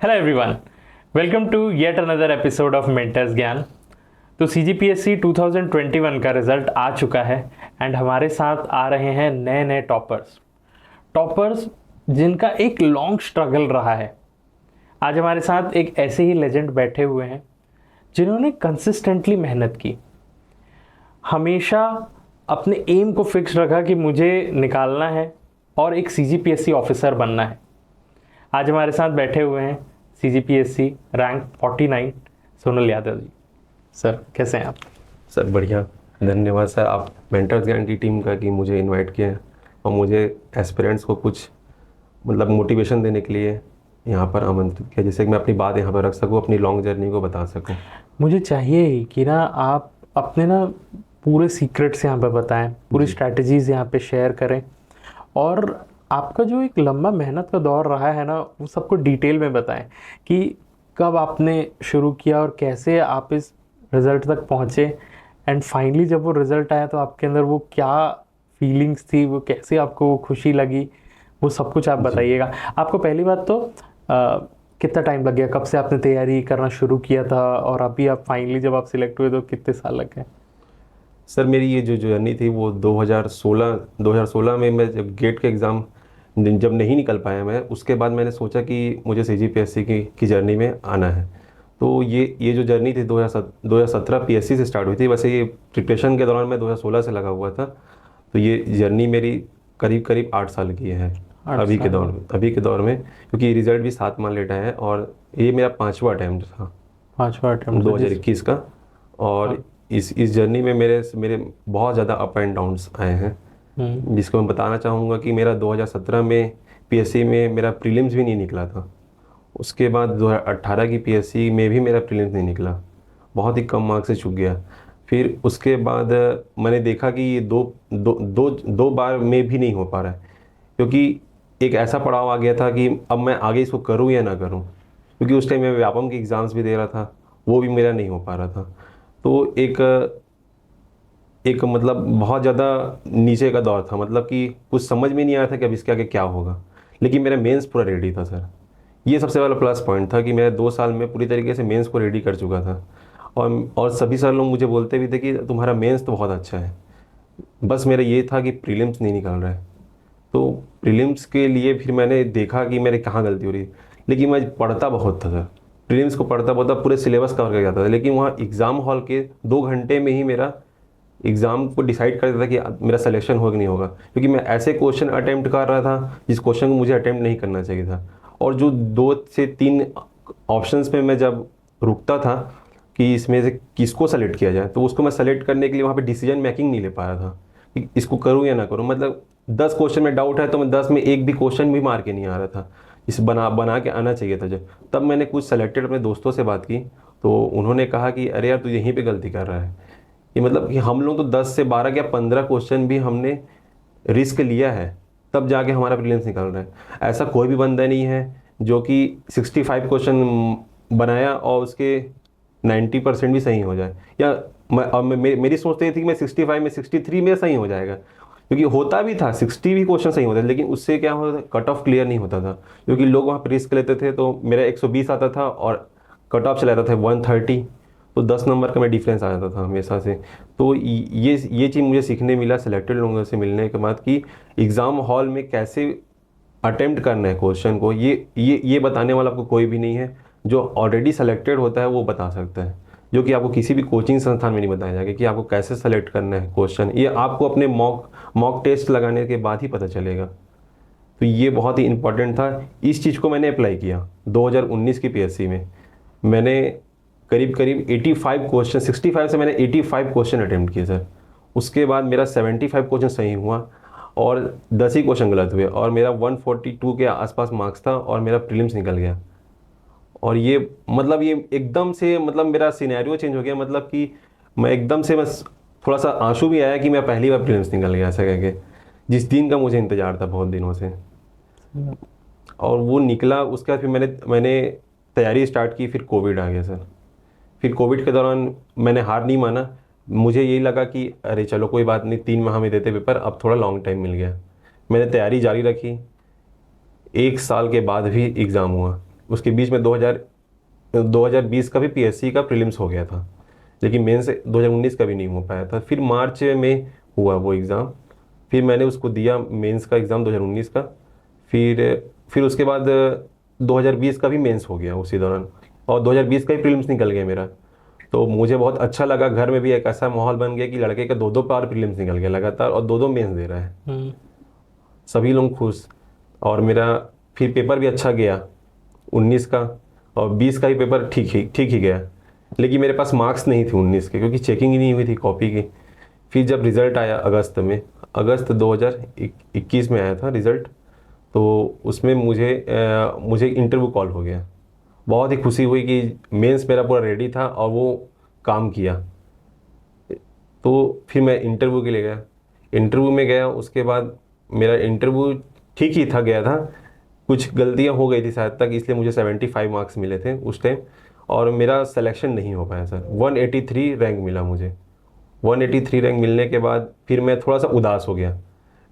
Hello everyone, welcome to yet another episode of mentors ज्ञान। तो CGPSC 2021 का result आ चुका है एंड हमारे साथ आ रहे हैं नए नए टॉपर्स जिनका एक लॉन्ग स्ट्रगल रहा है। आज हमारे साथ एक ऐसे ही लेजेंड बैठे हुए हैं जिन्होंने कंसिस्टेंटली मेहनत की, हमेशा अपने एम को फिक्स रखा कि मुझे निकालना है और एक CGPSC ऑफिसर बनना है। आज हमारे साथ बैठे हुए हैं CGPSC rank 49 Sonal Yadav ji. Sir कैसे हैं आप? सर बढ़िया, धन्यवाद सर आप मेंटर्स ज्ञान की टीम का कि मुझे इनवाइट किया है और मुझे एस्पिरेंट्स को कुछ मोटिवेशन देने के लिए यहाँ पर आमंत्रित किया, जिससे कि मैं अपनी बात यहाँ पर रख सकूँ, अपनी लॉन्ग जर्नी को बता सकूँ। मुझे चाहिए ही कि ना आप अपने पूरे सीक्रेट्स यहाँ पे बताएं, पूरी स्ट्रैटेजीज यहाँ पे शेयर करें और आपका जो एक लंबा मेहनत का दौर रहा है ना, वो सबको डिटेल में बताएं कि कब आपने शुरू किया और कैसे आप इस रिज़ल्ट तक पहुँचे एंड फाइनली जब वो रिज़ल्ट आया तो आपके अंदर वो क्या फीलिंग्स थी, वो कैसे आपको वो खुशी लगी, वो सब कुछ आप बताइएगा। आपको पहली बात तो कितना टाइम लग गया, कब से आपने तैयारी करना शुरू किया था और अभी आप फाइनली जब आप सिलेक्ट हुए तो कितने साल लग गए? सर मेरी ये जो जर्नी थी वो 2016 में मैं जब गेट के एग्ज़ाम जब नहीं निकल पाया मैं, उसके बाद मैंने सोचा कि मुझे CGPSC की जर्नी में आना है। तो ये जो जर्नी थी 2017 PSC से स्टार्ट हुई थी। वैसे ये प्रिपरेशन के दौरान मैं 2016 से लगा हुआ था। तो ये जर्नी मेरी करीब 8 साल की है अभी के दौर में, क्योंकि रिज़ल्ट भी 7 माह लेट आया है और ये मेरा 5वां अटैम्प्ट था, 2021 का। और इस जर्नी में मेरे बहुत ज़्यादा अप एंड डाउन्स आए हैं, जिसको मैं बताना चाहूँगा कि मेरा 2017 में PSC में मेरा प्रीलिम्स भी नहीं निकला था। उसके बाद 2018 की PSC में भी मेरा प्रीलिम्स नहीं निकला, बहुत ही कम मार्क्स से चूक गया। फिर उसके बाद मैंने देखा कि ये दो बार में भी नहीं हो पा रहा है, क्योंकि एक ऐसा पड़ाव आ गया था कि अब मैं आगे इसको करूँ या ना करूँ, क्योंकि उस टाइम मैं व्यापम के एग्ज़ाम्स भी दे रहा था, वो भी मेरा नहीं हो पा रहा था। तो एक बहुत ज़्यादा नीचे का दौर था, कि कुछ समझ में नहीं आया था कि अब इसके आगे क्या होगा। लेकिन मेरा मेंस पूरा रेडी था सर, ये सबसे बड़ा प्लस पॉइंट था कि मैं 2 साल में पूरी तरीके से मेंस को रेडी कर चुका था। और सभी सर लोग मुझे बोलते भी थे कि तुम्हारा मेंस तो बहुत अच्छा है, बस मेरा ये था कि प्रीलिम्स नहीं निकल रहा है। तो प्रीलिम्स के लिए फिर मैंने देखा कि मेरे कहाँ गलती हो रही, लेकिन मैं पढ़ता बहुत था सर, प्रीलिम्स को पढ़ता पूरे सिलेबस कवर कर जाता था। लेकिन वहाँ एग्ज़ाम हॉल के 2 घंटे में ही मेरा एग्ज़ाम को डिसाइड कर देता था कि मेरा सिलेक्शन होगा कि नहीं होगा, क्योंकि मैं ऐसे क्वेश्चन अटैम्प्ट कर रहा था जिस क्वेश्चन को मुझे अटैम्प्ट नहीं करना चाहिए था। और जो 2 से 3 ऑप्शंस में मैं जब रुकता था कि इसमें से किसको सेलेक्ट किया जाए, तो उसको मैं सेलेक्ट करने के लिए वहाँ पे डिसीजन मेकिंग नहीं ले पा रहा था कि इसको करूँ या ना करूँ। 10 क्वेश्चन में डाउट है तो मैं 10 में एक भी क्वेश्चन भी मार के नहीं आ रहा था, इस बना के आना चाहिए था। तब मैंने कुछ सेलेक्टेड अपने दोस्तों से बात की, तो उन्होंने कहा कि अरे यार तू यहीं पर गलती कर रहा है। ये कि हम लोग तो 10 से 12 या 15 क्वेश्चन भी हमने रिस्क लिया है, तब जाके हमारा प्रीलिम्स निकल रहा है। ऐसा कोई भी बंदा नहीं है जो कि 65 क्वेश्चन बनाया और उसके 90% भी सही हो जाए, या मेरी सोच तो ये थी कि मैं 65 में 63 में सही हो जाएगा, क्योंकि होता भी था 60 भी क्वेश्चन सही होता था, लेकिन उससे क्या होता था, कट ऑफ क्लियर नहीं होता था, क्योंकि लोग वहाँ पर रिस्क लेते थे। तो मेरा 120 आता था और कट ऑफ चला जाता था 130, तो 10 नंबर का मैं डिफरेंस आ जाता था हमेशा से। तो ये चीज़ मुझे सीखने मिला सेलेक्टेड लोगों से मिलने के बाद, कि एग्ज़ाम हॉल में कैसे अटेम्प्ट करना है क्वेश्चन को, ये बताने वाला आपको कोई भी नहीं है। जो ऑलरेडी सेलेक्टेड होता है वो बता सकता है, जो कि आपको किसी भी कोचिंग संस्थान में नहीं बताया जाएगा कि आपको कैसे सेलेक्ट करना है क्वेश्चन। ये आपको अपने मॉक टेस्ट लगाने के बाद ही पता चलेगा। तो ये बहुत ही इंपॉर्टेंट था। इस चीज़ को मैंने अप्लाई किया 2019 की PSC में। मैंने करीब 85 क्वेश्चन, 65 से मैंने 85 क्वेश्चन अटेम्प्ट किए सर। उसके बाद मेरा 75 क्वेश्चन सही हुआ और 10 ही क्वेश्चन गलत हुए, और मेरा 142 के आसपास मार्क्स था और मेरा प्रीलिम्स निकल गया। और ये एकदम से मेरा सिनेरियो चेंज हो गया, कि मैं एकदम से बस थोड़ा सा आंसू भी आया कि मैं पहली बार प्रीलिम्स निकल गया, ऐसा कह के, जिस दिन का मुझे इंतज़ार था बहुत दिनों से। और वो निकला। उसके बाद फिर मैंने तैयारी स्टार्ट की। फिर कोविड आ गया सर। फिर कोविड के दौरान मैंने हार नहीं माना। मुझे यही लगा कि अरे चलो कोई बात नहीं, 3 माह में देते पेपर, अब थोड़ा लॉन्ग टाइम मिल गया। मैंने तैयारी जारी रखी। 1 साल के बाद भी एग्ज़ाम हुआ। उसके बीच में 2020 का भी पीएससी का प्रीलिम्स हो गया था, लेकिन मेंस 2019 का भी नहीं हो पाया था। फिर मार्च में हुआ वो एग्ज़ाम, फिर मैंने उसको दिया मेंस का एग्ज़ाम 2019 का। फिर उसके बाद 2020 का भी मेंस हो गया उसी दौरान, और 2020 का ही प्रीलिम्स निकल गया मेरा। तो मुझे बहुत अच्छा लगा, घर में भी एक ऐसा माहौल बन गया कि लड़के का 2-2 बार प्रीलिम्स निकल गया लगातार, और 2-2 मेंस दे रहा है। सभी लोग खुश, और मेरा फिर पेपर भी अच्छा गया 19 का, और 20 का ही पेपर ठीक ही गया। लेकिन मेरे पास मार्क्स नहीं थे 19 के, क्योंकि चेकिंग ही नहीं हुई थी कॉपी की। फिर जब रिज़ल्ट आया अगस्त 2021 में आया था रिज़ल्ट, तो उसमें मुझे इंटरव्यू कॉल हो गया। बहुत ही खुशी हुई कि मेंस मेरा पूरा रेडी था और वो काम किया। तो फिर मैं इंटरव्यू के लिए गया, इंटरव्यू में गया। उसके बाद मेरा इंटरव्यू ठीक ही था, गया था, कुछ गलतियां हो गई थी शायद तक, इसलिए मुझे 75 मार्क्स मिले थे उस टाइम, और मेरा सिलेक्शन नहीं हो पाया सर। 183 रैंक मिला मुझे। 183 रैंक मिलने के बाद फिर मैं थोड़ा सा उदास हो गया।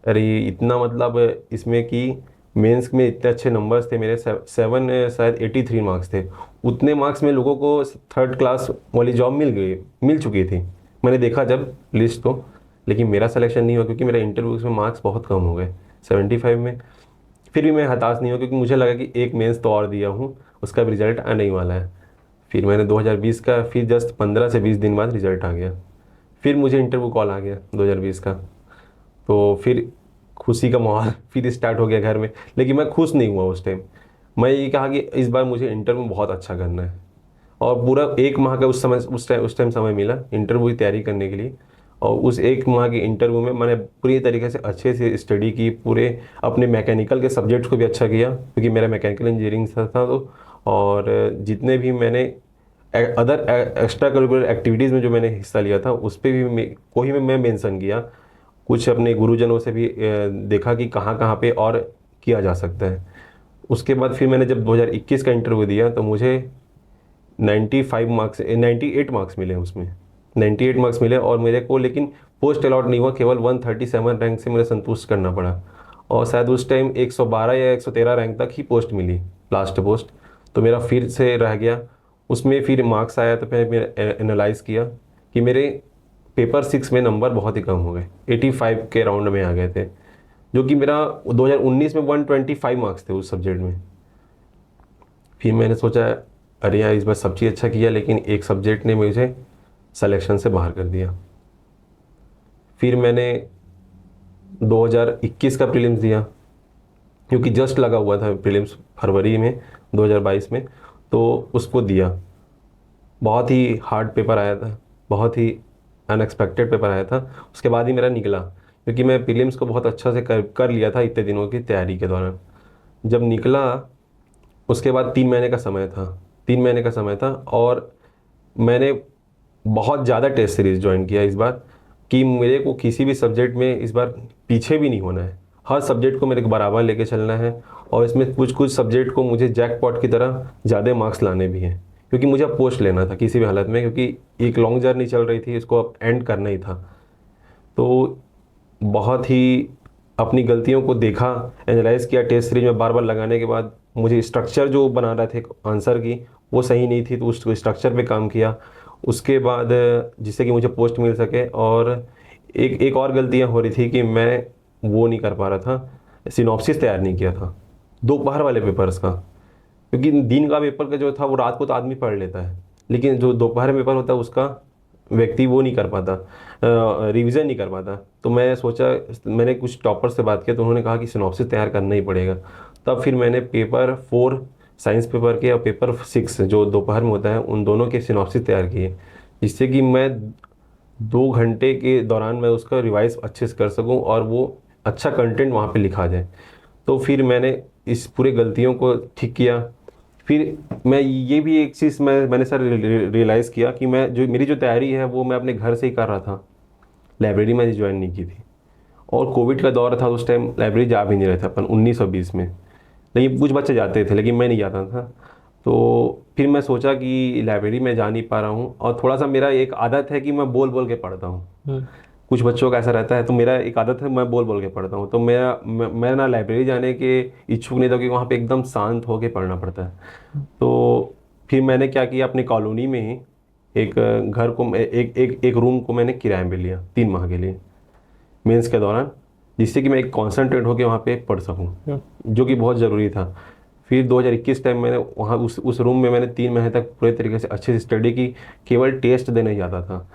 अरे इतना, मतलब इसमें कि मेंस में इतने अच्छे नंबर्स थे मेरे, शायद 83 मार्क्स थे। उतने मार्क्स में लोगों को 3rd क्लास वाली जॉब मिल चुकी थी, मैंने देखा जब लिस्ट तो। लेकिन मेरा सिलेक्शन नहीं हुआ, क्योंकि मेरा इंटरव्यूज़ में मार्क्स बहुत कम हो गए 75 में। फिर भी मैं हताश नहीं हुआ, क्योंकि मुझे लगा कि एक मेंस तो और दिया हूँ, उसका भी रिज़ल्ट आने ही वाला है। फिर मैंने 2020 का, फिर जस्ट 15 से 20 दिन बाद रिज़ल्ट आ गया। फिर मुझे इंटरव्यू कॉल आ गया 2020 का, तो फिर खुशी का माहौल फिर स्टार्ट हो गया घर में। लेकिन मैं खुश नहीं हुआ उस टाइम। मैं ये कहा कि इस बार मुझे इंटरव्यू बहुत अच्छा करना है, और पूरा 1 माह का उस टाइम समय मिला इंटरव्यू की तैयारी करने के लिए। और उस 1 माह के इंटरव्यू में मैंने पूरी तरीके से अच्छे से स्टडी की, पूरे अपने मैकेनिकल के सब्जेक्ट्स को भी अच्छा किया, क्योंकि मेरा मैकेनिकल इंजीनियरिंग था तो। और जितने भी मैंने अदर एक्स्ट्रा करिकुलर एक्टिविटीज़ में जो मैंने हिस्सा लिया था, उस पर भी कोई मैं मेंशन किया। कुछ अपने गुरुजनों से भी देखा कि कहाँ कहाँ पे और किया जा सकता है। उसके बाद फिर मैंने जब 2021 का इंटरव्यू दिया, तो मुझे 98 मार्क्स मिले उसमें, 98 मार्क्स मिले, और मेरे को लेकिन पोस्ट अलॉट नहीं हुआ, केवल 137 रैंक से मुझे संतुष्ट करना पड़ा। और शायद उस टाइम 112 या 113 रैंक तक ही पोस्ट मिली, लास्ट पोस्ट। तो मेरा फिर से रह गया उसमें। फिर मार्क्स आया, तो फिर मैंने एनालाइज़ किया कि मेरे पेपर 6 में नंबर बहुत ही कम हो गए, 85 के राउंड में आ गए थे, जो कि मेरा 2019 में 125 मार्क्स थे उस सब्जेक्ट में। फिर मैंने सोचा, अरे यार इस बार सब चीज़ अच्छा किया, लेकिन एक सब्जेक्ट ने मुझे सिलेक्शन से बाहर कर दिया। फिर मैंने 2021 का प्रीलिम्स दिया, क्योंकि जस्ट लगा हुआ था प्रीलिम्स फरवरी में 2022 में, तो उसको दिया। बहुत ही हार्ड पेपर आया था, बहुत ही अनएक्सपेक्टेड पेपर आया था। उसके बाद ही मेरा निकला, क्योंकि मैं प्रीलिम्स को बहुत अच्छा से कर लिया था इतने दिनों की तैयारी के दौरान। जब निकला उसके बाद 3 महीने का समय था, 3 महीने का समय था, और मैंने बहुत ज़्यादा टेस्ट सीरीज़ ज्वाइन किया इस बार, कि मेरे को किसी भी सब्जेक्ट में इस बार पीछे भी नहीं होना है। हर सब्जेक्ट को मेरे को बराबर लेके चलना है, और इसमें कुछ सब्जेक्ट को मुझे जैकपॉट की तरह ज़्यादा मार्क्स लाने भी हैं, क्योंकि मुझे अब पोस्ट लेना था किसी भी हालत में, क्योंकि एक लॉन्ग जर्नी चल रही थी, इसको अब एंड करना ही था। तो बहुत ही अपनी गलतियों को देखा, एनालाइज़ किया। टेस्ट सीरीज में बार बार लगाने के बाद मुझे स्ट्रक्चर जो बना रहे थे आंसर की, वो सही नहीं थी, तो उस स्ट्रक्चर पे काम किया। उसके बाद जिससे कि मुझे पोस्ट मिल सके। और एक और गलतियाँ हो रही थी कि मैं वो नहीं कर पा रहा था, सिनॉप्सिस तैयार नहीं किया था दोपहर वाले पेपर्स का, क्योंकि दिन का पेपर का जो था वो रात को तो आदमी पढ़ लेता है, लेकिन जो दोपहर में पेपर होता है उसका व्यक्ति वो नहीं कर पाता, रिवीजन नहीं कर पाता। तो मैं सोचा, मैंने कुछ टॉपर से बात किया, तो उन्होंने कहा कि सिनॉप्सिस तैयार करना ही पड़ेगा। तब फिर मैंने पेपर 4 साइंस पेपर के और पेपर 6 जो दोपहर में होता है, उन दोनों के सिनॉप्सिस तैयार किए, जिससे कि मैं 2 घंटे के दौरान मैं उसका रिवाइज अच्छे से कर सकूं और वो अच्छा कंटेंट वहाँ पे लिखा जाए। तो फिर मैंने इस पूरे गलतियों को ठीक किया। फिर मैं ये भी एक चीज़ मैंने सर रियलाइज़ किया कि मेरी जो तैयारी है वो मैं अपने घर से ही कर रहा था, लाइब्रेरी मैंने ज्वाइन नहीं की थी। और कोविड का दौर था, उस टाइम लाइब्रेरी जा भी नहीं रहे थे अपन 1920 में, लेकिन कुछ बच्चे जाते थे लेकिन मैं नहीं जाता था। तो फिर मैं सोचा कि लाइब्रेरी में जा नहीं पा रहा हूँ, और थोड़ा सा मेरा एक आदत है कि मैं बोल बोल के पढ़ता हूँ। कुछ बच्चों का ऐसा रहता है, तो मेरा एक आदत है मैं बोल बोल के पढ़ता हूँ। तो मैं ना लाइब्रेरी जाने के इच्छुक नहीं था, क्योंकि वहाँ पे एकदम शांत होके पढ़ना पड़ता है। तो फिर मैंने क्या किया, अपनी कॉलोनी में ही एक घर को एक रूम को मैंने किराए में लिया 3 माह के लिए मेंस के दौरान, जिससे कि मैं एक कॉन्सेंट्रेट होकर वहाँ पे पढ़ सकूँ, जो कि बहुत ज़रूरी था। फिर 2021 टाइम मैंने वहाँ उस रूम में मैंने 3 महीने तक पूरे तरीके से अच्छे से स्टडी की, केवल टेस्ट देने जाता था।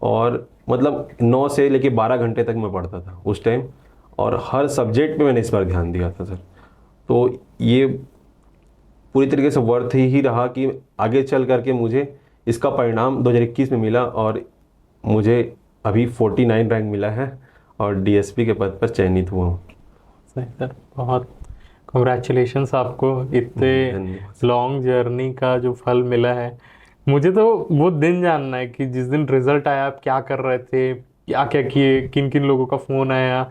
और मतलब 9 से लेके 12 घंटे तक मैं पढ़ता था उस टाइम, और हर सब्जेक्ट पे मैंने इस बार ध्यान दिया था सर। तो ये पूरी तरीके से वर्थ ही रहा कि आगे चल करके मुझे इसका परिणाम 2021 में मिला, और मुझे अभी 49 रैंक मिला है और डीएसपी के पद पर चयनित हुआ हूँ। सही सर, बहुत कॉन्ग्रेचुलेशंस आपको इतने लॉन्ग जर्नी का जो फल मिला है। मुझे तो वो दिन जानना है कि जिस दिन रिजल्ट आया आप क्या कर रहे थे, क्या क्या किए, किन किन लोगों का फ़ोन आया,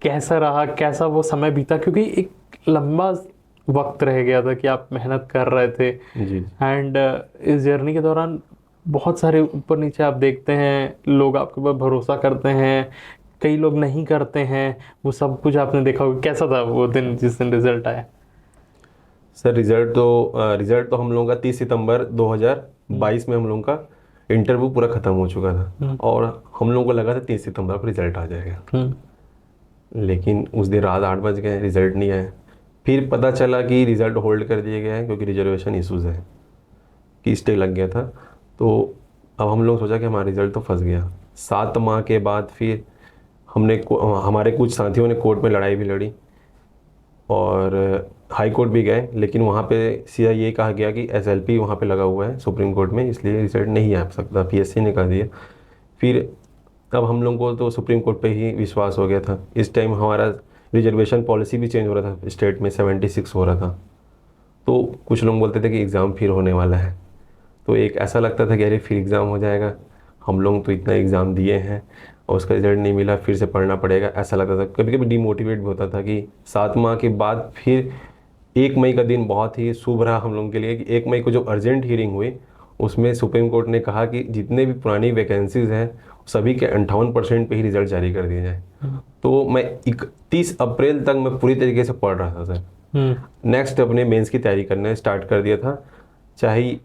कैसा रहा, कैसा वो समय बीता, क्योंकि एक लंबा वक्त रह गया था कि आप मेहनत कर रहे थे। जी। एंड इस जर्नी के दौरान बहुत सारे ऊपर नीचे आप देखते हैं, लोग आपके ऊपर भरोसा करते हैं, कई लोग नहीं करते हैं, वो सब कुछ आपने देखा होगा। कैसा था वो दिन जिस दिन रिजल्ट आया? सर रिजल्ट तो हम लोगों का 30 सितंबर 2022 में हम लोगों का इंटरव्यू पूरा ख़त्म हो चुका था, और हम लोगों को लगा था 30 सितंबर को रिजल्ट आ जाएगा। लेकिन उस दिन रात 8 बज गए, रिजल्ट नहीं आया। फिर पता चला कि रिज़ल्ट होल्ड कर दिया गया है, क्योंकि रिजर्वेशन इशूज़ है कि स्टे लग गया था। तो अब हम लोग सोचा कि हमारा रिज़ल्ट तो फंस गया। 7 माह के बाद फिर हमारे कुछ साथियों ने कोर्ट में लड़ाई भी लड़ी, और हाई कोर्ट भी गए, लेकिन वहाँ पे सीधा ये कहा गया कि एसएलपी वहाँ पे लगा हुआ है सुप्रीम कोर्ट में, इसलिए रिजल्ट नहीं आ सकता, पीएससी ने कह दिया। फिर अब हम लोगों को तो सुप्रीम कोर्ट पे ही विश्वास हो गया था। इस टाइम हमारा रिजर्वेशन पॉलिसी भी चेंज हो रहा था, स्टेट में 76 हो रहा था। तो कुछ लोग बोलते थे कि एग्ज़ाम फिर होने वाला है, तो एक ऐसा लगता था कि अरे फिर एग्ज़ाम हो जाएगा, हम लोग तो इतना एग्ज़ाम दिए हैं और उसका रिज़ल्ट नहीं मिला, फिर से पढ़ना पड़ेगा, ऐसा लगता था। कभी कभी डिमोटिवेट भी होता था कि 7 माह के बाद फिर 1 मई का दिन बहुत ही शुभ रहा हम लोगों के लिए, कि 1 मई को जो अर्जेंट हियरिंग हुई उसमें सुप्रीम कोर्ट ने कहा कि जितने भी पुरानी वैकेंसीज़ हैं सभी के 58% पे ही रिज़ल्ट जारी कर दिया जाए। तो मैं 31 अप्रैल तक मैं पूरी तरीके से पढ़ रहा था सर। नेक्स्ट अपने मेंस की तैयारी करना स्टार्ट कर दिया था, चाहे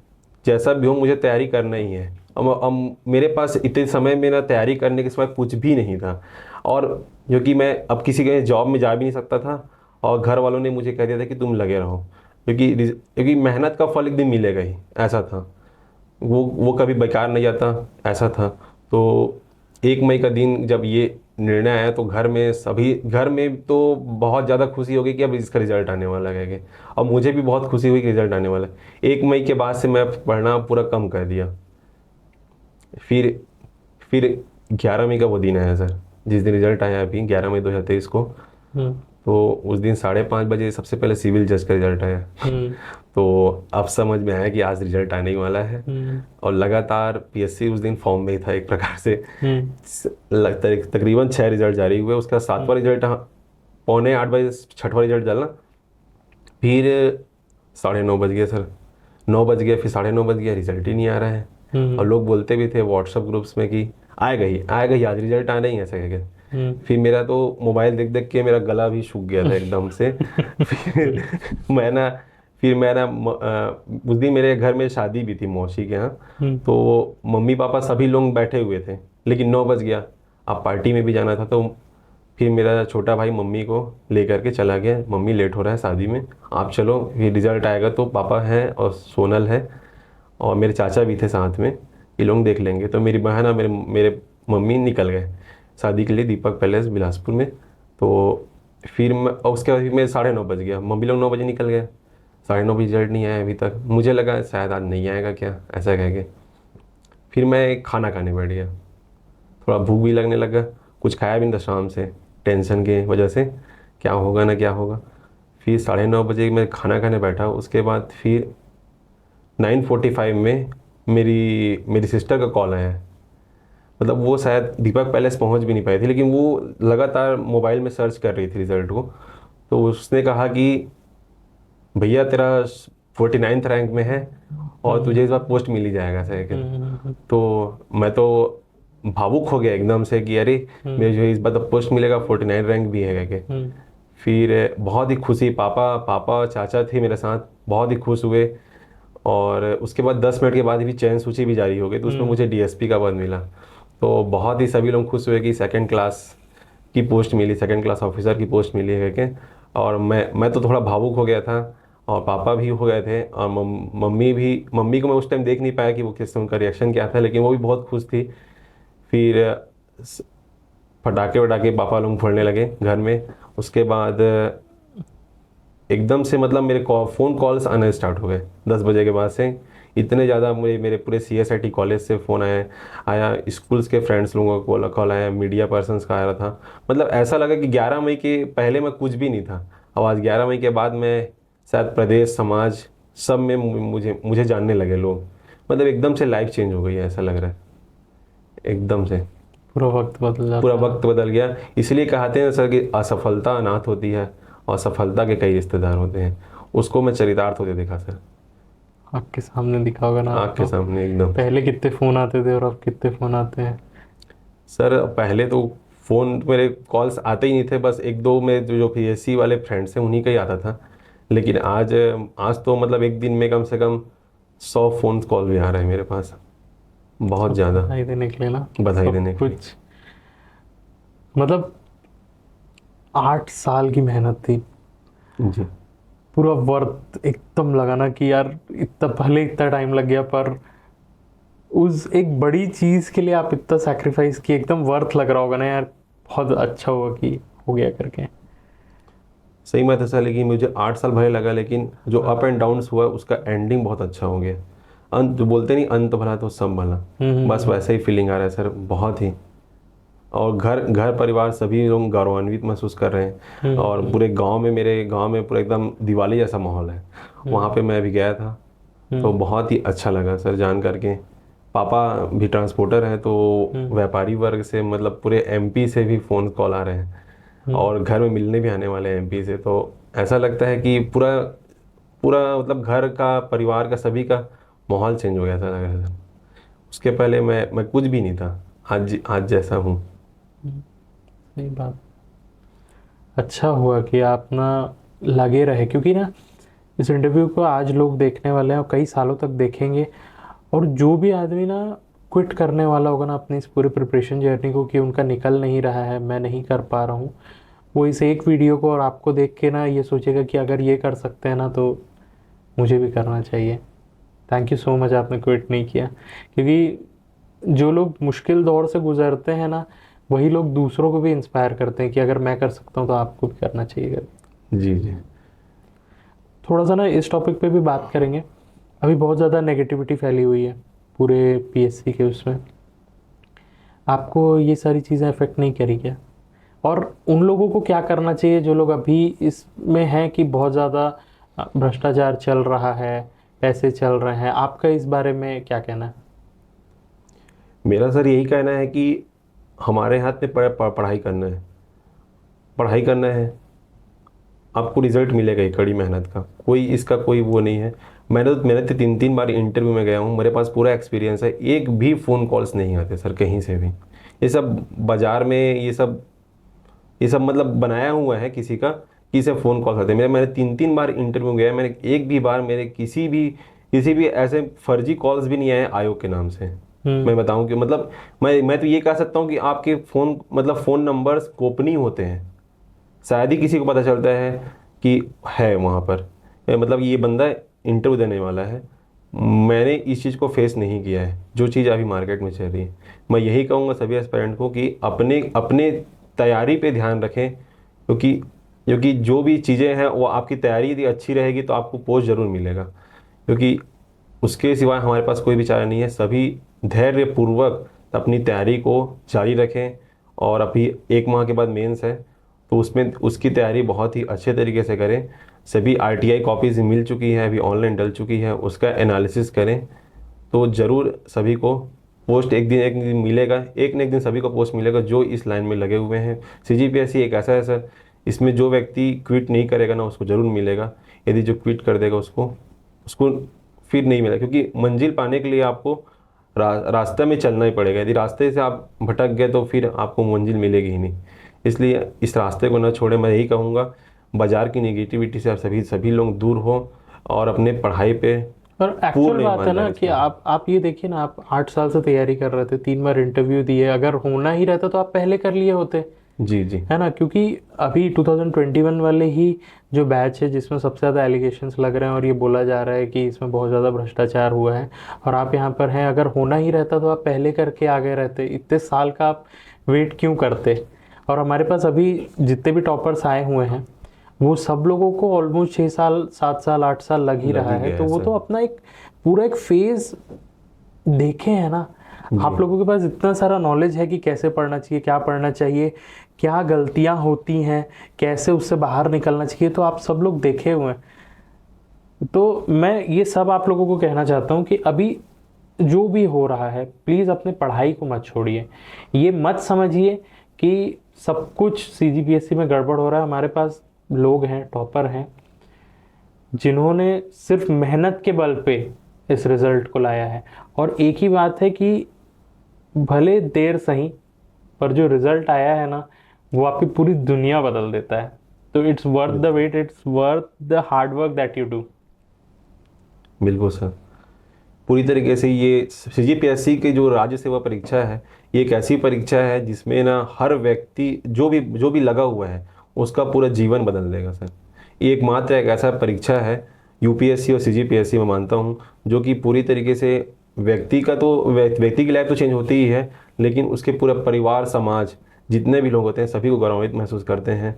जैसा भी हो मुझे तैयारी करना ही है। अब मेरे पास इतने समय में ना तैयारी करने के सिवा कुछ भी नहीं था, और क्योंकि मैं अब किसी के जॉब में जा भी नहीं सकता था, और घर वालों ने मुझे कह दिया था कि तुम लगे रहो, क्योंकि मेहनत का फल एक दिन मिलेगा ही, ऐसा था। वो कभी बेकार नहीं जाता, ऐसा था। तो 1 मई का दिन जब ये निर्णय आया तो घर में तो बहुत ज़्यादा खुशी हो गई कि अब इसका रिजल्ट आने वाला है। और मुझे भी बहुत खुशी हुई कि रिजल्ट आने वाला है। 1 मई के बाद से मैं पढ़ना पूरा कम कर दिया। फिर 11 मई का वो दिन आया सर, जिस दिन रिजल्ट आया अभी 11 मई 2023 को। तो उस दिन 5:30 बजे सबसे पहले सिविल जज का रिजल्ट आया। तो अब समझ में आया कि आज रिजल्ट आने ही वाला है। और लगातार पीएससी उस दिन फॉर्म में ही था एक प्रकार से। तकरीबन 6 रिजल्ट जारी हुए, उसका 7वां रिजल्ट 7:45 बजे 6वां रिजल्ट डालना। फिर 9:30 बज गए सर, 9 बज गया, फिर 9:30 बज गया, रिजल्ट ही नहीं आ रहा है। और लोग बोलते भी थे व्हाट्सएप ग्रुप्स में कि आएगा ही आज रिजल्ट आना ही, ऐसा कह के। फिर मेरा तो मोबाइल देख देख के मेरा गला भी सूख गया था एकदम से। फिर मैं ना उस दिन मेरे घर में शादी भी थी मौसी के यहाँ। तो मम्मी पापा सभी लोग बैठे हुए थे, लेकिन 9 बज गया, अब पार्टी में भी जाना था। तो फिर मेरा छोटा भाई मम्मी को लेकर के चला गया, मम्मी लेट हो रहा है शादी में, आप चलो, फिर रिजल्ट आएगा तो पापा हैं और सोनल है और मेरे चाचा भी थे साथ में, ये लोग देख लेंगे। तो मेरी बहन और मेरे मम्मी निकल गए शादी के लिए दीपक पैलेस बिलासपुर में। तो फिर उसके बाद मैं 9:30 बज गया, मम्मी लोग 9 बजे निकल गए, 9:30 बजे रिजल्ट नहीं आया अभी तक। मुझे लगा शायद आज नहीं आएगा क्या, ऐसा कह के फिर मैं खाना खाने बैठ गया। थोड़ा भूख भी लगने लगा, कुछ खाया भी नहीं था शाम से, टेंशन के वजह से क्या होगा ना क्या होगा। फिर 9:30 बजे मैं खाना खाने बैठा। उसके बाद फिर 9:45 में मेरी सिस्टर का कॉल आया। मतलब वो शायद दीपक पैलेस पहुंच भी नहीं पाई थी, लेकिन वो लगातार मोबाइल में सर्च कर रही थी रिज़ल्ट को। तो उसने कहा कि भैया तेरा 49th रैंक में है और तुझे इस बार पोस्ट मिल ही जाएगा सर। तो मैं तो भावुक हो गया एकदम से कि अरे मेरे जो इस बार तो पोस्ट मिलेगा, 49 रैंक भी है कह के। फिर बहुत ही खुशी, पापा चाचा थे मेरे साथ, बहुत ही खुश हुए। और उसके बाद 10 मिनट के बाद भी चयन सूची भी जारी हो गई, तो उसमें मुझे डीएसपी का पद मिला। तो बहुत ही सभी लोग खुश हुए कि सेकंड क्लास की पोस्ट मिली, सेकंड क्लास ऑफिसर की पोस्ट मिली है करके। और मैं तो थोड़ा भावुक हो गया था, और पापा भी हो गए थे, और मम्मी को मैं उस टाइम देख नहीं पाया कि वो किस उनका रिएक्शन क्या था, लेकिन वो भी बहुत खुश थी। फिर फटाके वटाके पापा लोग फोड़ने लगे घर में। उसके बाद एकदम से मतलब मेरे फ़ोन कॉल्स आने स्टार्ट हो गए 10 बजे के बाद से। इतने ज़्यादा मेरे पूरे CSIT कॉलेज से फ़ोन आया स्कूल्स के फ्रेंड्स लोगों को कॉल आया, मीडिया पर्सन्स का आया था। मतलब ऐसा लगा कि 11 मई के पहले मैं कुछ भी नहीं था, और आज 11 मई के बाद मैं शायद प्रदेश समाज सब में मुझे जानने लगे लोग। मतलब एकदम से लाइफ चेंज हो गई है, ऐसा लग रहा है एकदम से। पूरा वक्त बदल जाता पूरा है। वक्त बदल गया। इसलिए कहते हैं सर कि असफलता अनाथ होती है और सफलता के कई रिश्तेदार होते हैं। उसको मैं चरितार्थ होते देखा सर, आपके सामने दिखा होगा ना आँख के आपको? सामने एकदम। पहले कितने फोन आते थे और अब कितने फोन आते हैं? सर पहले तो फ़ोन मेरे कॉल्स आते ही नहीं थे, बस एक दो में जो PSC वाले फ्रेंड्स हैं उन्हीं का ही आता था। लेकिन आज तो मतलब एक दिन में कम से कम 100 फ़ोन कॉल भी आ रहे हैं मेरे पास, बहुत ज़्यादा। बधाई देने के लिए ना, बधाई सब देने के लिए। कुछ। मतलब 8 साल की मेहनत थी, जी पूरा वर्थ एकदम लगाना कि यार इतना, भले इतना टाइम लग गया पर उस एक बड़ी चीज के लिए आप इतना सैक्रिफाइस किए, एकदम वर्थ लग रहा होगा ना यार। बहुत अच्छा हुआ कि हो गया करके। सही बात है सर, लेकिन मुझे 8 साल भले लगा, लेकिन जो अप एंड डाउन्स हुआ उसका एंडिंग बहुत अच्छा हो गया। अंत जो बोलते नहीं, अंत भला तो सब भला, बस वैसा ही फीलिंग आ रहा है सर, बहुत ही। और घर परिवार सभी लोग गौरवान्वित महसूस कर रहे हैं। और पूरे गांव में, मेरे गांव में पूरा एकदम दिवाली जैसा माहौल है। वहाँ पे मैं भी गया था, तो बहुत ही अच्छा लगा सर जान करके। पापा भी ट्रांसपोर्टर हैं, तो व्यापारी वर्ग से मतलब पूरे MP से भी फ़ोन कॉल आ रहे हैं, और घर में मिलने भी आने वाले हैं MP से। तो ऐसा लगता है कि पूरा पूरा मतलब घर का, परिवार का, सभी का माहौल चेंज हो गया था लग रहा था। उसके पहले मैं कुछ भी नहीं था, आज जैसा हूँ। सही बात। अच्छा हुआ कि आप ना लगे रहे, क्योंकि ना इस इंटरव्यू को आज लोग देखने वाले हैं और कई सालों तक देखेंगे। और जो भी आदमी ना क्विट करने वाला होगा ना अपनी इस पूरे प्रिपरेशन जर्नी को, कि उनका निकल नहीं रहा है, मैं नहीं कर पा रहा हूँ, वो इस एक वीडियो को और आपको देख के ना ये सोचेगा कि अगर ये कर सकते हैं ना तो मुझे भी करना चाहिए। थैंक यू सो मच, आपने क्विट नहीं किया। क्योंकि जो लोग मुश्किल दौर से गुजरते हैं ना, वही लोग दूसरों को भी इंस्पायर करते हैं कि अगर मैं कर सकता हूँ तो आपको भी करना चाहिए। जी जी। थोड़ा सा ना इस टॉपिक पे भी बात करेंगे। अभी बहुत ज़्यादा नेगेटिविटी फैली हुई है पूरे PSC के उसमें। आपको ये सारी चीज़ें अफेक्ट नहीं करी क्या? और उन लोगों को क्या करना चाहिए जो लोग अभी इसमें हैं कि बहुत ज़्यादा भ्रष्टाचार चल रहा है, पैसे चल रहे हैं, आपका इस बारे में क्या कहना है? मेरा सर यही कहना है कि हमारे हाथ में पढ़ाई करना है, पढ़ाई करना है, आपको रिजल्ट मिलेगा ही कड़ी मेहनत का, इसका कोई वो नहीं है। मैंने तो 3 बार इंटरव्यू में गया हूँ, मेरे पास पूरा एक्सपीरियंस है। एक भी फ़ोन कॉल्स नहीं आते सर कहीं से भी। ये सब बाज़ार में ये सब मतलब बनाया हुआ है किसी का, कि इसे फ़ोन कॉल्स आते हैं। मैंने 3 बार इंटरव्यू गया, मैंने एक भी बार मेरे किसी भी ऐसे फर्जी कॉल्स भी नहीं आए आयोग के नाम से। मैं बताऊं कि मतलब मैं तो ये कह सकता हूँ कि आपके फ़ोन नंबर्स गोपनीय होते हैं, शायद ही किसी को पता चलता है कि है वहाँ पर, मतलब ये बंदा इंटरव्यू देने वाला है। मैंने इस चीज़ को फेस नहीं किया है, जो चीज़ अभी मार्केट में चल रही है। मैं यही कहूँगा सभी एस्पिरेंट को कि अपने तैयारी पे ध्यान रखें, क्योंकि जो भी चीज़ें हैं वो आपकी तैयारी यदि अच्छी रहेगी तो आपको पोस्ट ज़रूर मिलेगा, क्योंकि उसके सिवाय हमारे पास कोई भी चारा नहीं है। सभी धैर्यपूर्वक अपनी तैयारी को जारी रखें, और अभी 1 माह के बाद मेंस है, तो उसमें उसकी तैयारी बहुत ही अच्छे तरीके से करें। सभी RTI कॉपीज़ मिल चुकी है, अभी ऑनलाइन डल चुकी है, उसका एनालिसिस करें, तो ज़रूर सभी को पोस्ट एक दिन मिलेगा। एक न एक दिन सभी को पोस्ट मिलेगा जो इस लाइन में लगे हुए हैं। CGPSC एक ऐसा है सर, इसमें जो व्यक्ति क्विट नहीं करेगा ना उसको ज़रूर मिलेगा। यदि जो क्विट कर देगा उसको फिर नहीं मिलेगा, क्योंकि मंजिल पाने के लिए आपको रास्ते में चलना ही पड़ेगा। यदि रास्ते से आप भटक गए तो फिर आपको मंजिल मिलेगी ही नहीं। इसलिए इस रास्ते को ना छोड़े। मैं यही कहूँगा, बाजार की नेगेटिविटी से आप सभी लोग दूर हो और अपने पढ़ाई पे और एक्चुअल बात है ना कि आप ये देखिए ना, आप 8 साल से तैयारी कर रहे थे, 3 बार इंटरव्यू दिए, अगर होना ही रहता तो आप पहले कर लिए होते। जी जी, है ना, क्योंकि अभी 2021 वाले ही जो बैच है जिसमें सबसे ज़्यादा एलिगेशंस लग रहे हैं और ये बोला जा रहा है कि इसमें बहुत ज़्यादा भ्रष्टाचार हुआ है, और आप यहाँ पर हैं, अगर होना ही रहता तो आप पहले करके आगे रहते। इतने साल का आप वेट क्यों करते? और हमारे पास अभी जितने भी टॉपर्स आए हुए हैं वो सब लोगों को ऑलमोस्ट 6 साल 7 साल 8 साल लग ही रहा है, तो वो तो अपना एक पूरा एक फेज देखे है ना। आप लोगों के पास इतना सारा नॉलेज है कि कैसे पढ़ना चाहिए, क्या पढ़ना चाहिए, क्या गलतियां होती हैं, कैसे उससे बाहर निकलना चाहिए, तो आप सब लोग देखे हुए हैं। तो मैं ये सब आप लोगों को कहना चाहता हूँ कि अभी जो भी हो रहा है प्लीज़ अपने पढ़ाई को मत छोड़िए। ये मत समझिए कि सब कुछ CGPSC में गड़बड़ हो रहा है। हमारे पास लोग हैं, टॉपर हैं, जिन्होंने सिर्फ मेहनत के बल पे इस रिज़ल्ट को लाया है। और एक ही बात है कि भले देर सही, पर जो रिज़ल्ट आया है ना वो आपकी पूरी दुनिया बदल देता है। तो it's worth the wait, it's worth the hard work that you do. बिल्कुल सर। पूरी तरीके से ये CGPSC की जो राज्य सेवा परीक्षा है, ये एक ऐसी परीक्षा है जिसमें ना हर व्यक्ति जो भी लगा हुआ है उसका पूरा जीवन बदल देगा सर। ये एकमात्र एक ऐसा परीक्षा है UPSC और CGPSC में मानता हूँ जो कि पूरी तरीके से व्यक्ति की लाइफ तो चेंज होती ही है, लेकिन उसके पूरा परिवार, समाज, जितने भी लोग होते हैं सभी को गौरवान्वित महसूस करते हैं।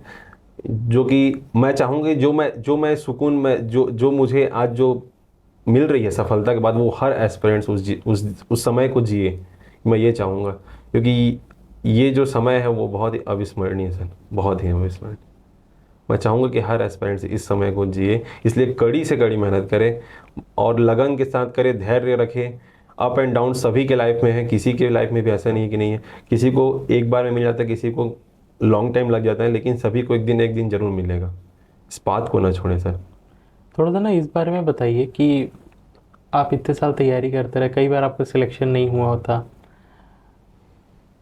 जो कि मैं चाहूँगी, जो मैं सुकून में जो मुझे आज जो मिल रही है सफलता के बाद, वो हर एस्पिरेंट्स उस समय को जिए, मैं ये चाहूँगा। क्योंकि ये जो समय है वो बहुत ही अविस्मरणीय है सर, बहुत ही अविस्मरणीय। मैं चाहूँगा कि हर एस्पिरेंट्स इस समय को जिए, इसलिए कड़ी से कड़ी मेहनत करे और लगन के साथ करे, धैर्य रखे। अप एंड डाउन सभी के लाइफ में है, किसी के लाइफ में भी ऐसा नहीं है कि नहीं है। किसी को एक बार में मिल जाता है, किसी को लॉन्ग टाइम लग जाता है, लेकिन सभी को एक दिन जरूर मिलेगा। इस बात को ना छोड़ें सर। थोड़ा सा ना इस बारे में बताइए कि आप इतने साल तैयारी करते रहे, कई बार आपका सिलेक्शन नहीं हुआ होता,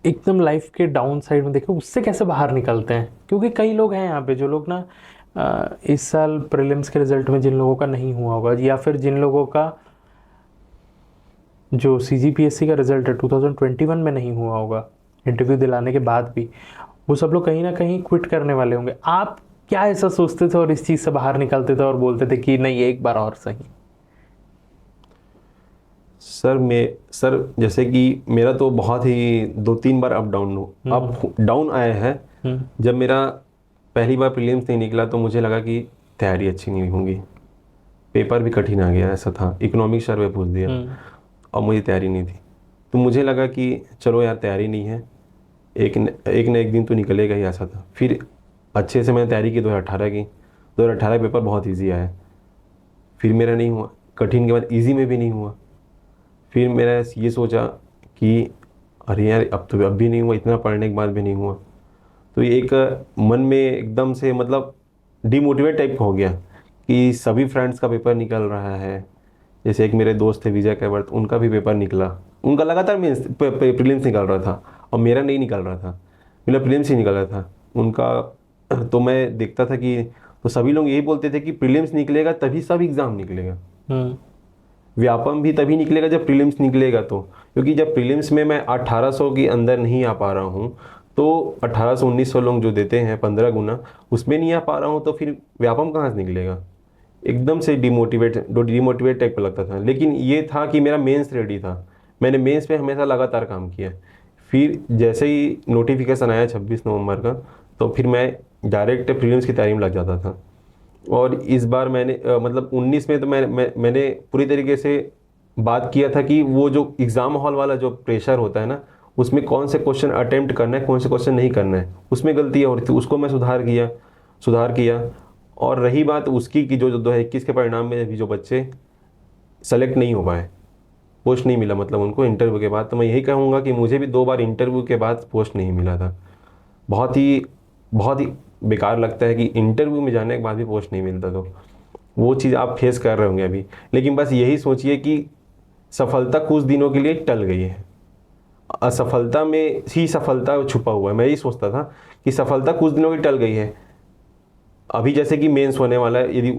एकदम लाइफ के डाउन साइड में देखो उससे कैसे बाहर निकलते हैं? क्योंकि कई लोग हैं यहाँ पे जो लोग ना इस साल प्रीलिम्स के रिजल्ट में जिन लोगों का नहीं हुआ होगा, या फिर जिन लोगों का जो CGPSC का रिजल्ट है 2021 में नहीं हुआ होगा इंटरव्यू दिलाने के बाद भी, वो सब लोग कहीं ना कहीं क्विट करने वाले होंगे। आप क्या ऐसा सोचते थे और इस चीज़ से बाहर निकलते थे और बोलते थे कि नहीं एक बार और सही? सर जैसे कि मेरा तो बहुत ही 2-3 बार अप डाउन आया है। जब मेरा पहली बार प्रीलिम्स नहीं निकला तो मुझे लगा कि तैयारी अच्छी नहीं होगी, पेपर भी कठिन आ गया, ऐसा था। इकोनॉमिक्स सर पे पूछ दिया और मुझे तैयारी नहीं थी, तो मुझे लगा कि चलो यार तैयारी नहीं है, एक न एक दिन तो निकलेगा ही, ऐसा था। फिर अच्छे से मैंने तैयारी की 2018 की। 2018 पेपर बहुत ईजी आया, फिर मेरा नहीं हुआ, कठिन के बाद ईजी में भी नहीं हुआ। फिर मैंने ये सोचा कि अरे यार अब भी नहीं हुआ, इतना पढ़ने के बाद भी नहीं हुआ। तो ये एक मन में एकदम से मतलब डिमोटिवेट टाइप का हो गया कि सभी फ्रेंड्स का पेपर निकल रहा है। जैसे एक मेरे दोस्त थे विजय कैवर्थ, उनका भी पेपर निकला, उनका लगातार प्रीलिम्स निकल रहा था और मेरा नहीं निकल रहा था, मेरा प्रीलिम्स ही निकल रहा था उनका। तो मैं देखता था कि तो सभी लोग यही बोलते थे कि प्रीलिम्स निकलेगा तभी सब एग्ज़ाम निकलेगा, व्यापम भी तभी निकलेगा जब प्रीलिम्स निकलेगा। तो क्योंकि जब प्रीलिम्स में मैं 1800 के अंदर नहीं आ पा रहा हूँ, तो 1800-1900 लोग जो देते हैं 15 गुना, उसमें नहीं आ पा रहा हूँ, तो फिर व्यापम कहाँ से निकलेगा? एकदम से डिमोटिवेट टाइप का लगता था। लेकिन ये था कि मेरा मेंस रेडी था, मैंने मेंस पे हमेशा लगातार काम किया। फिर जैसे ही नोटिफिकेशन आया 26 नवंबर का, तो फिर मैं डायरेक्ट प्रीलिम्स की तैयारी में लग जाता था। और इस बार मैंने मतलब 19 में तो मैंने पूरी तरीके से बात किया था कि वो जो एग्ज़ाम हॉल वाला जो प्रेशर होता है ना, उसमें कौन से क्वेश्चन अटेम्प्ट करना है, कौन से क्वेश्चन नहीं करना है, उसमें गलतियाँ हो रही थी, उसको मैं सुधार किया। और रही बात उसकी कि जो 2021 के परिणाम में भी जो बच्चे सेलेक्ट नहीं हो पाए, पोस्ट नहीं मिला मतलब उनको इंटरव्यू के बाद, तो मैं यही कहूँगा कि मुझे भी 2 बार इंटरव्यू के बाद पोस्ट नहीं मिला था। बहुत ही बेकार लगता है कि इंटरव्यू में जाने के बाद भी पोस्ट नहीं मिलता, तो वो चीज़ आप फेस कर रहे होंगे अभी। लेकिन बस यही सोचिए कि सफलता कुछ दिनों के लिए टल गई है, असफलता में ही सफलता छुपा हुआ है। मैं यही सोचता था कि सफलता कुछ दिनों की टल गई है। अभी जैसे कि मेंस होने वाला है, यदि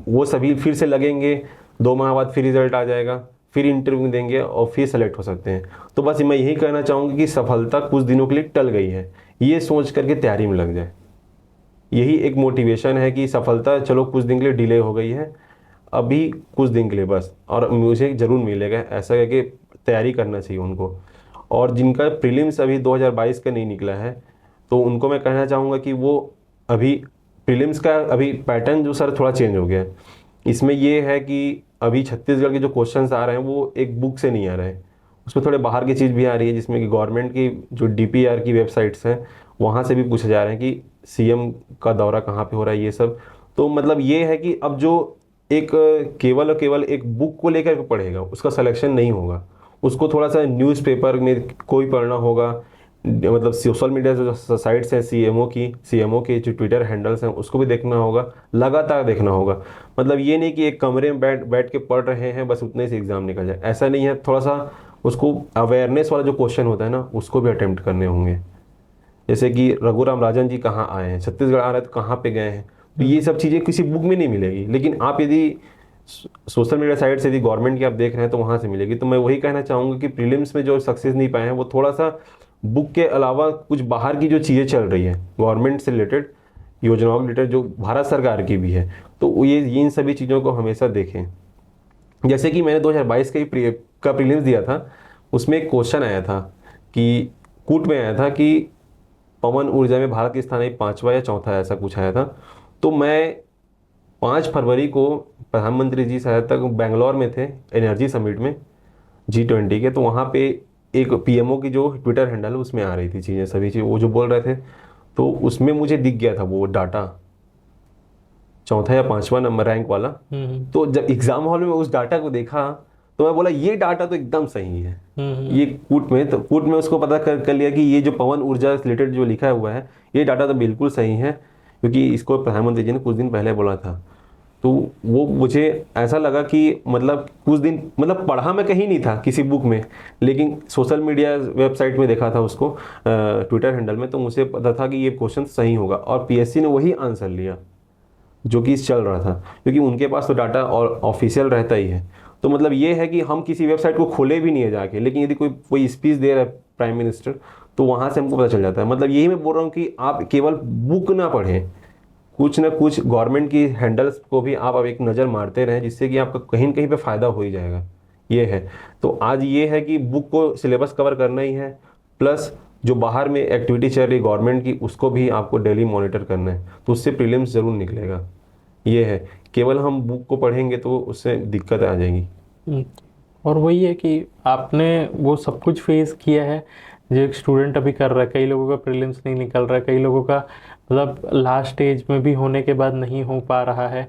वो सभी फिर से लगेंगे, 2 माह बाद फिर रिजल्ट आ जाएगा, फिर इंटरव्यू देंगे और फिर सेलेक्ट हो सकते हैं। तो बस मैं यही कहना चाहूँगा कि सफलता कुछ दिनों के लिए टल गई है, ये सोच करके तैयारी में लग जाए। यही एक मोटिवेशन है कि सफलता चलो कुछ दिन के लिए डिले हो गई है, अभी कुछ दिन के लिए बस, और मुझे ज़रूर मिलेगा, ऐसा करके तैयारी करना चाहिए उनको। और जिनका प्रीलिम्स अभी 2022 का नहीं निकला है, तो उनको मैं कहना चाहूँगा कि वो अभी प्रीलिम्स का अभी पैटर्न जो सर थोड़ा चेंज हो गया है। इसमें ये है कि अभी छत्तीसगढ़ के जो क्वेश्चंस आ रहे हैं वो एक बुक से नहीं आ रहे हैं, उसमें थोड़े बाहर की चीज़ भी आ रही है, जिसमें कि गवर्नमेंट की जो DPR की वेबसाइट्स हैं वहाँ से भी पूछे जा रहे हैं कि CM का दौरा कहाँ पे हो रहा है, ये सब। तो मतलब ये है कि अब जो एक केवल और केवल एक बुक को लेकर के पढ़ेगा उसका सिलेक्शन नहीं होगा, उसको थोड़ा सा न्यूज़पेपर में कोई पढ़ना होगा, मतलब सोशल मीडिया जो साइट्स हैं CMO के जो ट्विटर हैंडल्स हैं उसको भी देखना होगा, लगातार देखना होगा। मतलब ये नहीं कि एक कमरे में बैठ के पढ़ रहे हैं बस उतने से एग्ज़ाम निकल जाए, ऐसा नहीं है। थोड़ा सा उसको अवेयरनेस वाला जो क्वेश्चन होता है ना उसको भी अटेम्प्ट करने होंगे। जैसे कि रघुराम राजन जी कहाँ आए हैं, छत्तीसगढ़ आ रहे हैं तो कहाँ पे गए हैं, तो ये सब चीज़ें किसी बुक में नहीं मिलेगी। लेकिन आप यदि सोशल मीडिया साइट से यदि गवर्नमेंट की आप देख रहे हैं तो वहाँ से मिलेगी। तो मैं वही कहना चाहूँगा कि प्रीलिम्स में जो सक्सेस नहीं पाए हैं वो थोड़ा सा बुक के अलावा कुछ बाहर की जो चीज़ें चल रही है गवर्नमेंट से रिलेटेड, योजनाओं के रिलेटेड जो भारत सरकार की भी है, तो ये इन सभी चीज़ों को हमेशा देखें। जैसे कि मैंने 2022 का प्रीलिम्स दिया था, उसमें एक क्वेश्चन आया था कि कूट में आया था कि पवन ऊर्जा में भारत की स्थान 5वां या 4था, ऐसा कुछ आया था। तो मैं 5 फरवरी को प्रधानमंत्री जी शायद तक बेंगलोर में थे एनर्जी समिट में G20 के, तो वहाँ पे एक PMO की जो ट्विटर हैंडल है उसमें आ रही थी चीज़ें, सभी चीज़ वो जो बोल रहे थे, तो उसमें मुझे दिख गया था वो डाटा 4था या 5वां नंबर रैंक वाला। तो जब एग्जाम हॉल में उस डाटा को देखा तो मैं बोला ये डाटा तो एकदम सही है। ये कूट में उसको पता कर लिया कि ये जो पवन ऊर्जा से रिलेटेड जो लिखा हुआ है ये डाटा तो बिल्कुल सही है, क्योंकि इसको प्रधानमंत्री जी ने कुछ दिन पहले बोला था। तो वो मुझे ऐसा लगा कि मतलब कुछ दिन, मतलब पढ़ा मैं कहीं नहीं था किसी बुक में, लेकिन सोशल मीडिया वेबसाइट में देखा था उसको ट्विटर हैंडल में, तो मुझे पता था कि ये क्वेश्चन सही होगा। और PSC ने वही आंसर लिया जो कि चल रहा था, क्योंकि उनके पास तो डाटा और ऑफिशियल रहता ही है। तो मतलब ये है कि हम किसी वेबसाइट को खोले भी नहीं है जाके, लेकिन यदि कोई स्पीच दे रहा है प्राइम मिनिस्टर तो वहाँ से हमको पता चल जाता है। मतलब यही मैं बोल रहा हूँ कि आप केवल बुक ना पढ़ें, कुछ ना कुछ गवर्नमेंट की हैंडल्स को भी आप अब एक नज़र मारते रहें, जिससे कि आपका कहीं न कहीं पे फ़ायदा हो ही जाएगा। ये है, तो आज ये है कि बुक को सिलेबस कवर करना ही है, प्लस जो बाहर में एक्टिविटी चल रही गवर्नमेंट की उसको भी आपको डेली मॉनिटर करना है, तो उससे प्रीलिम्स ज़रूर निकलेगा। ये है, केवल हम बुक को पढ़ेंगे तो उससे दिक्कत आ जाएगी। और वही है कि आपने वो सब कुछ फेस किया है जो एक स्टूडेंट अभी कर रहा है। कई लोगों का प्रीलिम्स नहीं निकल रहा है, कई लोगों का मतलब लास्ट स्टेज में भी होने के बाद नहीं हो पा रहा है।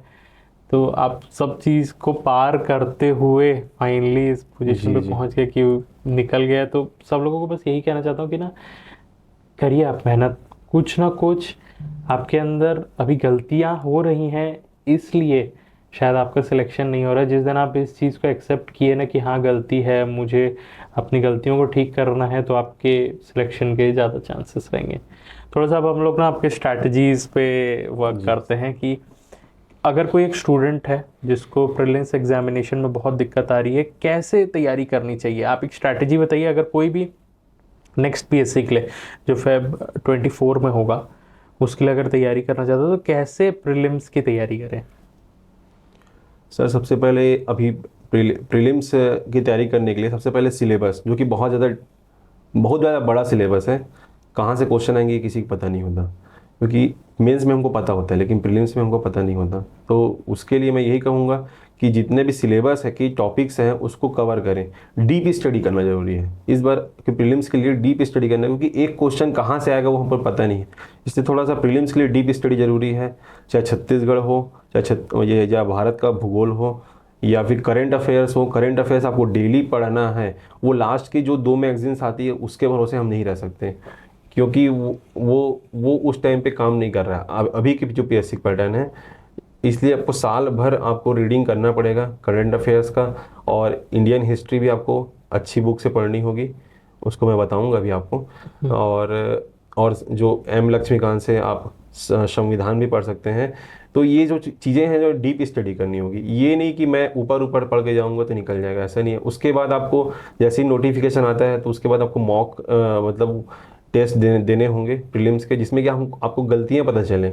तो आप सब चीज़ को पार करते हुए फाइनली इस पोजीशन पे पहुंच गए कि निकल गया। तो सब लोगों को बस यही कहना चाहता हूँ कि ना, करिए आप मेहनत, कुछ ना कुछ आपके अंदर अभी गलतियाँ हो रही हैं, इसलिए शायद आपका सिलेक्शन नहीं हो रहा है। जिस दिन आप इस चीज़ को एक्सेप्ट किए ना कि हाँ गलती है, मुझे अपनी गलतियों को ठीक करना है, तो आपके सिलेक्शन के ज़्यादा चांसेस रहेंगे। थोड़ा सा अब हम लोग ना आपके स्ट्रैटेजीज़ पे वर्क करते हैं कि अगर कोई एक स्टूडेंट है जिसको प्रीलिम्स एग्जामिनेशन में बहुत दिक्कत आ रही है, कैसे तैयारी करनी चाहिए? आप एक स्ट्रैटेजी बताइए। अगर कोई भी नेक्स्ट PSC के लिए जो Feb 24 में होगा उसके लिए अगर तैयारी करना चाहता है तो कैसे प्रीलिम्स की तैयारी करें? सर सबसे पहले अभी प्रीलिम्स की तैयारी करने के लिए सबसे पहले सिलेबस, जो कि बहुत ज़्यादा बड़ा सिलेबस है, कहाँ से क्वेश्चन आएंगे किसी को पता नहीं होता, क्योंकि मेंस में हमको पता होता है लेकिन प्रीलिम्स में हमको पता नहीं होता। तो उसके लिए मैं यही कहूँगा कि जितने भी सिलेबस है कि टॉपिक्स हैं उसको कवर करें, डीप स्टडी करना जरूरी है इस बार कि प्रीलिम्स के लिए डीप स्टडी करना, क्योंकि एक क्वेश्चन कहाँ से आएगा वो हमको पता नहीं है, इसलिए थोड़ा सा प्रीलिम्स के लिए डीप स्टडी जरूरी है। चाहे छत्तीसगढ़ हो, चाहे भारत का भूगोल हो, या फिर करंट अफेयर्स हो। करंट अफेयर्स आपको डेली पढ़ना है, वो लास्ट की जो 2 मैगजीन्स आती है उसके भरोसे हम नहीं रह सकते, क्योंकि वो उस टाइम पे काम नहीं कर रहा है। अभी की जो PSC पैटर्न है, इसलिए आपको साल भर आपको रीडिंग करना पड़ेगा करंट अफेयर्स का, और इंडियन हिस्ट्री भी आपको अच्छी बुक से पढ़नी होगी, उसको मैं बताऊंगा अभी आपको। और जो एम लक्ष्मीकांत से आप संविधान भी पढ़ सकते हैं। तो ये जो चीज़ें हैं जो डीप स्टडी करनी होगी, ये नहीं कि मैं ऊपर ऊपर पढ़ के जाऊंगा तो निकल जाएगा, ऐसा नहीं है। उसके बाद आपको जैसे ही नोटिफिकेशन आता है तो उसके बाद आपको मॉक मतलब टेस्ट देने होंगे प्रीलिम्स के, जिसमें कि हम आपको गलतियाँ पता चलें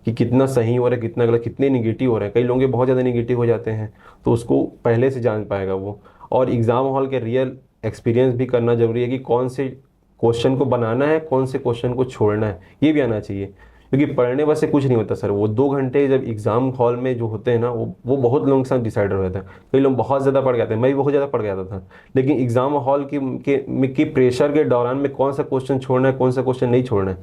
कि कितना सही हो रहा है, कितना गलत, कितने निगेटिव हो रहे हैं। कई लोगों के बहुत ज़्यादा निगेटिव हो जाते हैं, तो उसको पहले से जान पाएगा वो। और एग्ज़ाम हॉल के रियल एक्सपीरियंस भी करना जरूरी है कि कौन से क्वेश्चन को बनाना है, कौन से क्वेश्चन को छोड़ना है, ये भी आना चाहिए। क्योंकि पढ़ने बस से कुछ नहीं होता सर, वो 2 घंटे जब एग्ज़ाम हॉल में जो होते हैं ना, वो बहुत लोगों के साथ डिसाइडर हो जाता है। कई लोग बहुत ज़्यादा पढ़ जाते हैं, मैं भी बहुत ज़्यादा पढ़ गया था, लेकिन एग्ज़ाम हॉल की प्रेशर के दौरान में कौन सा क्वेश्चन छोड़ना है, कौन सा क्वेश्चन नहीं छोड़ना है,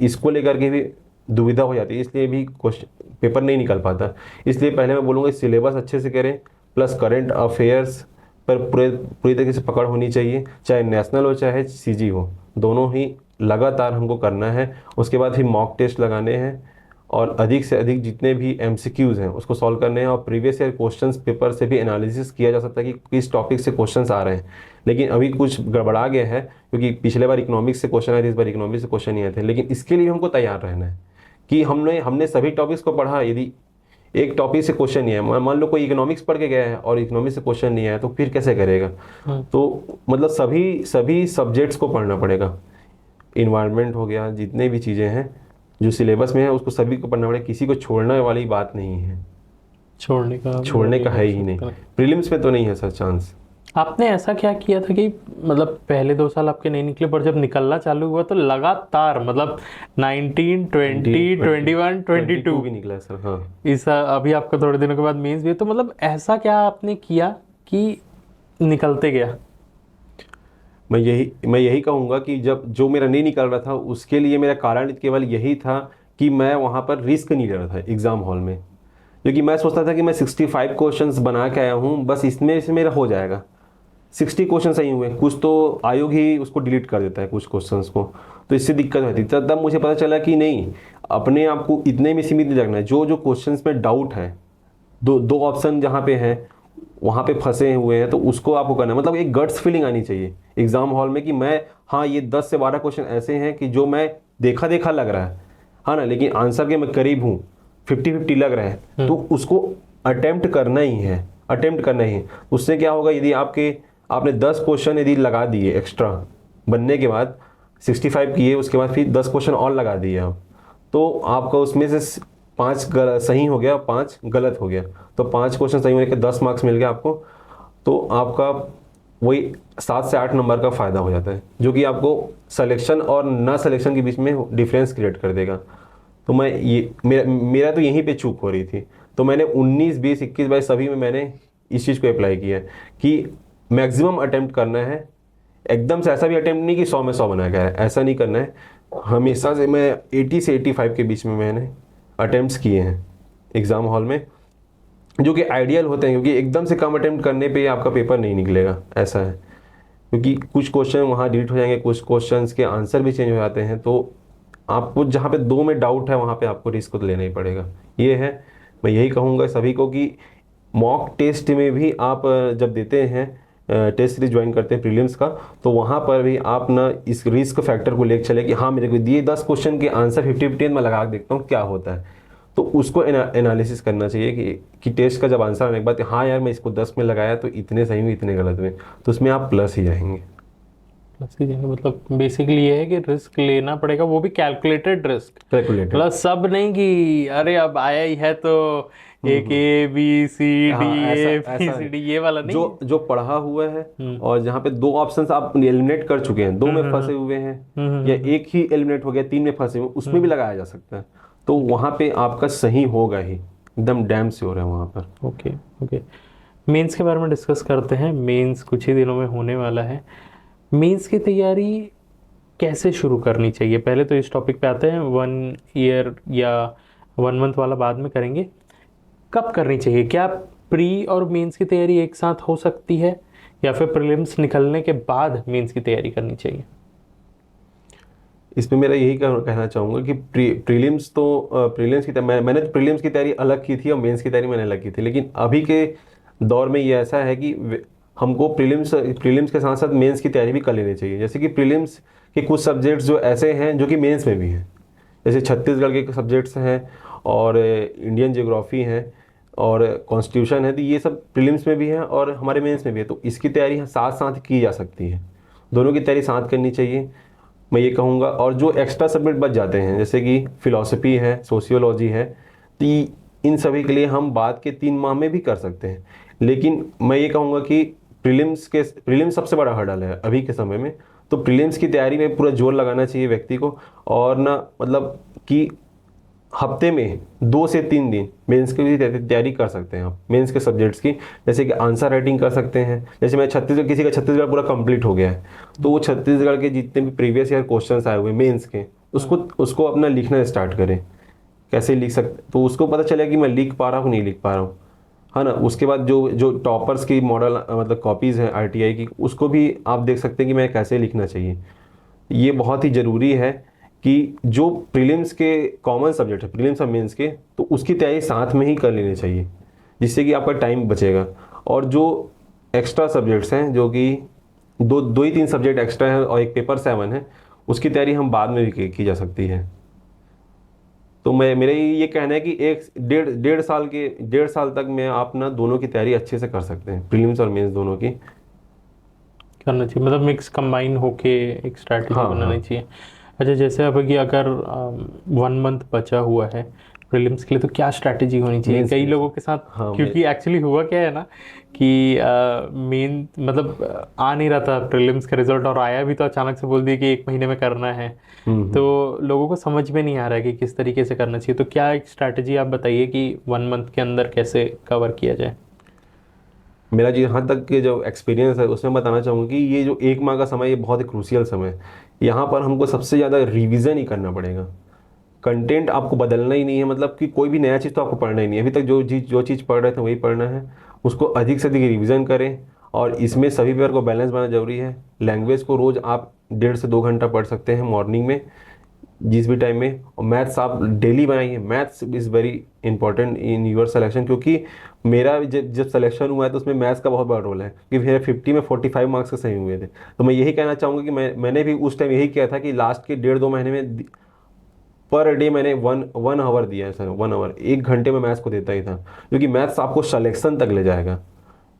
इसको लेकर के भी दुविधा हो जाती है, इसलिए भी क्वेश्चन पेपर नहीं निकल पाता। इसलिए पहले मैं बोलूँगा सिलेबस अच्छे से करें, प्लस करंट अफेयर्स पर पूरी तरीके से पकड़ होनी चाहिए, चाहे नेशनल हो चाहे सीजी हो, दोनों ही लगातार हमको करना है। उसके बाद फिर मॉक टेस्ट लगाने हैं, और अधिक से अधिक जितने भी एमसीक्यूज़ हैं उसको सॉल्व करने हैं। और प्रीवियस ईयर क्वेश्चंस पेपर से भी एनालिसिस किया जा सकता है कि किस टॉपिक से क्वेश्चंस आ रहे हैं। लेकिन अभी कुछ गड़बड़ा गया है, क्योंकि पिछले बार इकोनॉमिक्स से क्वेश्चन आए थे, इस बार इकोनॉमिक्स से क्वेश्चन नहीं आए थे। लेकिन इसके लिए हमको तैयार रहना है कि हमने सभी टॉपिक्स को पढ़ा। यदि एक टॉपिक से क्वेश्चन नहीं है, मान लो कोई इकोनॉमिक्स पढ़ के गया है और इकोनॉमिक्स से क्वेश्चन नहीं आया, तो फिर कैसे करेगा। तो मतलब सभी सब्जेक्ट्स को पढ़ना पड़ेगा। इन्वायरमेंट हो गया, जितने भी चीज़ें हैं जो सिलेबस में है उसको सभी को पढ़ना पड़ेगा, किसी को छोड़ने वाली बात नहीं है। छोड़ने का है ही नहीं, प्रीलिम्स में तो नहीं है सर चांस। आपने ऐसा क्या किया था कि मतलब पहले 2 साल आपके नहीं निकले, पर जब निकलना चालू हुआ तो लगातार मतलब 19, 20, 21, 22 भी निकला सर। हाँ, इस अभी आपका थोड़े दिनों के बाद मेंस भी है, तो मतलब ऐसा क्या आपने किया कि निकलते गया? मैं यही कहूँगा कि जब जो मेरा नहीं निकल रहा था उसके लिए मेरा कारण केवल यही था कि मैं वहाँ पर रिस्क नहीं ले रहा था एग्ज़ाम हॉल में। क्योंकि मैं सोचता था कि मैं 65 क्वेश्चंस बना के आया हूँ, बस इसमें से मेरा हो जाएगा। 60 क्वेश्चन सही हुए, कुछ तो आयोग ही उसको डिलीट कर देता है कुछ क्वेश्चंस को, तो इससे दिक्कत होती है। तब मुझे पता चला कि नहीं, अपने आप को इतने में सीमित नहीं रखना है। जो क्वेश्चंस में डाउट है, दो ऑप्शन जहाँ पे है वहाँ पे फंसे हुए हैं, तो उसको आपको करना है। मतलब एक गट्स फीलिंग आनी चाहिए एग्जाम हॉल में कि मैं, हाँ ये 10 से 12 क्वेश्चन ऐसे हैं कि जो मैं देखा लग रहा है, हाँ ना, लेकिन आंसर के मैं करीब हूँ, 50-50 लग रहा है, तो उसको अटेम्प्ट करना ही है। उससे क्या होगा, यदि आपने 10 क्वेश्चन यदि लगा दिए एक्स्ट्रा बनने के बाद, 65 किए, उसके बाद फिर 10 क्वेश्चन और लगा दिए आप, तो आपका उसमें से 5 सही हो गया, 5 गलत हो गया, तो 5 क्वेश्चन सही होने के 10 मार्क्स मिल गया आपको। तो आपका वही 7 से 8 नंबर का फ़ायदा हो जाता है, जो कि आपको सिलेक्शन और ना सिलेक्शन के बीच में डिफरेंस क्रिएट कर देगा। तो मेरा तो यहीं पे चूक हो रही थी। तो मैंने 19, 20, 21, 22 सभी में मैंने इस चीज़ को अप्लाई किया है कि मैक्सिमम अटेम्प्ट करना है। एकदम से ऐसा भी अटेम्प्ट नहीं कि 100 में 100 बना के आया, ऐसा नहीं करना है। हमेशा से मैं 80 से 85 के बीच में मैंने अटेम्प्ट्स किए हैं एग्ज़ाम हॉल में, जो कि आइडियल होते हैं, क्योंकि एकदम से कम अटेम्प्ट करने पे आपका पेपर नहीं निकलेगा, ऐसा है। क्योंकि कुछ क्वेश्चन वहाँ डिलीट हो जाएंगे, कुछ क्वेश्चंस के आंसर भी चेंज हो जाते हैं, तो आपको जहाँ पे 2 में डाउट है वहाँ पे आपको रिस्क तो लेना ही पड़ेगा। ये है, मैं यही कहूँगा सभी को कि मॉक टेस्ट में भी आप जब देते हैं, टेस्ट सीरीज ज्वाइन करते हैं प्रीलिम्स का, तो वहाँ पर भी आप ना इस रिस्क फैक्टर को लेकर चले कि हाँ मेरे को दिए 10 क्वेश्चन के आंसर 50-50 में लगा देखता हूँ क्या होता है। तो उसको एनालिसिस करना चाहिए कि टेस्ट का जब आंसर आने के बाद, हाँ यार मैं इसको 10 में लगाया तो इतने सही हुए इतने गलत हुए, तो उसमें आप प्लस ही जाएंगे। मतलब बेसिकली ये है कि रिस्क लेना पड़ेगा, वो भी कैलकुलेटेड रिस्क, मतलब सब नहीं कि अरे अब आया ही है तो एक ABCD ये वाला नहीं। जो पढ़ा हुआ है और जहाँ पे 2 ऑप्शंस आप एलिमिनेट कर चुके हैं, 2 में फंसे हुए हैं, या एक ही एलिमिनेट हो गया 3 में फंसे हुए, उसमें भी लगाया जा सकता है। तो वहाँ पे आपका सही होगा ही, एकदम डैम श्योर है वहाँ पर। ओके, मेंस के बारे में डिस्कस करते हैं। मेंस कुछ ही दिनों में होने वाला है। मेंस की तैयारी कैसे शुरू करनी चाहिए, पहले तो इस टॉपिक पे आते हैं। 1 ईयर या 1 मंथ वाला बाद में करेंगे। कब करनी चाहिए, क्या प्री और मेंस की तैयारी एक साथ हो सकती है, या फिर प्रीलिम्स निकलने के बाद मेंस की तैयारी करनी चाहिए? इसमें मेरा यही कहना चाहूँगा कि प्रीलिम्स की मैंने प्रीलिम्स की तैयारी अलग की थी और मेंस की तैयारी मैंने अलग की थी, लेकिन अभी के दौर में ये ऐसा है कि हमको प्रीलिम्स के साथ साथ मेंस की तैयारी भी कर लेनी चाहिए। जैसे कि प्रीलिम्स के कुछ सब्जेक्ट्स जो ऐसे हैं जो कि मेंस में भी हैं, जैसे छत्तीसगढ़ के सब्जेक्ट्स हैं और इंडियन ज्योग्राफी हैं और कॉन्स्टिट्यूशन है, तो ये सब प्रीलिम्स में भी हैं और हमारे मेंस में भी है। तो इसकी तैयारी साथ साथ की जा सकती है, दोनों की तैयारी साथ करनी चाहिए, मैं ये कहूँगा। और जो एक्स्ट्रा सब्जेक्ट बच जाते हैं जैसे कि फिलॉसफी है, सोशियोलॉजी है, तो इन सभी के लिए हम बाद के 3 माह में भी कर सकते हैं। लेकिन मैं ये कहूँगा कि प्रीलिम्स सबसे बड़ा हर्डल है अभी के समय में। तो प्रीलिम्स की तैयारी में पूरा जोर लगाना चाहिए व्यक्ति को, और ना मतलब कि हफ्ते में 2 से 3 दिन मेंस की भी तैयारी कर सकते हैं आप, मेंस के सब्जेक्ट्स की। जैसे कि आंसर राइटिंग कर सकते हैं, जैसे मैं किसी का छत्तीसगढ़ पूरा कंप्लीट हो गया है, तो वो छत्तीसगढ़ के जितने भी प्रीवियस ईयर क्वेश्चंस आए हुए मेंस के, उसको अपना लिखना स्टार्ट करें। कैसे लिख सकते, तो उसको पता चलेगा कि मैं लिख पा रहा हूँ नहीं लिख पा रहा हूँ, है ना। उसके बाद जो टॉपर्स की मॉडल मतलब कॉपीज़ हैं RTI की, उसको भी आप देख सकते हैं कि मैं कैसे लिखना चाहिए। ये बहुत ही ज़रूरी है कि जो प्रीलिम्स के कॉमन सब्जेक्ट है, प्रीलिम्स और मेंस के, तो उसकी तैयारी साथ में ही कर लेनी चाहिए, जिससे कि आपका टाइम बचेगा। और जो एक्स्ट्रा सब्जेक्ट्स हैं, जो कि दो ही 3 सब्जेक्ट एक्स्ट्रा है और एक पेपर 7 है, उसकी तैयारी हम बाद में भी की जा सकती है। तो मेरा ये कहना है कि डेढ़ साल तक में आप ना दोनों की तैयारी अच्छे से कर सकते हैं, प्रीलिम्स और मेंस दोनों की करना चाहिए, मतलब मिक्स कंबाइन होके एक स्ट्रैटेजी बनानी चाहिए। अच्छा, जैसे अब कि अगर 1 मंथ बचा हुआ है प्रीलिम्स के लिए, तो क्या स्ट्रैटेजी होनी चाहिए कई लोगों के साथ? क्योंकि एक्चुअली हुआ क्या है ना कि मेन मतलब आ नहीं रहा था प्रीलिम्स का रिजल्ट, और आया भी तो अचानक से बोल दिया कि 1 महीने में करना है। तो लोगों को समझ में नहीं आ रहा है कि किस तरीके से करना चाहिए। तो क्या एक स्ट्रैटेजी आप बताइए कि 1 मंथ के अंदर कैसे कवर किया जाए। मेरा जो यहाँ तक के जो एक्सपीरियंस है उसमें बताना चाहूँगा कि ये जो 1 माह का समय, ये बहुत ही क्रूशियल समय है। यहाँ पर हमको सबसे ज़्यादा रिवीजन ही करना पड़ेगा, कंटेंट आपको बदलना ही नहीं है। मतलब कि कोई भी नया चीज़ तो आपको पढ़ना ही नहीं है, अभी तक जो चीज़ पढ़ रहे थे वही पढ़ना है। उसको अधिक से अधिक रिवीजन करें, और इसमें सभी पेपर को बैलेंस बनाना जरूरी है। लैंग्वेज को रोज़ आप 1.5 से 2 घंटा पढ़ सकते हैं मॉर्निंग में, जिस भी टाइम में। और मैथ्स आप डेली बनाइए, maths is very important in your selection, क्योंकि मेरा जब सिलेक्शन हुआ है तो उसमें मैथ्स का बहुत बड़ा रोल है, क्योंकि मेरे 50 में 45 मार्क्स के सही हुए थे। तो मैं यही कहना चाहूँगा कि मैंने भी उस टाइम यही किया था कि लास्ट के 1.5-2 महीने में पर डे मैंने वन आवर दिया है सर, 1 आवर, 1 घंटे में मैथ्स को देता ही था, क्योंकि मैथ्स आपको सिलेक्शन तक ले जाएगा।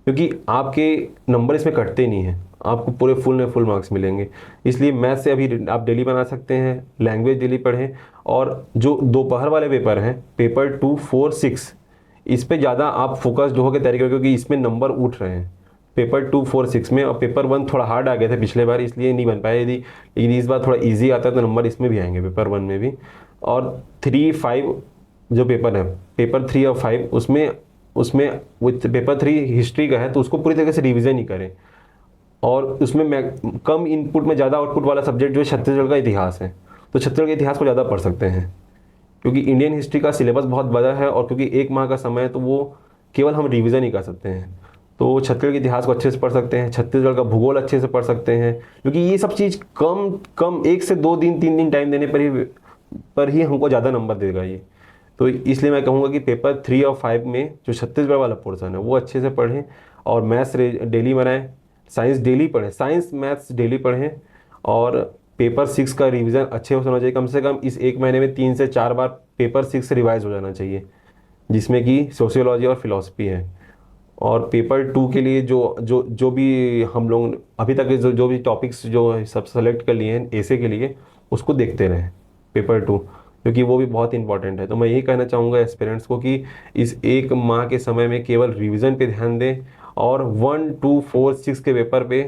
क्योंकि आपके नंबर इसमें कटते नहीं हैं, आपको पूरे फुल मार्क्स मिलेंगे। इसलिए मैथ्स से अभी आप डेली बना सकते हैं, लैंग्वेज डेली पढ़ें। और जो दोपहर वाले पेपर हैं, पेपर 2, 4, 6, इस पे ज़्यादा आप फोकस्ड होकर तैयारी करें, क्योंकि इसमें नंबर उठ रहे हैं पेपर 2, 4, 6 में। और पेपर 1 थोड़ा हार्ड आ गए थे पिछले बार, इसलिए नहीं बन पाए। लेकिन इस बार थोड़ा ईजी आता है तो नंबर इसमें भी आएंगे, पेपर 1 में भी। और 3, 5 जो पेपर है, पेपर 3 और 5, उसमें पेपर 3 हिस्ट्री का है, तो उसको पूरी तरीके से रिविजन ही करें। और उसमें कम इनपुट में ज़्यादा आउटपुट वाला सब्जेक्ट जो छत्तीसगढ़ का इतिहास है, तो छत्तीसगढ़ के इतिहास को ज़्यादा पढ़ सकते हैं, क्योंकि इंडियन हिस्ट्री का सिलेबस बहुत बड़ा है। और क्योंकि 1 माह का समय है, तो वो केवल हम रिवीजन ही कर सकते हैं। तो छत्तीसगढ़ के इतिहास को अच्छे से पढ़ सकते हैं, छत्तीसगढ़ का भूगोल अच्छे से पढ़ सकते हैं, क्योंकि ये सब चीज़ कम 1 से 2 दिन 3 दिन टाइम देने पर ही हमको ज़्यादा नंबर देगा ये। तो इसलिए मैं कहूँगा कि पेपर 3 और 5 में जो छत्तीसगढ़ वाला पोर्सन है वो अच्छे से पढ़ें, और मैथ्स डेली बनाएं, साइंस डेली पढ़ें, साइंस मैथ्स डेली पढ़ें। और पेपर 6 का रिवीजन अच्छे से होना चाहिए, कम से कम इस 1 महीने में 3 से 4 बार पेपर 6 रिवाइज हो जाना चाहिए, जिसमें कि सोशियोलॉजी और फिलॉसफी है। और पेपर 2 के लिए जो भी हम लोग अभी तक जो भी टॉपिक्स जो सब सेलेक्ट कर लिए हैं एसे के लिए, उसको देखते रहें पेपर 2, क्योंकि वो भी बहुत इंपॉर्टेंट है। तो मैं यही कहना चाहूँगा एस्पिरेंट्स को कि इस 1 माह के समय में केवल रिवीजन पे ध्यान दें, और 1, 2, 4, 6 के पेपर पे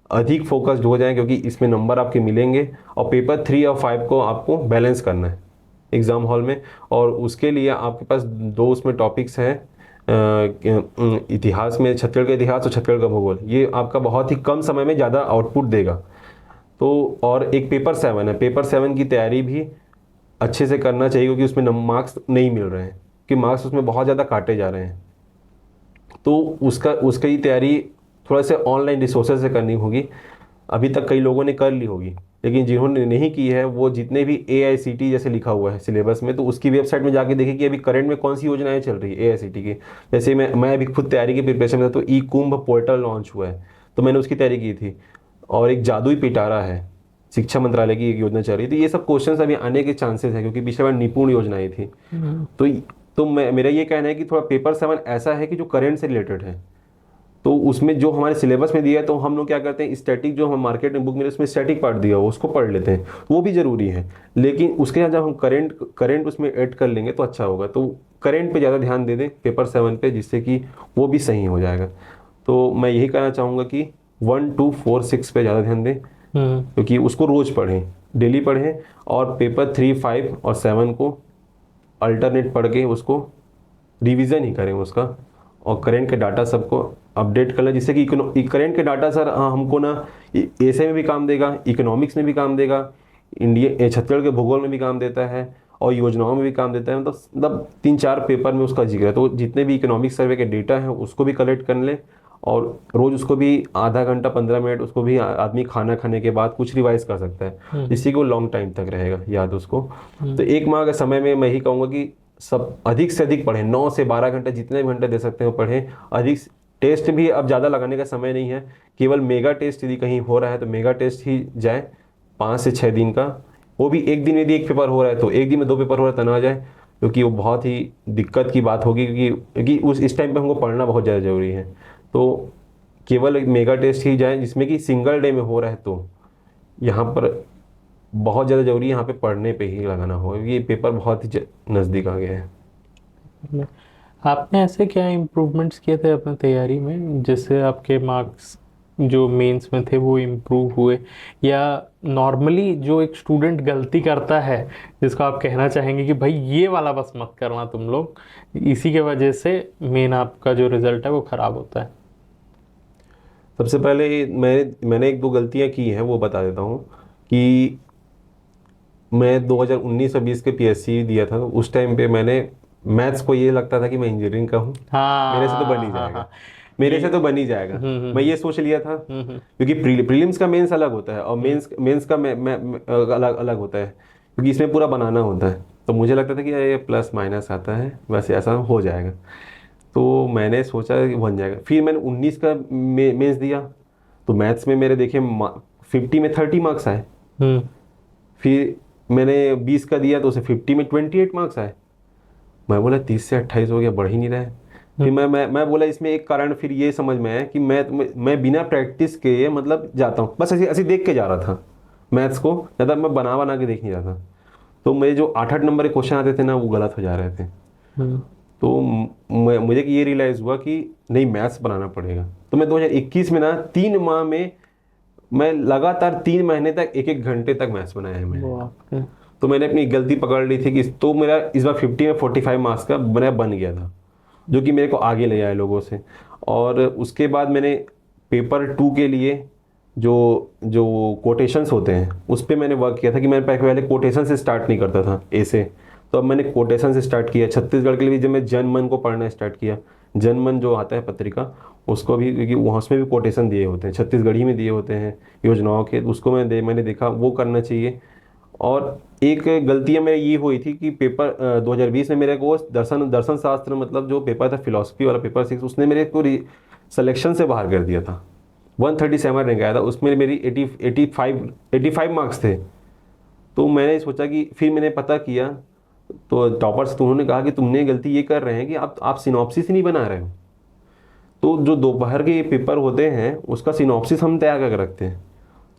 अधिक फोकस्ड हो जाएं, क्योंकि इसमें नंबर आपके मिलेंगे। और पेपर 3 और 5 को आपको बैलेंस करना है एग्ज़ाम हॉल में, और उसके लिए आपके पास 2 उसमें टॉपिक्स हैं, इतिहास में छत्तीसगढ़ का इतिहास और छत्तीसगढ़ का भूगोल। ये आपका बहुत ही कम समय में ज़्यादा आउटपुट देगा। तो और एक पेपर 7 है, पेपर 7 की तैयारी भी अच्छे से करना चाहिए, क्योंकि उसमें मार्क्स नहीं मिल रहे हैं, कि मार्क्स उसमें बहुत ज़्यादा काटे जा रहे हैं। तो उसकी तैयारी थोड़ा से ऑनलाइन रिसोर्सेज से करनी होगी। अभी तक कई लोगों ने कर ली होगी, लेकिन जिन्होंने नहीं की है वो जितने भी AICT जैसे लिखा हुआ है सिलेबस में, तो उसकी वेबसाइट में जाके देखें कि अभी करंट में कौन सी योजनाएं चल रही है AICT की। जैसे मैं अभी खुद तैयारी की प्रिपरेशन में था, तो ई-कुंभ पोर्टल लॉन्च हुआ है, तो मैंने उसकी तैयारी की थी। और एक जादुई पिटारा है, शिक्षा मंत्रालय की एक योजना चल रही थी। ये सब क्वेश्चंस अभी आने के चांसेस है, क्योंकि पिछले बार निपुण योजनाएं थी। तो मेरा ये कहना है कि थोड़ा पेपर 7 ऐसा है कि जो करंट से रिलेटेड है, तो उसमें जो हमारे सिलेबस में दिया है, तो हम लोग क्या करते हैं, स्टैटिक जो हम मार्केट में बुक में उसमें स्टैटिक पार्ट दिया हो उसको पढ़ लेते हैं, वो भी ज़रूरी है। लेकिन उसके बाद जब हम करंट उसमें ऐड कर लेंगे तो अच्छा होगा। तो करंट पे ज़्यादा ध्यान दे दें पेपर 7 पे, जिससे कि वो भी सही हो जाएगा। तो मैं यही कहना चाहूँगा कि 1, 2, 4, 6 पे ज़्यादा ध्यान दें, क्योंकि उसको रोज़ पढ़ें, डेली पढ़ें। और पेपर 3, 5 और 7 को अल्टरनेट पढ़ के उसको रिवीजन ही करें उसका, और करंट के डाटा सबको अपडेट कर लें, जिससे कि करंट के डाटा सर हमको ना ऐसे में भी काम देगा, इकोनॉमिक्स में भी काम देगा, इंडिया छत्तीसगढ़ के भूगोल में भी काम देता है, और योजनाओं में भी काम देता है। मतलब 3-4 पेपर में उसका जिक्र है। तो जितने भी इकोनॉमिक सर्वे के डेटा हैं उसको भी कलेक्ट कर लें, और रोज़ उसको भी आधा घंटा 15 मिनट उसको भी आदमी खाना खाने के बाद कुछ रिवाइज कर सकता है, जिससे कि वो लॉन्ग टाइम तक रहेगा याद उसको। तो 1 माह के समय में मैं ही कहूँगा कि सब अधिक से अधिक पढ़ें, 9 से 12 घंटे जितने भी घंटे दे सकते हैं वो पढ़ें। अधिक टेस्ट भी अब ज़्यादा लगाने का समय नहीं है, केवल मेगा टेस्ट यदि कहीं हो रहा है तो मेगा टेस्ट ही जाए 5 से 6 दिन का। वो भी एक दिन यदि एक पेपर हो रहा है तो एक दिन में 2 पेपर हो रहा है तो ना जाए, क्योंकि वो बहुत ही दिक्कत की बात होगी, क्योंकि इस टाइम पे हमको पढ़ना बहुत ज़्यादा ज़रूरी है। तो केवल एक मेगा टेस्ट ही जाए जिसमें कि सिंगल डे में हो रहा है, तो यहाँ पर बहुत ज़्यादा ज़रूरी है, यहाँ पे पढ़ने पे ही लगाना हो। ये पेपर बहुत ही नज़दीक आ गया है। आपने ऐसे क्या इम्प्रूवमेंट्स किए थे अपने तैयारी में जिससे आपके मार्क्स जो मेंस में थे वो इम्प्रूव हुए, या नॉर्मली जो एक स्टूडेंट गलती करता है जिसको आप कहना चाहेंगे कि भाई ये वाला बस मत करना तुम लोग, इसी के वजह से मेन आपका जो रिजल्ट है वो ख़राब होता है? सबसे पहले मैंने 1-2 गलतियाँ की हैं, वो बता देता हूँ। कि मैं 2019 और 20 के PSC दिया था, तो उस टाइम पे मैंने मैथ्स को ये लगता था कि मैं इंजीनियरिंग का हूँ, मेरे से तो बन ही जाएगा, मेरे से तो बन ही जाएगा, मैं ये सोच लिया था। क्योंकि प्रीलिम्स का मेंस अलग होता है, और मेंस का अलग होता है, क्योंकि इसमें पूरा बनाना होता है। तो मुझे लगता था कि ये प्लस माइनस आता है, बस ऐसा हो जाएगा। तो मैंने सोचा कि बन जाएगा। फिर मैंने 19 का मेंस दिया, तो मैथ्स में मेरे देखिए 50 में 30 मार्क्स आए। फिर मैंने 20 का दिया तो उसे 50 में 28 मार्क्स आए। मैं बोला 30 से 28 हो गया, बढ़ ही नहीं रहा है। फिर मैं बोला इसमें एक कारण फिर ये समझ में आया कि मैं बिना प्रैक्टिस के मतलब जाता हूँ, बस ऐसे देख के जा रहा था मैथ्स को, ज़्यादा मैं बना के देख नहीं रहा था। तो मेरे जो 8-8 नंबर के क्वेश्चन आते थे ना, वो गलत हो जा रहे थे। तो मुझे ये रियलाइज़ हुआ कि नहीं, मैथ्स बनाना पड़ेगा। तो मैं 2021 में ना 3 माह में मैं लगातार 3 महीने तक 1-1 घंटे तक मैथ्स बनाया है मैंने। तो मैंने अपनी गलती पकड़ ली थी कि तो मेरा इस बार 50 में 45 मार्क्स का मेरा बन गया था, जो कि मेरे को आगे ले आए लोगों से। और उसके बाद मैंने पेपर 2 के लिए जो कोटेशंस होते हैं उस पर मैंने वर्क किया था, कि मैं पहले कोटेशन से स्टार्ट नहीं करता था ऐसे, तो अब मैंने कोटेशन से स्टार्ट किया। छत्तीसगढ़ के लिए जब मैं जनमन को पढ़ना स्टार्ट किया, जनमन जो आता है पत्रिका, उसको भी, क्योंकि वहाँ उसमें भी कोटेशन दिए होते हैं, छत्तीसगढ़ी में दिए होते हैं योजनाओं के, उसको मैंने देखा वो करना चाहिए। और एक गलतियाँ मेरी ये हुई थी कि पेपर 2020 में मेरे को दर्शन शास्त्र, मतलब जो पेपर था फिलॉसफी वाला पेपर 6, उसने मेरे को सिलेक्शन से बाहर कर दिया था। 137 रैंक आया था, उसमें मेरी 85 मार्क्स थे। तो मैंने सोचा कि फिर मैंने पता किया, तो टॉपर्स तो उन्होंने कहा कि तुमने गलती ये कर रहे हैं कि आप सिनॉप्सिस ही नहीं बना रहे हो। तो जो दोपहर के पेपर होते हैं उसका सिनॉप्सिस हम तैयार करके रखते हैं।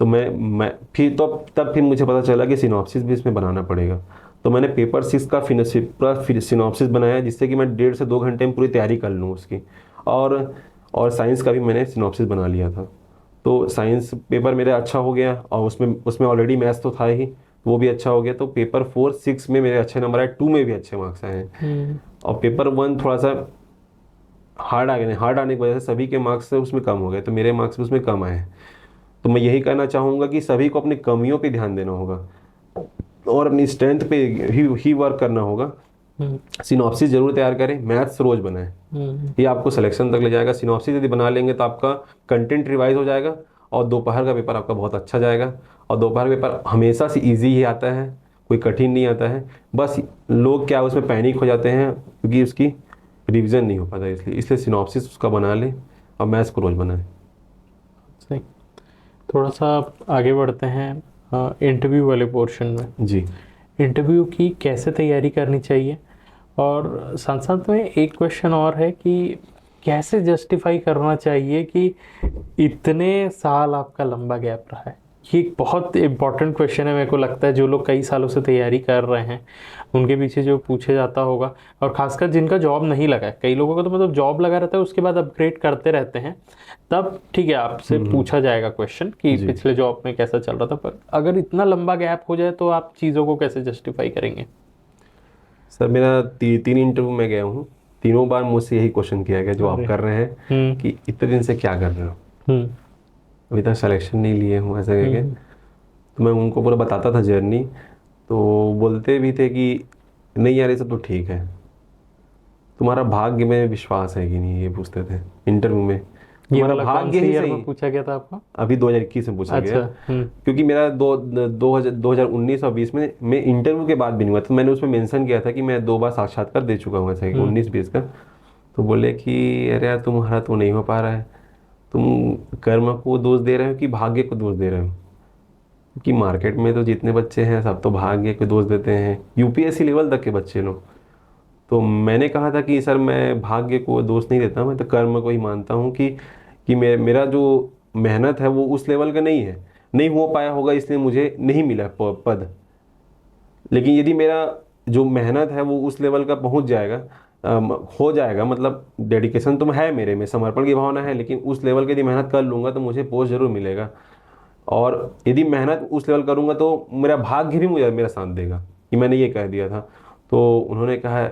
तो मैं तब फिर मुझे पता चला कि सिनॉप्सिस भी इसमें बनाना पड़ेगा। तो मैंने पेपर 6 का पूरा सिनॉप्सिस बनाया, जिससे कि मैं 1.5 से 2 घंटे में पूरी तैयारी कर लूँ उसकी। और साइंस का भी मैंने सिनॉप्सिस बना लिया था। तो साइंस पेपर मेरा अच्छा हो गया, और उसमें ऑलरेडी मैथ्स तो था ही, वो भी अच्छा हो गया। तो पेपर 4, 6 में मेरे अच्छे नंबर आए, 2 में भी अच्छे मार्क्स आए हैं। और पेपर 1 थोड़ा सा हार्ड आ गए, हार्ड आने की वजह से सभी के मार्क्स से उसमें कम हो गए, तो मेरे मार्क्स भी उसमें कम आए हैं। तो मैं यही कहना चाहूँगा कि सभी को अपनी कमियों पे ध्यान देना होगा और अपनी स्ट्रेंथ पे ही वर्क करना होगा। सिनॉप्सिस जरूर तैयार करें, मैथ्स रोज बनाएं, ये आपको सिलेक्शन तक ले जाएगा। सिनॉप्सिस यदि बना लेंगे तो आपका कंटेंट रिवाइज हो जाएगा, और दोपहर का पेपर आपका बहुत अच्छा जाएगा। और दोपहर पेपर हमेशा से ईजी ही आता है, कोई कठिन नहीं आता है। बस लोग क्या उसमें पैनिक हो जाते हैं क्योंकि उसकी रिवीजन नहीं हो पाता, इसलिए सिनॉप्सिस उसका बना ले और मैथ्स को रोज बनाए। सही। थोड़ा सा आगे बढ़ते हैं इंटरव्यू वाले पोर्शन में। जी। इंटरव्यू की कैसे तैयारी करनी चाहिए, और साथ साथ में एक क्वेश्चन और है कि कैसे जस्टिफाई करना चाहिए कि इतने साल आपका लंबा गैप रहा है। ये एक बहुत इम्पोर्टेंट क्वेश्चन है, मेरे को लगता है जो लोग कई सालों से तैयारी कर रहे हैं उनके पीछे जो पूछे जाता होगा, और खासकर जिनका जॉब नहीं लगा है। कई लोगों का तो मतलब जॉब लगा रहता है, उसके बाद अपग्रेड करते रहते हैं, तब ठीक है आपसे पूछा जाएगा क्वेश्चन कि पिछले जॉब में कैसा चल रहा था। पर अगर इतना लंबा गैप हो जाए तो आप चीज़ों को कैसे जस्टिफाई करेंगे? सर मेरा 3 इंटरव्यू में गया हूँ, तीनों बार मुझसे यही क्वेश्चन किया गया जो आप कर रहे हैं कि इतने दिन से क्या कर रहे हो, अभी तक सिलेक्शन नहीं लिए हूँ, ऐसा करके। तो मैं उनको पूरा बताता था जर्नी, तो बोलते भी थे कि नहीं यार ये सब तो ठीक है, तुम्हारा भाग्य में विश्वास है कि नहीं, ये पूछते थे इंटरव्यू में। तुम्हारा भाग्य ही सही पूछा गया था आपको? अभी 2021 में पूछा गया। अच्छा। क्योंकि मेरा 2019 और 20 में मैं इंटरव्यू के बाद भी नहीं हुआ, तो मैंने उसमें मेंशन किया था कि मैं 2 बार साक्षात्कार दे चुका हूँ, ऐसा 19-20 का। तो बोले कि अरे यार तुम्हारा तो नहीं हो पा रहा है, तुम कर्म को दोष दे रहे हो कि भाग्य को दोष दे रहे हो? क्योंकि मार्केट में तो जितने बच्चे हैं सब तो भाग्य को दोष देते हैं, यूपीएससी लेवल तक के बच्चे लोग। तो मैंने कहा था कि सर मैं भाग्य को दोष नहीं देता, मैं तो कर्म को ही मानता हूँ कि मेरा जो मेहनत है वो उस लेवल का नहीं है, नहीं हो पाया होगा इसलिए मुझे नहीं मिला पद। लेकिन यदि मेरा जो मेहनत है वो उस लेवल का पहुँच जाएगा, हो जाएगा, मतलब डेडिकेशन तो है मेरे में, समर्पण की भावना है, लेकिन उस लेवल की यदि मेहनत कर लूँगा तो मुझे पोस्ट जरूर मिलेगा। और यदि मेहनत उस लेवल करूँगा तो मेरा भाग्य भी मुझे मेरा साथ देगा, कि मैंने ये कह दिया था। तो उन्होंने कहा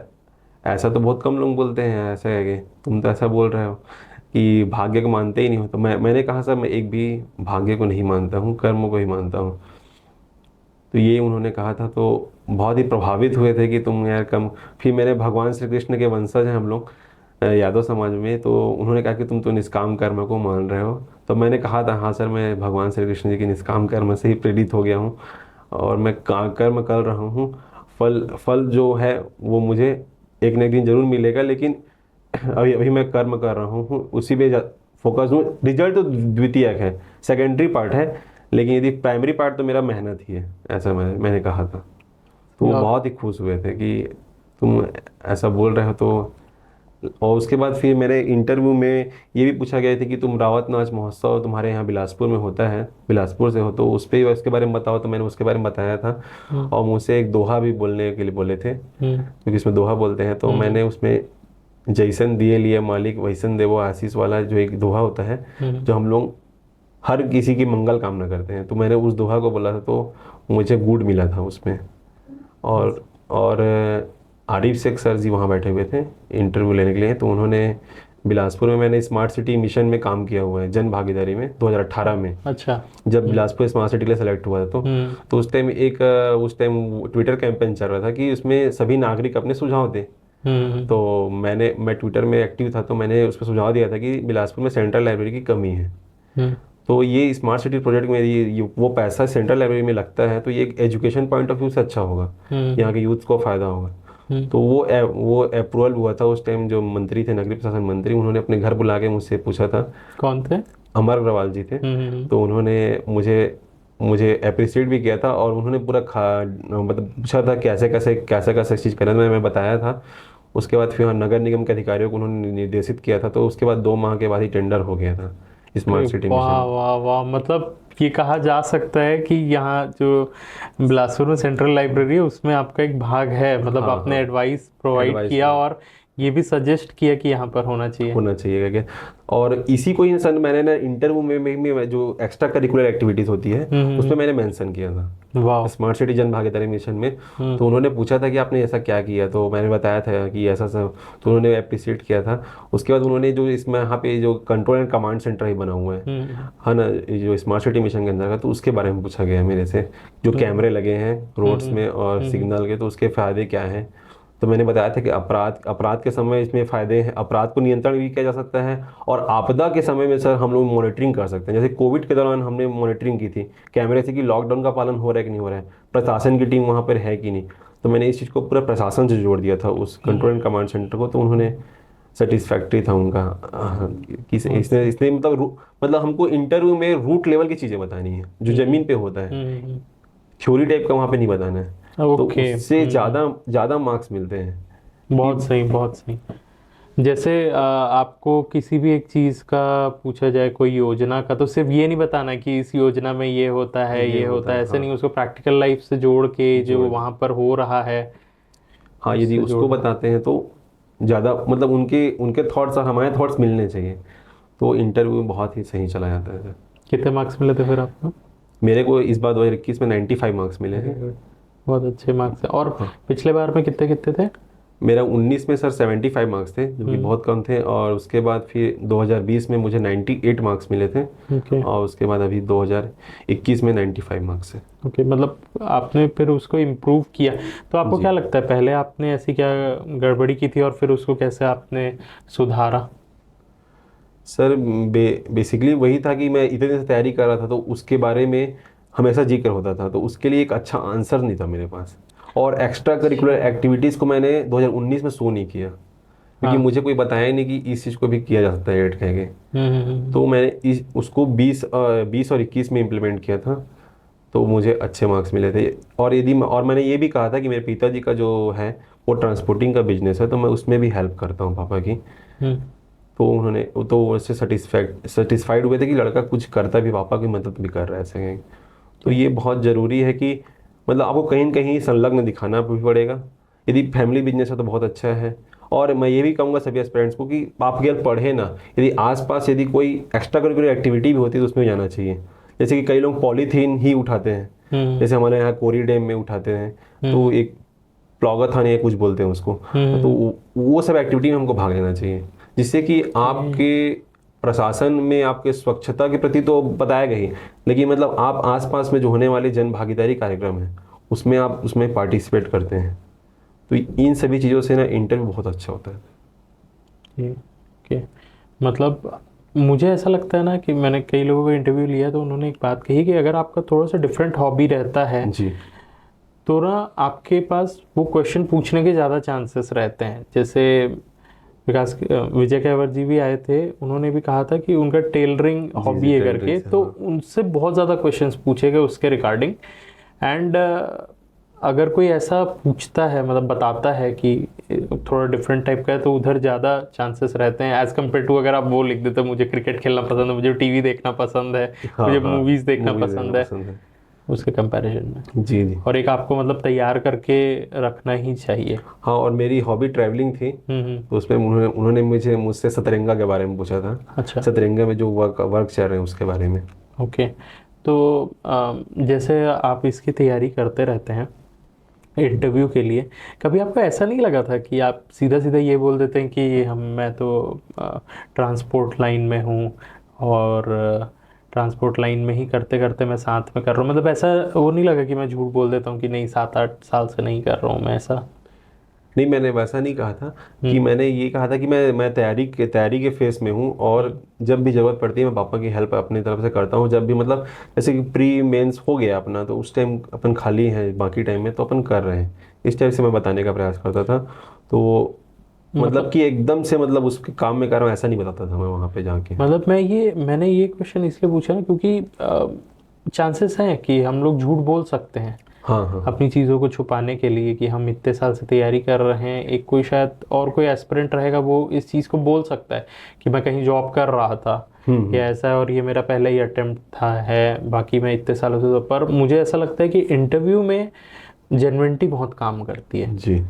ऐसा तो बहुत कम लोग बोलते हैं, ऐसा है कि तुम तो ऐसा बोल रहे हो कि भाग्य को मानते ही नहीं हो। तो मैंने कहा सर मैं एक भी भाग्य को नहीं मानता हूँ, कर्म को ही मानता हूँ। तो ये उन्होंने कहा था, तो बहुत ही प्रभावित हुए थे कि तुम यार कम। फिर मेरे भगवान श्री कृष्ण के वंशज हैं हम लोग यादव समाज में, तो उन्होंने कहा कि तुम तो निष्काम कर्म को मान रहे हो। तो मैंने कहा था हाँ सर मैं भगवान श्री कृष्ण जी के निष्काम कर्म से ही प्रेरित हो गया हूँ और मैं कर्म कर रहा हूँ। फल जो है वो मुझे एक न एक दिन जरूर मिलेगा, लेकिन अभी मैं कर्म कर रहा हूँ, उसी पे फोकस हूँ। रिजल्ट तो द्वितीयक है, सेकेंडरी पार्ट है, लेकिन यदि प्राइमरी पार्ट तो मेरा मेहनत ही है, ऐसा मैंने कहा था। तो वो बहुत ही खुश हुए थे कि तुम ऐसा बोल रहे हो। तो और उसके बाद फिर मेरे इंटरव्यू में ये भी पूछा गया था कि तुम रावत नाच महोत्सव तुम्हारे यहाँ बिलासपुर में होता है, बिलासपुर से हो, तो उसके बारे में बताओ। तो मैंने उसके बारे में बताया था, और मुझसे एक दोहा भी बोलने के लिए बोले थे, क्योंकि इसमें दोहा बोलते हैं। तो मैंने उसमें जैसन दिए लिए मालिक वैसन देवो आशीष वाला जो एक दोहा होता है, जो हम लोग हर किसी की मंगल कामना करते हैं, तो मैंने उस दोहा को बोला था, तो मुझे गुड मिला था उसमें। और आरिफ शेख सर जी वहाँ बैठे हुए थे इंटरव्यू लेने के लिए, तो उन्होंने बिलासपुर में, मैंने स्मार्ट सिटी मिशन में काम किया हुआ है जन भागीदारी में 2018 में। अच्छा। जब बिलासपुर स्मार्ट सिटी के लिए सेलेक्ट हुआ था, तो उस टाइम ट्विटर कैंपेन चल रहा था कि उसमें सभी नागरिक अपने सुझाव दें। तो मैं ट्विटर में एक्टिव था, तो मैंने उस पर सुझाव दिया था कि बिलासपुर में सेंट्रल लाइब्रेरी की कमी है। तो ये स्मार्ट सिटी प्रोजेक्ट में ये वो पैसा सेंट्रल लाइब्रेरी में लगता है, तो ये एक एजुकेशन पॉइंट ऑफ व्यू से अच्छा होगा, यहाँ के यूथ को फायदा होगा। तो वो अप्रूवल हुआ था उस टाइम। जो मंत्री थे, नगरीय प्रशासन मंत्री, उन्होंने अपने घर बुला के मुझसे पूछा था। कौन थे? अमर अग्रवाल जी थे। तो उन्होंने मुझे अप्रिशिएट भी किया था, और उन्होंने पूरा मतलब पूछा था कैसे कैसे चीज़ करना, मैं बताया था। उसके बाद फिर नगर निगम के अधिकारियों को उन्होंने निर्देशित किया था, तो उसके बाद 2 माह के बाद ही टेंडर हो गया था स्मार्ट सिटी मिशन। वाह वाह वाह, मतलब ये कहा जा सकता है कि यहाँ जो बिलासपुर में सेंट्रल लाइब्रेरी है उसमें आपका एक भाग है, मतलब आपने एडवाइस प्रोवाइड किया और ये भी सजेस्ट किया कि यहाँ पर होना चाहिए क्या। और इसी को ही सर मैंने ना इंटरव्यू में जो एक्स्ट्रा करिकुलर एक्टिविटीज होती है उसमें मैंने मेंशन किया था स्मार्ट सिटी जन भागीदारी मिशन में। तो उन्होंने पूछा था कि आपने ऐसा क्या किया, तो मैंने बताया था कि ऐसा सब, तो उन्होंने अप्रिशिएट किया था। उसके बाद उन्होंने जो इसमें यहाँ पे जो कंट्रोल एंड कमांड सेंटर ही बना हुआ है ना, जो स्मार्ट सिटी मिशन के अंदर का, तो उसके बारे में पूछा गया मेरे से। जो कैमरे लगे हैं रोड्स में और सिग्नल के, तो उसके फायदे क्या हैं। तो मैंने बताया था कि अपराध के समय इसमें फ़ायदे हैं, अपराध को नियंत्रण भी किया जा सकता है, और आपदा के समय में सर हम लोग मॉनिटरिंग कर सकते हैं। जैसे कोविड के दौरान हमने मॉनिटरिंग की थी कैमरे से कि लॉकडाउन का पालन हो रहा है कि नहीं हो रहा है, प्रशासन की टीम वहाँ पर है कि नहीं। तो मैंने इस चीज़ को पूरा प्रशासन से जोड़ दिया था उस कंट्रोल एंड कमांड सेंटर को, तो उन्होंने सेटिस्फैक्ट्री था उनका कि इसने इसने मतलब हमको इंटरव्यू में रूट लेवल की चीज़ें बतानी है जो ज़मीन पे होता है, थ्योरी टाइप का वहाँ पे नहीं बताना है। तो उससे ज़्यादा मार्क्स मिलते हैं। बहुत सही, बहुत सही। जैसे आपको किसी भी एक चीज़ का पूछा जाए, कोई योजना का, तो सिर्फ ये नहीं बताना कि इस योजना में ये होता है, ये होता है, ऐसे नहीं, उसको प्रैक्टिकल लाइफ से जोड़ के जो वहाँ पर हो रहा है, हाँ, यदि उसको बताते हैं तो ज़्यादा मतलब उनके थॉट्स और हमारे थॉट्स मिलने चाहिए, तो इंटरव्यू बहुत ही सही चला जाता है सर। कितने मार्क्स मिले थे फिर आपको? मेरे को इस बार 2021 में 95 मार्क्स मिले हैं। बहुत अच्छे मार्क्स है। और पिछले बार में कितने कितने थे? मेरा 19 में सर 75 मार्क्स थे, जो कि बहुत कम थे, और उसके बाद फिर 2020 में मुझे 98 मार्क्स मिले थे। और उसके बाद अभी 2021 में 95 मार्क्स है। मतलब आपने फिर उसको इम्प्रूव किया। तो आपको क्या लगता है, पहले आपने ऐसी क्या गड़बड़ी की थी और फिर उसको कैसे आपने सुधारा? सर बेसिकली वही था कि मैं इतने दिन से तैयारी कर रहा था, तो उसके बारे में हमेशा जिक्र होता था, तो उसके लिए एक अच्छा आंसर नहीं था मेरे पास। और एक्स्ट्रा करिकुलर एक्टिविटीज़ को मैंने 2019 में शो नहीं किया, क्योंकि मुझे कोई बताया नहीं कि इस चीज़ को भी किया जा सकता है ऐड कह के। तो मैंने उसको 20 और 21 में इम्प्लीमेंट किया था, तो मुझे अच्छे मार्क्स मिले थे। और मैंने ये भी कहा था कि मेरे पिताजी का जो है वो ट्रांसपोर्टिंग का बिजनेस है, तो मैं उसमें भी हेल्प करता हूँ पापा की। तो उन्होंने तो उससे सेटिस्फाइड हुए थे कि लड़का कुछ करता भी, पापा की मदद भी कर रहा है ऐसे। तो ये बहुत ज़रूरी है कि मतलब आपको कहीं न कहीं संलग्न दिखाना भी पड़ेगा। यदि फैमिली बिजनेस है तो बहुत अच्छा है। और मैं ये भी कहूँगा सभी एस्पिरेंट्स को कि आप केवल पढ़े ना, यदि आसपास यदि कोई एक्स्ट्रा करिकुलर एक्टिविटी भी होती है तो उसमें जाना चाहिए। जैसे कि कई लोग पॉलीथीन ही उठाते हैं, जैसे हमारे यहाँ कोरी डैम में उठाते हैं, तो एक प्लॉगाथन या कुछ बोलते हैं उसको, तो वो सब एक्टिविटी में हमको भाग लेना चाहिए, जिससे कि आपके प्रशासन में आपके स्वच्छता के प्रति तो बताया ही, लेकिन मतलब आप आसपास में जो होने वाले जन भागीदारी कार्यक्रम है उसमें आप उसमें पार्टिसिपेट करते हैं, तो इन सभी चीज़ों से ना इंटरव्यू बहुत अच्छा होता है। ओके, मतलब मुझे ऐसा लगता है ना कि मैंने कई लोगों का इंटरव्यू लिया तो उन्होंने एक बात कही कि अगर आपका थोड़ा सा डिफरेंट हॉबी रहता है जी, तो ना आपके पास वो क्वेश्चन पूछने के ज़्यादा चांसेस रहते हैं। जैसे विजय कैवर जी भी आए थे, उन्होंने भी कहा था कि उनका टेलरिंग हॉबी है करके, तो उनसे बहुत ज़्यादा क्वेश्चंस पूछे गए उसके रिगार्डिंग। एंड अगर कोई ऐसा पूछता है, मतलब बताता है कि थोड़ा डिफरेंट टाइप का है, तो उधर ज़्यादा चांसेस रहते हैं एज कम्पेयर टू अगर आप वो लिख देते मुझे क्रिकेट खेलना पसंद है, मुझे टीवी देखना पसंद है, मुझे मूवीज़ देखना पसंद है, उसके कंपैरिजन में। जी। और एक आपको मतलब तैयार करके रखना ही चाहिए। हाँ, और मेरी हॉबी ट्रैवलिंग थी, तो उसमें उन्होंने मुझसे सतरंगा के बारे में पूछा था। अच्छा, सतरंगा में जो वर्क चल रहे हैं उसके बारे में। ओके, तो जैसे आप इसकी तैयारी करते रहते हैं इंटरव्यू के लिए, कभी आपको ऐसा नहीं लगा था कि आप सीधा सीधा ये बोल देते हैं कि मैं तो ट्रांसपोर्ट लाइन में हूँ और ट्रांसपोर्ट लाइन में ही करते करते मैं साथ में कर रहा हूँ, मतलब ऐसा वो नहीं लगा कि मैं झूठ बोल देता हूँ कि नहीं 7-8 साल से नहीं कर रहा हूँ मैं? ऐसा नहीं, मैंने वैसा नहीं कहा था कि मैंने ये कहा था कि मैं तैयारी के फेस में हूँ, और जब भी ज़रूरत पड़ती है मैं पापा की हेल्प अपनी तरफ से करता हूँ। जब भी मतलब जैसे कि प्री मेंस हो गया अपना, तो उस टाइम अपन खाली है, बाकी टाइम में तो अपन कर रहे हैं, इस टाइप से मैं बताने का प्रयास करता था। तो मतलब कि एकदम से मतलब उसके काम में कर रहा हूँ ऐसा नहीं बताता था मैं वहाँ पे जाके। मतलब मैंने ये क्वेश्चन इसलिए पूछा ना क्योंकि चांसेस हैं कि हम लोग झूठ बोल सकते हैं। हाँ, अपनी चीज़ों को छुपाने के लिए कि हम इतने साल से तैयारी कर रहे हैं। एक कोई शायद और कोई एस्पिरेंट रहेगा, वो इस चीज़ को बोल सकता है कि मैं कहीं जॉब कर रहा था या ऐसा है और ये मेरा पहला ही अटेम्प्ट था है, बाकी मैं इतने सालों से। पर मुझे ऐसा लगता है कि इंटरव्यू में जेन्युइनिटी बहुत काम करती है जी।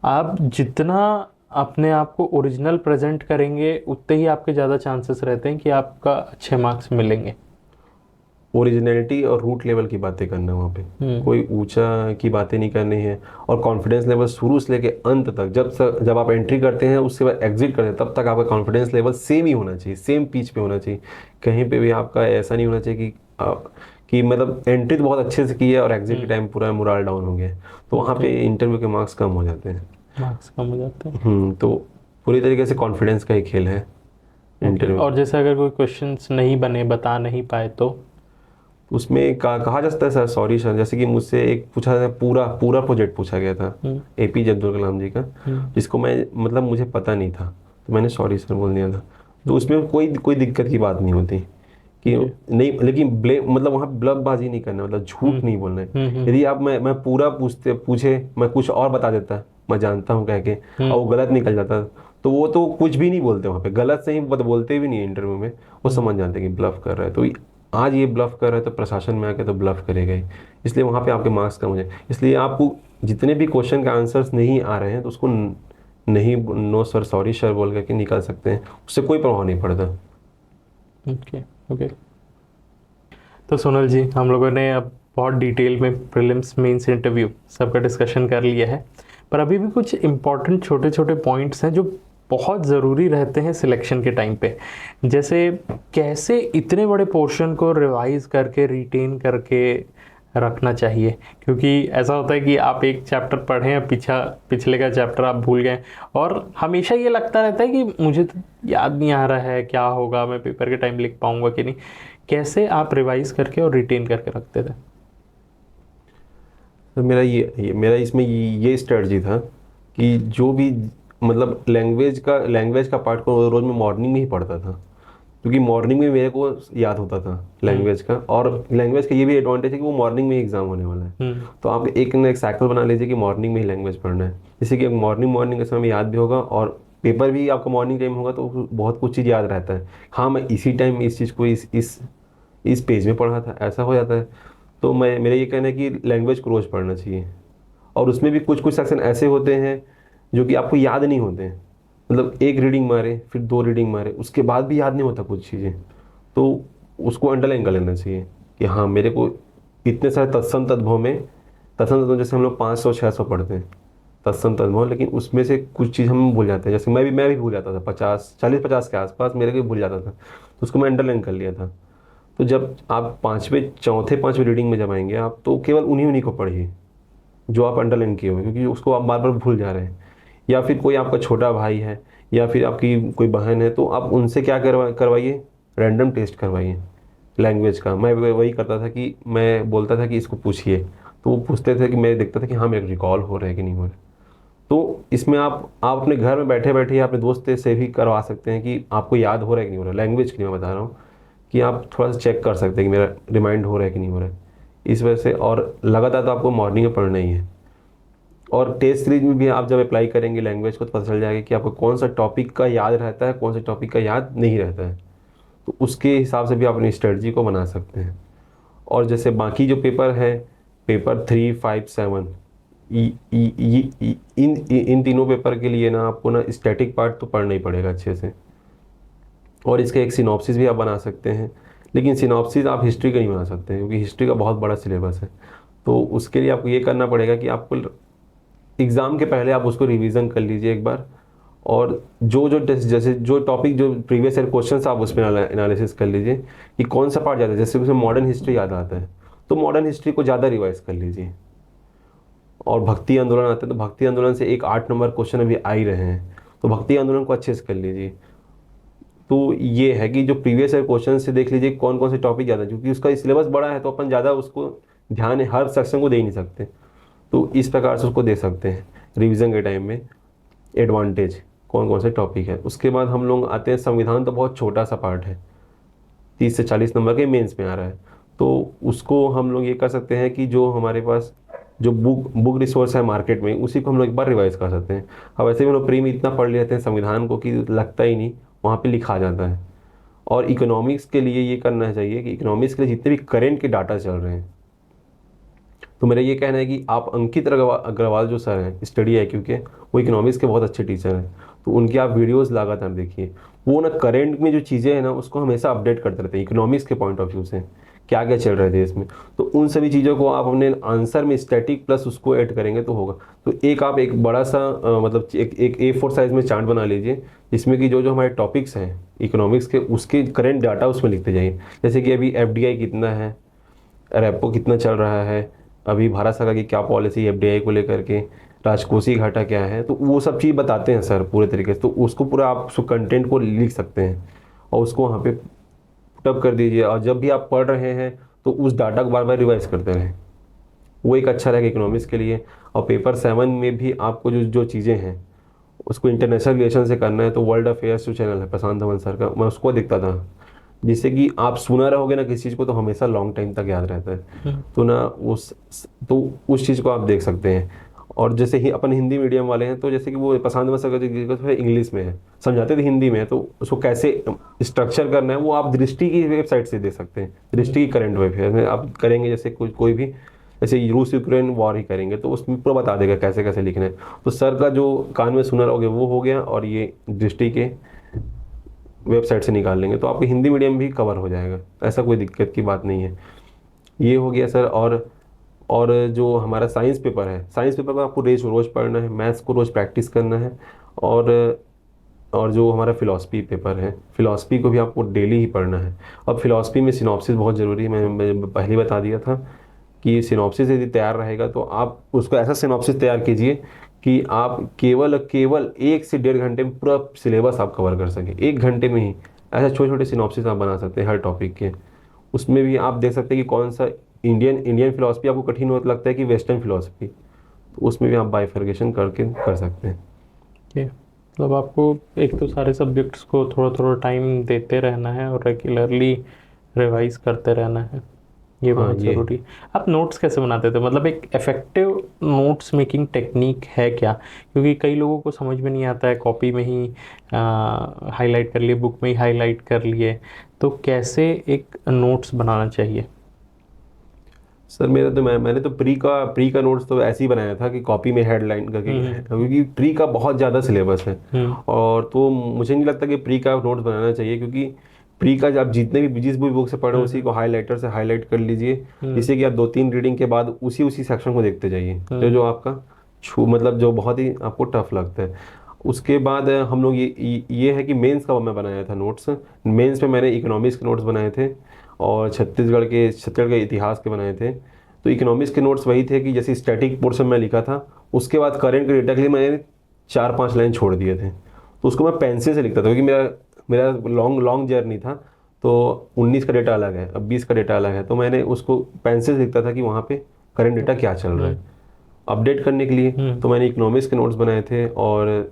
आप जितना अपने आप को ओरिजिनल प्रेजेंट करेंगे उतने ही आपके ज़्यादा चांसेस रहते हैं कि आपका अच्छे मार्क्स मिलेंगे। ओरिजिनलिटी और रूट लेवल की बातें करना वहाँ पे, कोई ऊंचा की बातें नहीं करनी है, और कॉन्फिडेंस लेवल शुरू से लेके अंत तक, जब आप एंट्री करते हैं उसके बाद एग्जिट करते हैं तब तक आपका कॉन्फिडेंस लेवल सेम ही होना चाहिए, सेम पिच पे होना चाहिए। कहीं पे भी आपका ऐसा नहीं होना चाहिए कि मतलब एंट्री तो बहुत अच्छे से की है और एग्जिट के टाइम पूरा मोरल डाउन हो गया, तो वहाँ पे इंटरव्यू के मार्क्स कम हो जाते हैं। मार्क्स कम हो जाते हैं। तो पूरी तरीके से कॉन्फिडेंस का ही खेल है इंटरव्यू। और जैसे अगर कोई क्वेश्चंस नहीं बने, बता नहीं पाए तो उसमें कहा जा सकता है सर सॉरी सर, जैसे कि मुझसे एक पूछा था, पूरा पूरा प्रोजेक्ट पूछा गया था एपीजे अब्दुल कलाम जी का, जिसको मैं मतलब मुझे पता नहीं था, तो मैंने सॉरी सर बोल दिया था। तो उसमें कोई दिक्कत की बात नहीं होती कि नहीं, लेकिन ब्लेम मतलब वहाँ ब्लफबाजी नहीं करना, मतलब झूठ नहीं बोलना है। यदि आप मैं पूरा पूछे मैं कुछ और बता देता, मैं जानता हूँ कह के, और वो गलत निकल जाता, तो वो तो कुछ भी नहीं बोलते वहाँ पे, गलत से ही बोलते भी नहीं है इंटरव्यू में, वो समझ जाते हैं कि ब्लफ कर रहा है। तो आज ये ब्लफ कर रहा है तो प्रशासन में आके तो ब्लफ करेगा ही, इसलिए वहाँ पे आपके मार्क्स कम हो जाए। इसलिए आपको जितने भी क्वेश्चन के आंसर्स नहीं आ रहे हैं तो उसको नहीं, नो सर सॉरी सर बोल करके निकाल सकते हैं, उससे कोई प्रभाव नहीं पड़ता। ओके। तो सोनल जी, हम लोगों ने अब बहुत डिटेल में प्रीलिम्स मेंस इंटरव्यू सबका डिस्कशन कर लिया है, पर अभी भी कुछ इम्पॉर्टेंट छोटे छोटे पॉइंट्स हैं जो बहुत ज़रूरी रहते हैं सिलेक्शन के टाइम पे। जैसे कैसे इतने बड़े पोर्शन को रिवाइज करके रिटेन करके रखना चाहिए, क्योंकि ऐसा होता है कि आप एक चैप्टर पढ़ें, पिछले का चैप्टर आप भूल गए, और हमेशा ये लगता रहता है कि मुझे तो याद नहीं आ रहा है, क्या होगा, मैं पेपर के टाइम लिख पाऊंगा कि नहीं। कैसे आप रिवाइज करके और रिटेन करके रखते थे? तो मेरा इसमें ये स्ट्रेटजी था कि जो भी मतलब लैंग्वेज का पार्ट को रोज़ मैं मॉर्निंग में ही पढ़ता था, क्योंकि मॉर्निंग में मेरे को याद होता था लैंग्वेज का, और लैंग्वेज का ये भी एडवांटेज है कि वो मॉर्निंग में ही एग्जाम होने वाला है। तो आप एक साइकिल बना लीजिए कि मॉर्निंग में ही लैंग्वेज पढ़ना है, जिससे कि मॉर्निंग के समय में याद भी होगा, और पेपर भी आपका मॉर्निंग टाइम होगा तो बहुत कुछ चीज़ याद रहता है। हाँ, मैं इसी टाइम इस चीज़ को इस पेज में पढ़ा था, ऐसा हो जाता है। तो मेरा ये कहना है कि लैंग्वेज को रोज़ पढ़ना चाहिए, और उसमें भी कुछ सेक्शन ऐसे होते हैं जो कि आपको याद नहीं होते हैं, मतलब एक रीडिंग मारे फिर 2 रीडिंग मारे उसके बाद भी याद नहीं होता कुछ चीज़ें, तो उसको अंडरलाइन कर लेना चाहिए कि हाँ मेरे को इतने सारे तत्सम तद्भव जैसे हम लोग 500-600 पढ़ते हैं तत्सम तद्भव, लेकिन उसमें से कुछ चीज़ हम भूल जाते हैं। जैसे मैं भी भूल जाता था 40-50 के आसपास मेरे को भूल जाता था, तो उसको मैं अंडरलाइन कर लिया था। तो जब आप चौथे पाँचवें रीडिंग में जब आएंगे आप, तो केवल उन्हीं को पढ़िए जो आप अंडरलाइन किए हुए, क्योंकि उसको आप बार बार भूल जा रहे हैं। या फिर कोई आपका छोटा भाई है या फिर आपकी कोई बहन है, तो आप उनसे क्या करवाइए, रैंडम टेस्ट करवाइए लैंग्वेज का। मैं वही करता था कि मैं बोलता था कि इसको पूछिए, तो वो पूछते थे कि मैं देखता था कि हाँ मेरे रिकॉल हो रहा है कि नहीं हो रहा है। तो इसमें आप अपने घर में बैठे बैठे अपने दोस्त से भी करवा सकते हैं कि आपको याद हो रहा है कि नहीं हो रहा है। लैंग्वेज के लिए मैं बता रहा हूँ कि आप थोड़ा सा चेक कर सकते हैं कि मेरा रिमाइंड हो रहा है कि नहीं हो रहा है, इस वजह से। और लगातार तो आपको मॉर्निंग में पढ़ना ही है, और टेस्ट सीरीज में भी आप जब अप्लाई करेंगे लैंग्वेज को तो पता चल जाएगा कि आपको कौन सा टॉपिक का याद रहता है, कौन सा टॉपिक का याद नहीं रहता है, तो उसके हिसाब से भी आप अपनी स्ट्रेटजी को बना सकते हैं। और जैसे बाकी जो पेपर है, पेपर 3, 5, 7, इन तीनों पेपर के लिए ना आपको ना स्टैटिक पार्ट तो पढ़ना ही पड़ेगा अच्छे से, और इसका एक सिनॉप्सिस भी आप बना सकते हैं। लेकिन सिनॉप्सिस आप हिस्ट्री का नहीं बना सकते हैं, क्योंकि हिस्ट्री का बहुत बड़ा सिलेबस है। तो उसके लिए आपको ये करना पड़ेगा कि आपको एग्ज़ाम के पहले आप उसको रिवीजन कर लीजिए एक बार, और जो टॉपिक जो प्रीवियस ईयर क्वेश्चन आप उसमें एनालिसिस कर लीजिए कि कौन सा पार्ट ज़्यादा है। जैसे उसमें मॉडर्न हिस्ट्री याद आता है तो मॉडर्न हिस्ट्री को ज़्यादा रिवाइज कर लीजिए, और भक्ति आंदोलन आते हैं तो भक्ति आंदोलन से 8 नंबर क्वेश्चन अभी आ ही रहे हैं, तो भक्ति आंदोलन को अच्छे से कर लीजिए। तो ये है कि जो प्रीवियस ईयर क्वेश्चन से देख लीजिए कौन कौन से टॉपिक ज़्यादा, क्योंकि उसका सिलेबस बड़ा है तो अपन ज़्यादा उसको ध्यान हर सेक्शन को दे ही नहीं सकते, तो इस प्रकार से उसको दे सकते हैं रिवीजन के टाइम में एडवांटेज कौन कौन से टॉपिक है। उसके बाद हम लोग आते हैं संविधान, तो बहुत छोटा सा पार्ट है, 30 से 40 नंबर के मेंस में आ रहा है, तो उसको हम लोग ये कर सकते हैं कि जो हमारे पास जो बुक रिसोर्स है मार्केट में उसी को हम लोग एक बार रिवाइज कर सकते हैं। अब वैसे भी हम लोग प्री में इतना पढ़ लेते हैं संविधान को कि लगता ही नहीं, वहाँ पे लिखा जाता है। और इकोनॉमिक्स के लिए ये करना चाहिए कि इकोनॉमिक्स के लिए जितने भी करेंट के डाटा चल रहे हैं, तो मेरा ये कहना है कि आप अंकित अग्रवाल जो सर हैं स्टडी IQ के, वो इकोनॉमिक्स के बहुत अच्छे टीचर हैं, तो उनकी आप वीडियोस लगातार देखिए। वो ना करेंट में जो चीज़ें हैं ना उसको हमेशा अपडेट करते रहते हैं इकोनॉमिक्स के पॉइंट ऑफ व्यू से, क्या क्या चल रहा है देश में। तो उन सभी चीज़ों को आप अपने आंसर में स्टैटिक प्लस उसको ऐड करेंगे तो होगा। तो आप एक बड़ा सा मतलब एक A4 साइज़ में चार्ट बना लीजिए, जिसमें कि जो हमारे टॉपिक्स हैं इकोनॉमिक्स के उसके करेंट डाटा उसमें लिखते जाइए। जैसे कि अभी FDI कितना है, रेपो कितना चल रहा है, अभी भारत सरकार की क्या पॉलिसी FDI को लेकर के, राजकोषीय घाटा क्या है, तो वो सब चीज़ बताते हैं सर पूरे तरीके से। तो उसको पूरा आप उस कंटेंट को लिख सकते हैं और उसको वहाँ पे पुटअप कर दीजिए, और जब भी आप पढ़ रहे हैं तो उस डाटा को बार बार रिवाइज करते रहें। वो एक अच्छा रहेगा इकोनॉमिक्स के लिए। और पेपर 7 में भी आपको जो जो चीज़ें हैं उसको इंटरनेशनल रिलेशन से करना है, तो वर्ल्ड अफेयर्स जो चैनल है प्रशांत धवन सर का, मैं उसको देखता था, जिससे कि आप सुना रहोगे ना किसी चीज़ को तो हमेशा लॉन्ग टाइम तक याद रहता है। तो ना उस चीज़ को आप देख सकते हैं। और जैसे ही अपन हिंदी मीडियम वाले हैं, तो जैसे कि वो प्रशांत धवन सर का तो है इंग्लिश में है, समझाते थे हिंदी में, तो उसको कैसे स्ट्रक्चर करना है वो आप दृष्टि की वेबसाइट से देख सकते हैं। दृष्टि की करंट अफेयर में आप करेंगे, जैसे कोई भी जैसे रूस यूक्रेन वॉर ही करेंगे तो उसमें पूरा बता देगा कैसे कैसे लिखना है। तो सर का जो कान में सुना रहोगे वो हो गया, और ये दृष्टि के वेबसाइट से निकाल लेंगे तो आपको हिंदी मीडियम भी कवर हो जाएगा, ऐसा कोई दिक्कत की बात नहीं है। ये हो गया सर। और जो हमारा साइंस पेपर है, साइंस पेपर को आपको रोज़ पढ़ना है, मैथ्स को रोज़ प्रैक्टिस करना है। और जो हमारा फिलॉसफी पेपर है, फिलॉसफी को भी आपको डेली ही पढ़ना है। अब फिलॉसफी में सिनॉप्सिस बहुत ज़रूरी है, मैं पहले बता दिया था कि सिनॉप्सिस यदि तैयार रहेगा तो आप उसको ऐसा सिनॉप्सिस तैयार कीजिए कि आप केवल 1 से 1.5 घंटे में पूरा सिलेबस आप कवर कर सकें, 1 घंटे में ही। ऐसे छोटे छोटे सिनॉप्सिस आप बना सकते हैं हर टॉपिक के। उसमें भी आप देख सकते हैं कि कौन सा इंडियन फिलॉसफी आपको कठिन होता लगता है कि वेस्टर्न फिलॉसफी, तो उसमें भी आप बाइफर्केशन करके कर सकते हैं। मतलब आपको एक तो सारे सब्जेक्ट्स को थोड़ा थोड़ा टाइम देते रहना है और रेगुलरली रिवाइज करते रहना है, ये बहुत ज़रूरी है। आप नोट्स कैसे बनाते थे, मतलब एक इफ़ेक्टिव नोट्स मेकिंग टेक्निक है क्या? क्योंकि कई लोगों को समझ में नहीं आता है, कॉपी में ही हाईलाइट कर लिए, बुक में ही हाईलाइट कर लिए, तो कैसे एक नोट्स बनाना चाहिए? सर मैंने तो प्री का नोट्स तो ऐसे ही बनाया था कि कॉपी में हेडलाइन करके, क्योंकि प्री का बहुत ज़्यादा सिलेबस है। और तो मुझे नहीं लगता कि प्री का नोट्स बनाना चाहिए, क्योंकि प्री का आप जितने भी जिस भी बुक से पढ़े उसी को हाईलाइटर से हाईलाइट कर लीजिए, जिससे कि आप 2-3 रीडिंग के बाद उसी सेक्शन को देखते जाइए जो आपका मतलब जो बहुत ही आपको टफ लगता है। उसके बाद हम लोग ये है कि मेंस का मैं बनाया था नोट्स। मेंस में मैंने इकोनॉमिक्स के नोट्स बनाए थे और छत्तीसगढ़ के इतिहास के बनाए थे। तो इकोनॉमिक्स के नोट्स वही थे कि जैसे स्टैटिक पोर्शन में लिखा था, उसके बाद करंट के डेटा के लिए मैंने 4-5 लाइन छोड़ दिए थे, तो उसको मैं पेंसिल से लिखता था, क्योंकि मेरा लॉन्ग जर्नी था। तो 19 का डेटा अलग है, अब 20 का डेटा अलग है, तो मैंने उसको पेंसिल से लिखता था कि वहाँ पे करंट डेटा क्या चल रहा है अपडेट करने के लिए। तो मैंने इकोनॉमिक्स के नोट्स बनाए थे, और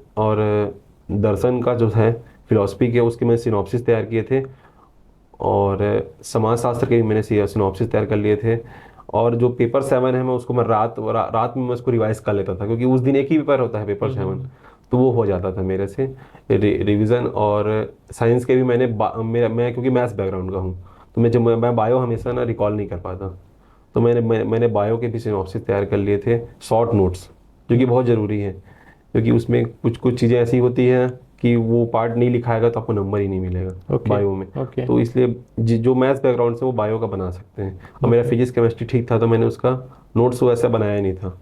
दर्शन का जो है फिलॉसफी के उसके मैंने सिनॉप्सिस तैयार किए थे, और समाजशास्त्र के भी मैंने सिनॉप्सिस तैयार कर लिए थे। और जो पेपर 7 है मैं उसको मैं रात में मैं उसको रिवाइज कर लेता था, क्योंकि उस दिन एक ही पेपर होता है पेपर 7, तो वो हो जाता था मेरे से रिवीजन। और साइंस के भी मैं क्योंकि मैथ्स बैकग्राउंड का हूँ, तो मैं बायो हमेशा ना रिकॉल नहीं कर पाता, तो मैंने बायो के भी सिनॉप्सिस तैयार कर लिए थे, शॉर्ट नोट्स, जो कि बहुत ज़रूरी है, क्योंकि उसमें कुछ चीज़ें ऐसी होती हैं कि वो पार्ट नहीं लिखाएगा तो आपको नंबर ही नहीं मिलेगा बायो में। तो इसलिए जो मैथ्स बैकग्राउंड से वो बायो का बना सकते हैं। और मेरा फिजिक्स केमिस्ट्री ठीक था, तो मैंने उसका नोट्स वैसा बनाया नहीं था।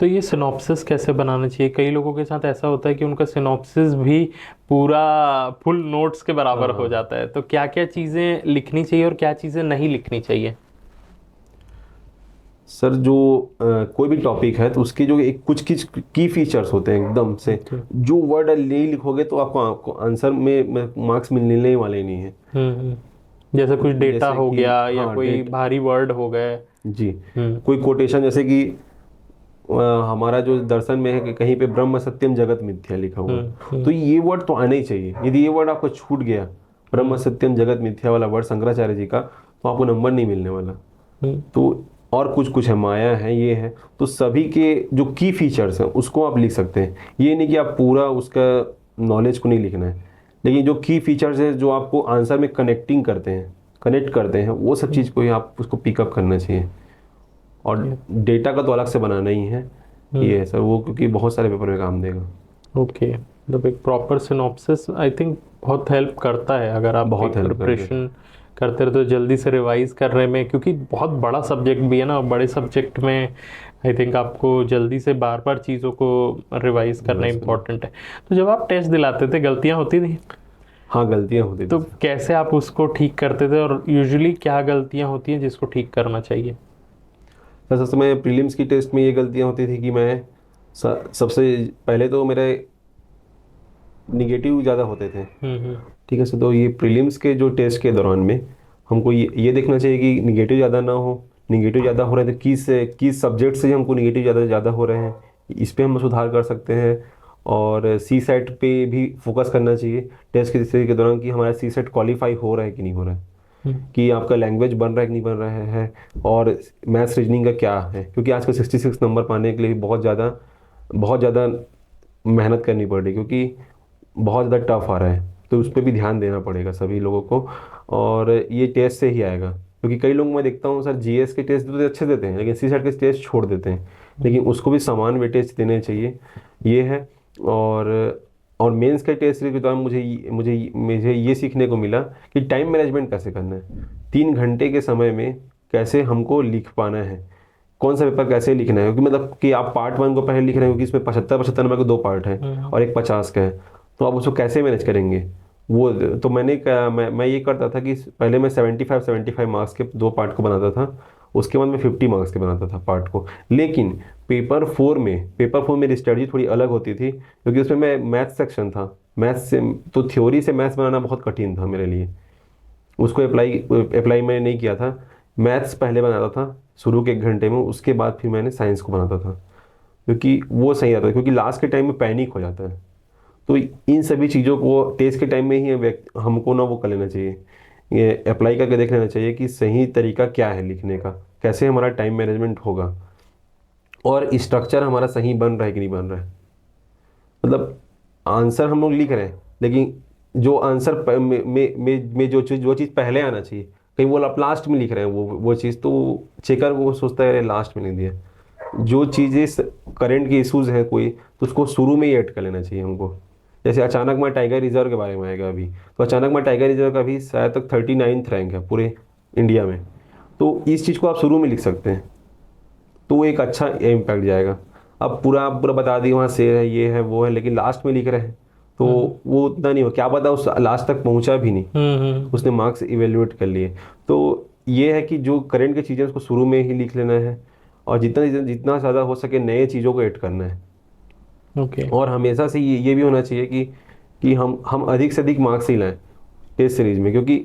तो ये सिनॉप्सिस कैसे बनाना चाहिए? कई लोगों के साथ ऐसा होता है कि उनका सिनॉप्सिस भी पूरा फुल नोट्स के बराबर हो जाता है, तो क्या क्या चीज़ें लिखनी चाहिए और क्या चीज़ें नहीं लिखनी चाहिए? सर जो कोई भी टॉपिक है तो उसकी जो कुछ की फीचर्स होते हैं एकदम से, जो वर्ड नहीं लिखोगे तो आपको आंसर में मार्क्स मिलने वाले नहीं है। जैसे कुछ डेटा हो गया या कोई भारी वर्ड हो गए जी, कोई कोटेशन, जैसे कि हमारा जो दर्शन में है कि कहीं पे ब्रह्म सत्यम जगत मिथ्या लिखा हुआ, तो ये वर्ड तो आना ही चाहिए। यदि ये वर्ड आपको छूट गया, ब्रह्म सत्यम जगत मिथ्या वाला वर्ड शंकराचार्य जी का, तो आपको नंबर नहीं मिलने वाला। तो और कुछ है, माया है, ये है, तो सभी के जो की फीचर्स हैं उसको आप लिख सकते हैं। ये नहीं कि आप पूरा उसका नॉलेज को नहीं लिखना है, लेकिन जो की फीचर्स है जो आपको आंसर में कनेक्ट करते हैं वो सब चीज़ को ही आप उसको पिकअप करना चाहिए। और डेटा का तो अलग से बनाना ही है, ये है सर वो, क्योंकि बहुत सारे पेपर में काम देगा। मतलब एक प्रॉपर सिनॉप्सिस आई थिंक बहुत हेल्प करता है, अगर आप बहुत प्रिपरेशन करते रहे तो जल्दी से रिवाइज करने में, क्योंकि बहुत बड़ा सब्जेक्ट भी है ना, बड़े सब्जेक्ट में आई थिंक आपको जल्दी से बार बार चीज़ों को रिवाइज करना इम्पोर्टेंट है। तो जब आप टेस्ट दिलाते थे गलतियाँ होती थी? हाँ, गलतियाँ होती थी। तो कैसे आप उसको ठीक करते थे, और यूजुअली क्या गलतियाँ होती हैं जिसको ठीक करना चाहिए? सर सबसे मैं प्रीलिम्स की टेस्ट में ये गलतियाँ होती थी कि मैं सबसे पहले तो मेरे निगेटिव ज़्यादा होते थे। ठीक है सर, तो ये प्रीलिम्स के जो टेस्ट के दौरान में हमको ये देखना चाहिए कि निगेटिव ज़्यादा ना हो। निगेटिव ज़्यादा हो रहे हैं तो किस सब्जेक्ट से हमको निगेटिव ज़्यादा हो रहे हैं, इस पे हम सुधार कर सकते हैं। और सी सेट पे भी फोकस करना चाहिए टेस्ट के दौरान कि हमारा सी सेट क्वालिफाई हो रहा है कि नहीं हो रहा है, कि आपका लैंग्वेज बन रहा है कि नहीं बन रहा है, और मैथ्स रीजनिंग का क्या है, क्योंकि आजकल 66 नंबर पाने के लिए बहुत ज़्यादा मेहनत करनी पड़ रही है, क्योंकि बहुत ज़्यादा टफ आ रहा है। तो उस पर भी ध्यान देना पड़ेगा सभी लोगों को, और ये टेस्ट से ही आएगा। क्योंकि कई लोग मैं देखता हूँ सर जीएस के टेस्ट तो अच्छे देते हैं, लेकिन सी सेट के टेस्ट छोड़ देते हैं, लेकिन उसको भी समान वेटेज देने चाहिए, ये है। और मेंस के टेस्ट के दौरान मुझे ये सीखने को मिला कि टाइम मैनेजमेंट कैसे करना है। 3 घंटे के समय में कैसे हमको लिख पाना है, कौन सा पेपर कैसे लिखना है, क्योंकि मतलब कि आप पार्ट 1 को पहले लिख रहे हैं, क्योंकि इसमें 75 नंबर के 2 पार्ट हैं और एक 50 का है, तो आप उसको कैसे मैनेज करेंगे वो। तो मैं ये करता था कि पहले मैं 75 मार्क्स के 2 पार्ट को बनाता था, उसके बाद मैं 50 मार्क्स के बनाता था पार्ट को। लेकिन पेपर 4 में मेरी स्ट्रेटजी थोड़ी अलग होती थी, क्योंकि उसमें मैं मैथ्स सेक्शन था। मैथ्स से तो थ्योरी से मैथ्स बनाना बहुत कठिन था मेरे लिए, उसको अप्लाई मैंने नहीं किया था। मैथ्स पहले बनाता था शुरू के 1 घंटे में, उसके बाद फिर मैंने साइंस को बनाता था, क्योंकि वो सही आता है, क्योंकि लास्ट के टाइम में पैनिक हो जाता है। तो इन सभी चीज़ों को टेस्ट के टाइम में ही हमको ना वो कर लेना चाहिए, ये अप्लाई करके देख लेना चाहिए कि सही तरीका क्या है लिखने का, कैसे हमारा टाइम मैनेजमेंट होगा, और स्ट्रक्चर हमारा सही बन रहा है कि नहीं बन रहा है। मतलब आंसर हम लोग लिख रहे हैं, लेकिन जो आंसर में जो चीज़ पहले आना चाहिए, कहीं वो आप लास्ट में लिख रहे हैं, वो चीज़ तो चेकर वो सोचता है अरे लास्ट में लिख दिया। जो चीज़ें करंट के इश्यूज हैं कोई, तो उसको शुरू में ही ऐड कर लेना चाहिए हमको। जैसे अचानक मैं टाइगर रिजर्व के बारे में आएगा अभी, तो अचानक मैं टाइगर रिजर्व का भी शायद तक 39th रैंक है पूरे इंडिया में, तो इस चीज़ को आप शुरू में लिख सकते हैं, तो वो एक अच्छा इम्पैक्ट जाएगा। अब आप पूरा बता दिए वहाँ शेर है, ये है, वो है, लेकिन लास्ट में लिख रहे हैं, तो वो उतना नहीं हो, क्या पता उस लास्ट तक पहुँचा भी नहीं, उसने मार्क्स इवेल्युएट कर लिए। तो ये है कि जो करंट की चीज़ें उसको शुरू में ही लिख लेना है, और जितना जितना ज़्यादा हो सके नए चीज़ों को ऐड करना है। और हमेशा से ये भी होना चाहिए कि हम अधिक से अधिक मार्क्स ही लाएं टेस्ट सीरीज में, क्योंकि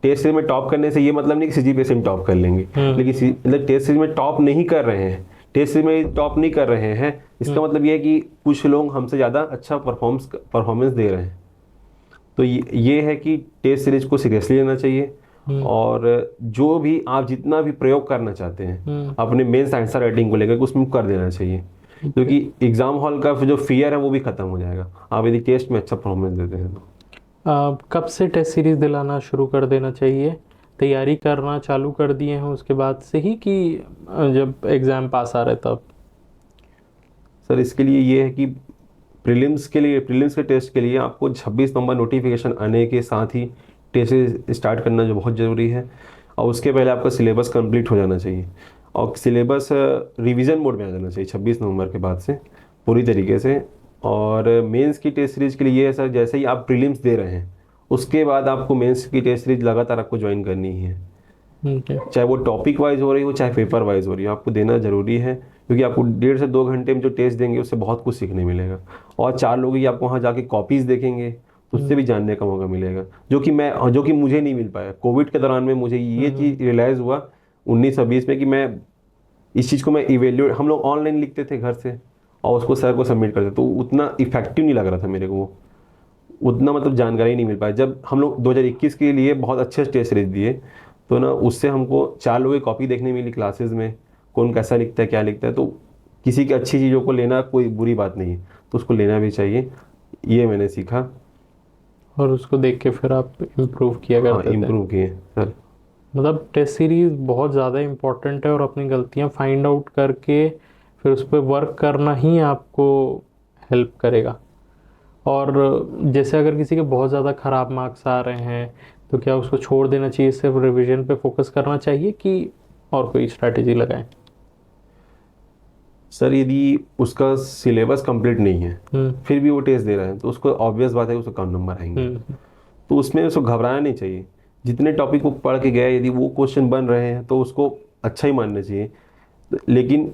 टेस्ट सीरीज में टॉप करने से ये मतलब नहीं कि सीजीपीएससी में टॉप कर लेंगे, लेकिन मतलब टेस्ट सीरीज में टॉप नहीं कर रहे हैं, टेस्ट सीरीज में टॉप नहीं कर रहे हैं, इसका मतलब ये है कि कुछ लोग हमसे ज़्यादा अच्छा परफॉर्मेंस दे रहे हैं। तो ये है कि टेस्ट सीरीज को सीरियसली लेना चाहिए, और जो भी आप जितना भी प्रयोग करना चाहते हैं अपने मेंस आंसर राइटिंग को लेकर, उसमें कर देना चाहिए, क्योंकि एग्जाम हॉल का जो फियर है वो भी खत्म हो जाएगा आप यदि टेस्ट में अच्छा परफॉर्मेंस देते हैं तो। कब से टेस्ट सीरीज दिलाना शुरू कर देना चाहिए? तैयारी करना चालू कर दिए हैं उसके बाद से ही, कि जब एग्ज़ाम पास आ रहे तब? सर इसके लिए ये है कि प्रीलिम्स के टेस्ट के लिए आपको 26 नंबर नोटिफिकेशन आने के साथ ही टेस्ट स्टार्ट करना जो बहुत ज़रूरी है, और उसके पहले आपका सिलेबस कंप्लीट हो जाना चाहिए, और सिलेबस रिवीजन मोड में आ जाना चाहिए 26 नवंबर के बाद से पूरी तरीके से। और मेंस की टेस्ट सीरीज के लिए ये है सर, जैसे ही आप प्रीलिम्स दे रहे हैं उसके बाद आपको मेंस की टेस्ट सीरीज लगातार आपको ज्वाइन करनी ही है, चाहे वो टॉपिक वाइज हो रही हो चाहे पेपर वाइज हो रही हो, आपको देना ज़रूरी है, क्योंकि आपको 1.5 से 2 घंटे में जो टेस्ट देंगे उससे बहुत कुछ सीखने मिलेगा। और 4 लोग ही आपको वहाँ जाके कॉपीज़ देखेंगे तो उससे भी जानने का मौका मिलेगा, जो कि मुझे नहीं मिल पाया कोविड के दौरान में। मुझे ये चीज़ रियलाइज़ हुआ 19 और 20 में कि मैं इस चीज़ को मैं इवेल्यूएट, हम लोग ऑनलाइन लिखते थे घर से और उसको सर को सबमिट करते, तो उतना इफेक्टिव नहीं लग रहा था मेरे को, उतना मतलब जानकारी नहीं मिल पाया। जब हम लोग 2021 के लिए बहुत अच्छे टेस्ट सीरीज दिए, तो ना उससे हमको 4 लोगों की कॉपी देखने मिली क्लासेस में, कौन कैसा लिखता है क्या लिखता है। तो किसी की अच्छी चीज़ों को लेना कोई बुरी बात नहीं है, तो उसको लेना भी चाहिए, ये मैंने सीखा। और उसको देख के फिर आप इम्प्रूव किया करते थे? इम्प्रूव किए सर। मतलब टेस्ट सीरीज बहुत ज़्यादा इम्पोर्टेंट है, और अपनी गलतियाँ फाइंड आउट करके फिर उस पर वर्क करना ही आपको हेल्प करेगा। और जैसे अगर किसी के बहुत ज़्यादा ख़राब मार्क्स आ रहे हैं तो क्या उसको छोड़ देना चाहिए, सिर्फ रिवीजन पे फोकस करना चाहिए, कि और कोई स्ट्रैटेजी लगाएं? सर यदि उसका सिलेबस कंप्लीट नहीं है फिर भी वो टेस्ट दे रहा है, तो उसको ऑब्वियस बात है उसको कम नंबर आएंगे, तो उसमें उसको घबराना नहीं चाहिए। जितने टॉपिक को पढ़ के गया, यदि वो क्वेश्चन बन रहे हैं तो उसको अच्छा ही मानना चाहिए। लेकिन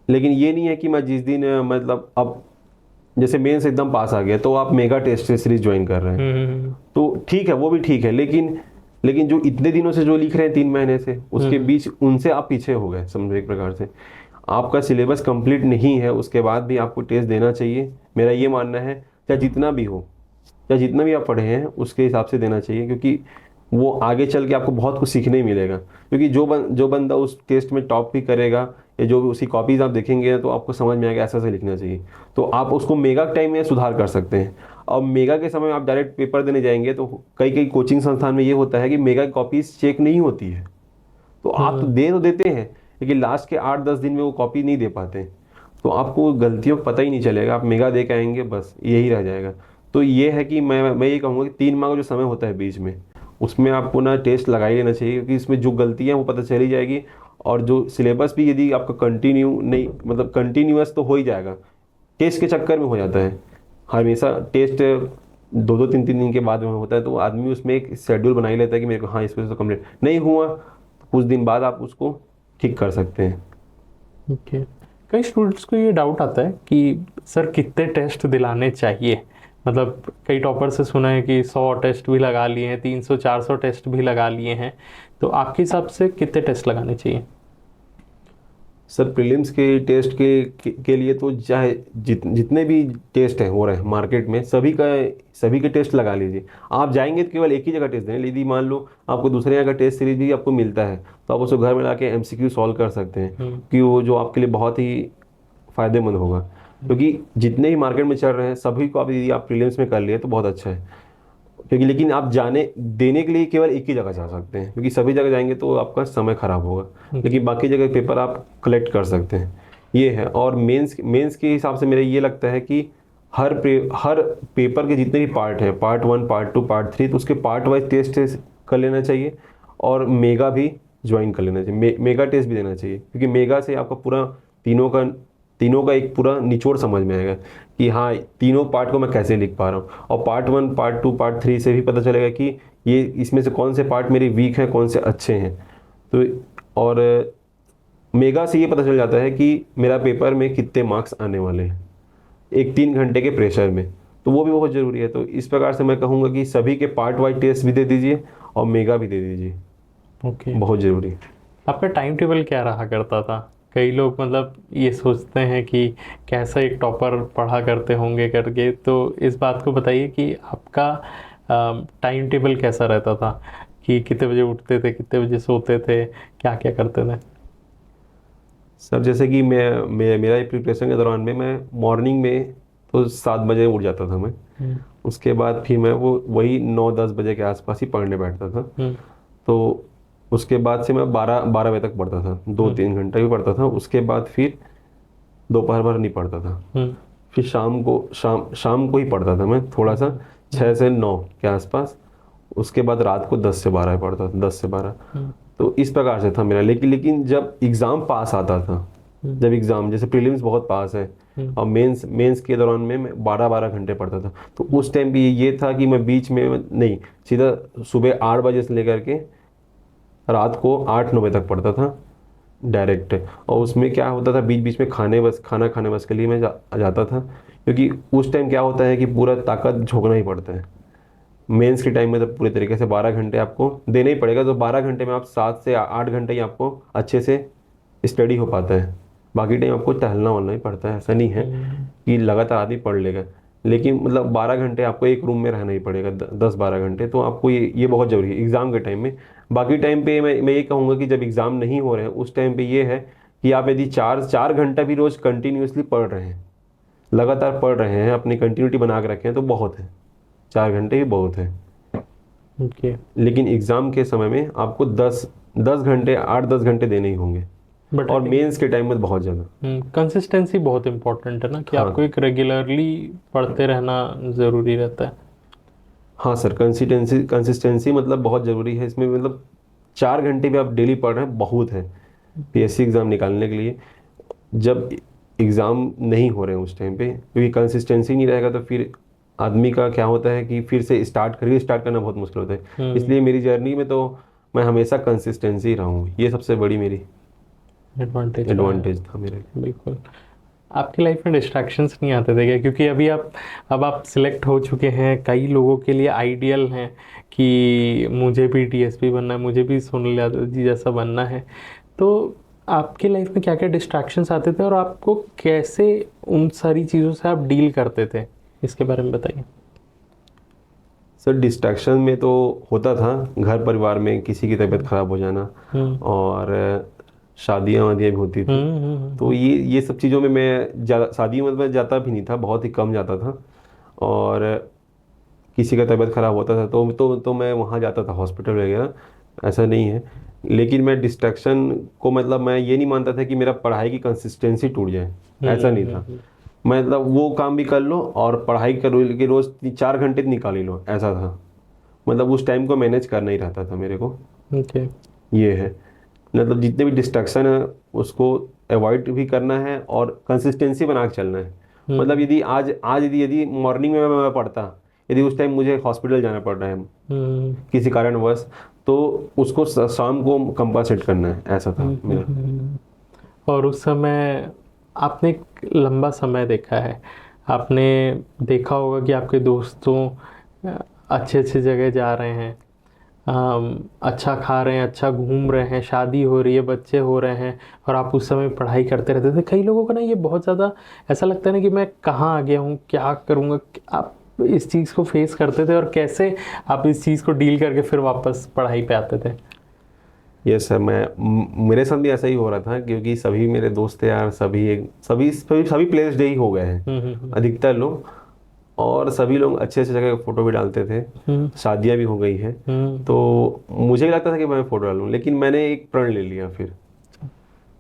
लेकिन ये नहीं है कि मैं जिस दिन मतलब अब जैसे मेंस एकदम पास आ गया तो आप मेगा टेस्ट सीरीज ज्वाइन कर रहे हैं, तो ठीक है, वो भी ठीक है, लेकिन जो इतने दिनों से जो लिख रहे हैं 3 महीने से, उसके बीच उनसे आप पीछे हो गए समझो एक प्रकार से। आपका सिलेबस कंप्लीट नहीं है, उसके बाद भी आपको टेस्ट देना चाहिए, मेरा ये मानना है। चाहे जितना भी हो, चाहे जितना भी आप पढ़े हैं उसके हिसाब से देना चाहिए, क्योंकि वो आगे चल के आपको बहुत कुछ सीखने ही मिलेगा। क्योंकि जो बंदा उस टेस्ट में टॉप भी करेगा, या जो भी उसकी कॉपीज आप देखेंगे तो आपको समझ में आएगा ऐसा ऐसा लिखना चाहिए। तो आप उसको मेगा टाइम में सुधार कर सकते हैं। और मेगा के समय में आप डायरेक्ट पेपर देने जाएंगे तो कई कई कोचिंग संस्थान में ये होता है कि मेगा की कॉपीज चेक नहीं होती है, तो आप तो देते हैं, लेकिन लास्ट के 8-10 दिन में वो कॉपी नहीं दे पाते, तो आपको गलतियों का पता ही नहीं चलेगा। आप मेगा दे के आएंगे, बस यही रह जाएगा। तो ये है कि मैं ये कहूँगा कि 3 माह का जो समय होता है बीच में, उसमें आपको ना टेस्ट लगा ही लेना चाहिए, क्योंकि इसमें जो गलतियाँ वो पता चली जाएगी। और जो सिलेबस भी यदि आपका कंटिन्यू नहीं, मतलब कंटिन्यूअस तो हो ही जाएगा, टेस्ट के चक्कर में हो जाता है। हमेशा टेस्ट 2-2, 3-3 दिन के बाद में होता है, तो आदमी उसमें एक शेड्यूल बना ही लेता है कि मेरे को हाँ इसको तो कम्प्लीट नहीं हुआ, तो कुछ दिन बाद आप उसको ठीक कर सकते हैं। ओके। कई स्टूडेंट्स को ये डाउट आता है कि सर कितने टेस्ट दिलाने चाहिए, मतलब कई टॉपर से सुना है कि 100 टेस्ट भी लगा लिए हैं, 300-400 टेस्ट भी लगा लिए हैं, तो आपके हिसाब से कितने टेस्ट लगाने चाहिए? सर प्रीलिम्स के टेस्ट के लिए तो चाहे जितने भी टेस्ट हैं हो रहे हैं मार्केट में, सभी के टेस्ट लगा लीजिए। आप जाएंगे तो केवल एक ही जगह टेस्ट दें। यदि मान लो आपको दूसरे जगह का टेस्ट सीरीज भी आपको मिलता है, तो आप उसको घर में लाके एमसीक्यू सॉल्व कर सकते हैं, कि वो जो आपके लिए बहुत ही फ़ायदेमंद होगा। क्योंकि जितने भी मार्केट में चल रहे हैं सभी को आप यदि आप प्रीलिम्स में कर लिए तो बहुत अच्छा है। क्योंकि लेकिन आप देने के लिए केवल एक ही जगह जा सकते हैं, क्योंकि सभी जगह जाएंगे तो आपका समय खराब होगा। लेकिन बाकी जगह पेपर आप कलेक्ट कर सकते हैं, ये है। और मेंस के हिसाब से मेरा ये लगता है कि हर पेपर के जितने भी पार्ट हैं, पार्ट 1, पार्ट 2, पार्ट 3, तो उसके पार्ट वाइज टेस्ट कर लेना चाहिए, और मेगा भी ज्वाइन कर लेना चाहिए, मेगा टेस्ट भी देना चाहिए। क्योंकि मेगा से आपका पूरा तीनों का एक पूरा निचोड़ समझ में आएगा कि हाँ तीनों पार्ट को मैं कैसे लिख पा रहा हूँ। और पार्ट 1, पार्ट 2, पार्ट 3 से भी पता चलेगा कि ये इसमें से कौन से पार्ट मेरे वीक हैं, कौन से अच्छे हैं। तो और मेगा से ये पता चल जाता है कि मेरा पेपर में कितने मार्क्स आने वाले हैं एक 3 घंटे के प्रेशर में, तो वो भी बहुत ज़रूरी है। तो इस प्रकार से मैं कहूँगा कि सभी के पार्ट वाइज टेस्ट भी दे दीजिए और मेगा भी दे दीजिए। ओके। बहुत ज़रूरी। आपका टाइम टेबल क्या रहा करता था? कई लोग मतलब ये सोचते हैं कि कैसा एक टॉपर पढ़ा करते होंगे करके, तो इस बात को बताइए कि आपका टाइम टेबल कैसा रहता था, कि कितने बजे उठते थे, कितने बजे सोते थे, क्या क्या करते थे? सर जैसे कि मेरा प्रिपरेशन के दौरान में मैं मॉर्निंग में तो 7 बजे उठ जाता था मैं। उसके बाद फिर मैं वही 9-10 बजे के आसपास ही पढ़ने बैठता था। तो उसके बाद से मैं 12 बजे तक पढ़ता था, 2-3 घंटा भी पढ़ता था। उसके बाद फिर दोपहर भर नहीं पढ़ता था, फिर शाम को ही पढ़ता था मैं थोड़ा सा, 6 से 9 के आसपास। उसके बाद रात को 10 से 12 पढ़ता था, 10 से 12। तो इस प्रकार से था मेरा। लेकिन जब एग्ज़ाम पास आता था, जब एग्ज़ाम जैसे प्रीलिम्स बहुत पास है और मेंस के दौरान में मैं 12-12 घंटे पढ़ता था, तो उस टाइम भी ये था कि मैं बीच में नहीं, सीधा सुबह 8 बजे से लेकर के रात को 8-9 बजे तक पढ़ता था डायरेक्ट। और उसमें क्या होता था, बीच बीच में खाना खाने बस के लिए मैं जाता था, क्योंकि उस टाइम क्या होता है कि पूरा ताकत झोंकना ही पड़ता है। मेंस के टाइम में तो पूरे तरीके से 12 घंटे आपको देना ही पड़ेगा, तो 12 घंटे में आप 7 से 8 घंटे ही आपको अच्छे से स्टडी हो पाता है। बाकी टाइम आपको टहलना वलना ही पड़ता है। ऐसा नहीं है कि लगातार आदमी पढ़ लेगा, लेकिन मतलब 12 घंटे आपको एक रूम में रहना ही पड़ेगा, 10-12 घंटे। तो आपको ये बहुत ज़रूरी है एग्ज़ाम के टाइम में। बाकी टाइम पे मैं ये कहूँगा कि जब एग्ज़ाम नहीं हो रहे हैं उस टाइम पे ये है कि आप यदि 4 घंटा भी रोज़ कंटिन्यूसली पढ़ रहे हैं, लगातार पढ़ रहे हैं, अपनी कंटिन्यूटी बना के रखें तो बहुत है, 4 घंटे ही बहुत है। ओके। लेकिन एग्ज़ाम के समय में आपको 10 घंटे 8-10 घंटे देने ही होंगे, और मेंस के टाइम में बहुत ज़्यादा। कंसिस्टेंसी बहुत इंपॉर्टेंट है ना, कि आपको एक रेगुलरली पढ़ते रहना ज़रूरी रहता है। हाँ सर, कंसिस्टेंसी मतलब बहुत ज़रूरी है इसमें। मतलब 4 घंटे भी आप डेली पढ़ रहे हैं बहुत है पीएससी एग्ज़ाम निकालने के लिए। जब एग्ज़ाम नहीं हो रहे हैं उस टाइम पे, क्योंकि कंसिस्टेंसी नहीं रहेगा तो फिर आदमी का क्या होता है कि फिर से स्टार्ट करना बहुत मुश्किल होता है। इसलिए मेरी जर्नी में तो मैं हमेशा कंसिस्टेंसी रहा हूँ, ये सबसे बड़ी मेरी एडवांटेज था मेरे लिए। बिल्कुल। आपकी लाइफ में डिस्ट्रैक्शंस नहीं आते थे क्या? क्योंकि अब आप सिलेक्ट हो चुके हैं, कई लोगों के लिए आइडियल हैं कि मुझे भी डीएसपी बनना है, मुझे भी सुनील यादव जी जैसा बनना है। तो आपकी लाइफ में क्या क्या डिस्ट्रैक्शंस आते थे और आपको कैसे उन सारी चीज़ों से आप डील करते थे, इसके बारे में बताइए। सर डिस्ट्रैक्शन में तो होता था, घर परिवार में किसी की तबीयत खराब हो जाना और शादियाँ वादियाँ भी होती थी। तो ये सब चीज़ों में मैं ज़्यादा शादी में मैं जाता भी नहीं था, बहुत ही कम जाता था। और किसी का तबीयत ख़राब होता था तो मैं वहाँ जाता था हॉस्पिटल वगैरह, ऐसा नहीं है। लेकिन मैं डिस्ट्रैक्शन को मतलब मैं ये नहीं मानता था कि मेरा पढ़ाई की कंसिस्टेंसी टूट जाए, ऐसा नहीं था। मतलब वो काम भी कर लो और पढ़ाई कर के रोज़ 4 घंटे निकाल ही लो, ऐसा था। मतलब उस टाइम को मैनेज करना ही रहता था मेरे को। ओके। ये है, मतलब जितने भी डिस्ट्रैक्शन है उसको अवॉइड भी करना है और कंसिस्टेंसी बना के चलना है। मतलब यदि आज यदि मॉर्निंग में मैं पढ़ता, यदि उस टाइम मुझे हॉस्पिटल जाना पड़ रहा है किसी कारणवश, तो उसको शाम को कंपनसेट करना है, ऐसा था मेरा। और उस समय आपने एक लंबा समय देखा है, आपने देखा होगा कि आपके दोस्तों अच्छे अच्छे जगह जा रहे हैं, अच्छा खा रहे हैं, अच्छा घूम रहे हैं, शादी हो रही है, बच्चे हो रहे हैं, और आप उस समय पढ़ाई करते रहते थे। कई लोगों को ना ये बहुत ज़्यादा ऐसा लगता है ना कि मैं कहाँ आ गया हूँ, क्या करूँगा। आप इस चीज़ को फेस करते थे और कैसे आप इस चीज़ को डील करके फिर वापस पढ़ाई पे आते थे? यस सर, मेरे साथ भी ऐसा ही हो रहा था, क्योंकि सभी मेरे दोस्त यार सभी प्लेस्ड ही हो गए हैं अधिकतर लोग, और सभी लोग अच्छे अच्छे जगह फोटो भी डालते थे, शादियां भी हो गई हैं। तो मुझे भी लगता था कि मैं फोटो डालूं, लेकिन मैंने एक प्रण ले लिया फिर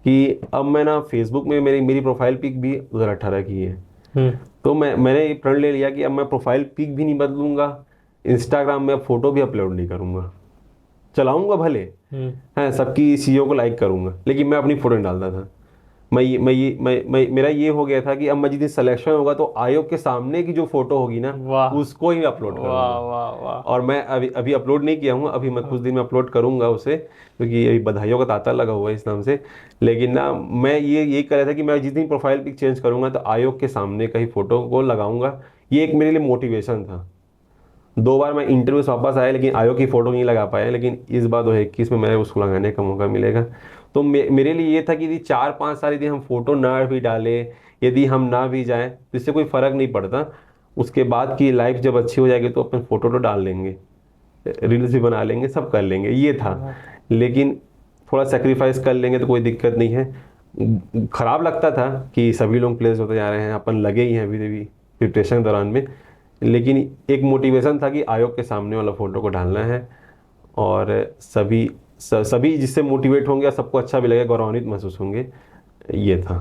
कि अब मैं ना फेसबुक में मेरी प्रोफाइल पिक भी 2018 की है। तो मैंने एक प्रण ले लिया कि अब मैं प्रोफाइल पिक भी नहीं बदलूंगा, इंस्टाग्राम में फोटो भी अपलोड नहीं करूंगा। चलाऊंगा भले हैं, सबकी चीज़ों को लाइक करूंगा, लेकिन मैं अपनी फोटो नहीं डालता था। मेरा ये हो गया था कि अब मैं जिस दिन सिलेक्शन होगा तो आयोग के सामने की जो फोटो होगी ना, उसको ही अपलोड करूंगा। और मैं अभी अपलोड नहीं किया हूँ, अभी मैं कुछ दिन में अपलोड करूंगा उसे, क्योंकि अभी बधाइयों का तांता लगा हुआ है इस नाम से। लेकिन ना मैं यही कर रहा था कि मैं जिस दिन प्रोफाइल पिक चेंज करूंगा तो आयोग के सामने का ही फोटो को लगाऊंगा। ये एक मेरे लिए मोटिवेशन था। 2 बार मैं इंटरव्यू से वापस आया, लेकिन आयोग की फ़ोटो नहीं लगा पाया, लेकिन इस बार 2021 में मेरे उसको लगाने का मौका मिलेगा। तो मेरे लिए ये था कि यदि 4-5 साल यदि हम फोटो ना भी डालें, यदि हम ना भी जाएं, तो इससे कोई फ़र्क नहीं पड़ता। उसके बाद की लाइफ जब अच्छी हो जाएगी तो अपन फ़ोटो तो डाल लेंगे, रील्स भी बना लेंगे, सब कर लेंगे, ये था। लेकिन थोड़ा सेक्रीफाइस कर लेंगे तो कोई दिक्कत नहीं है। ख़राब लगता था कि सभी लोग प्लेस होते जा रहे हैं, अपन लगे ही हैं अभी भी प्रिपरेशन के दौरान में, लेकिन एक मोटिवेशन था कि आयोग के सामने वाला फ़ोटो को डालना है, और सभी जिससे मोटिवेट होंगे, सबको अच्छा भी लगेगा, गौरवान्वित महसूस होंगे, ये था।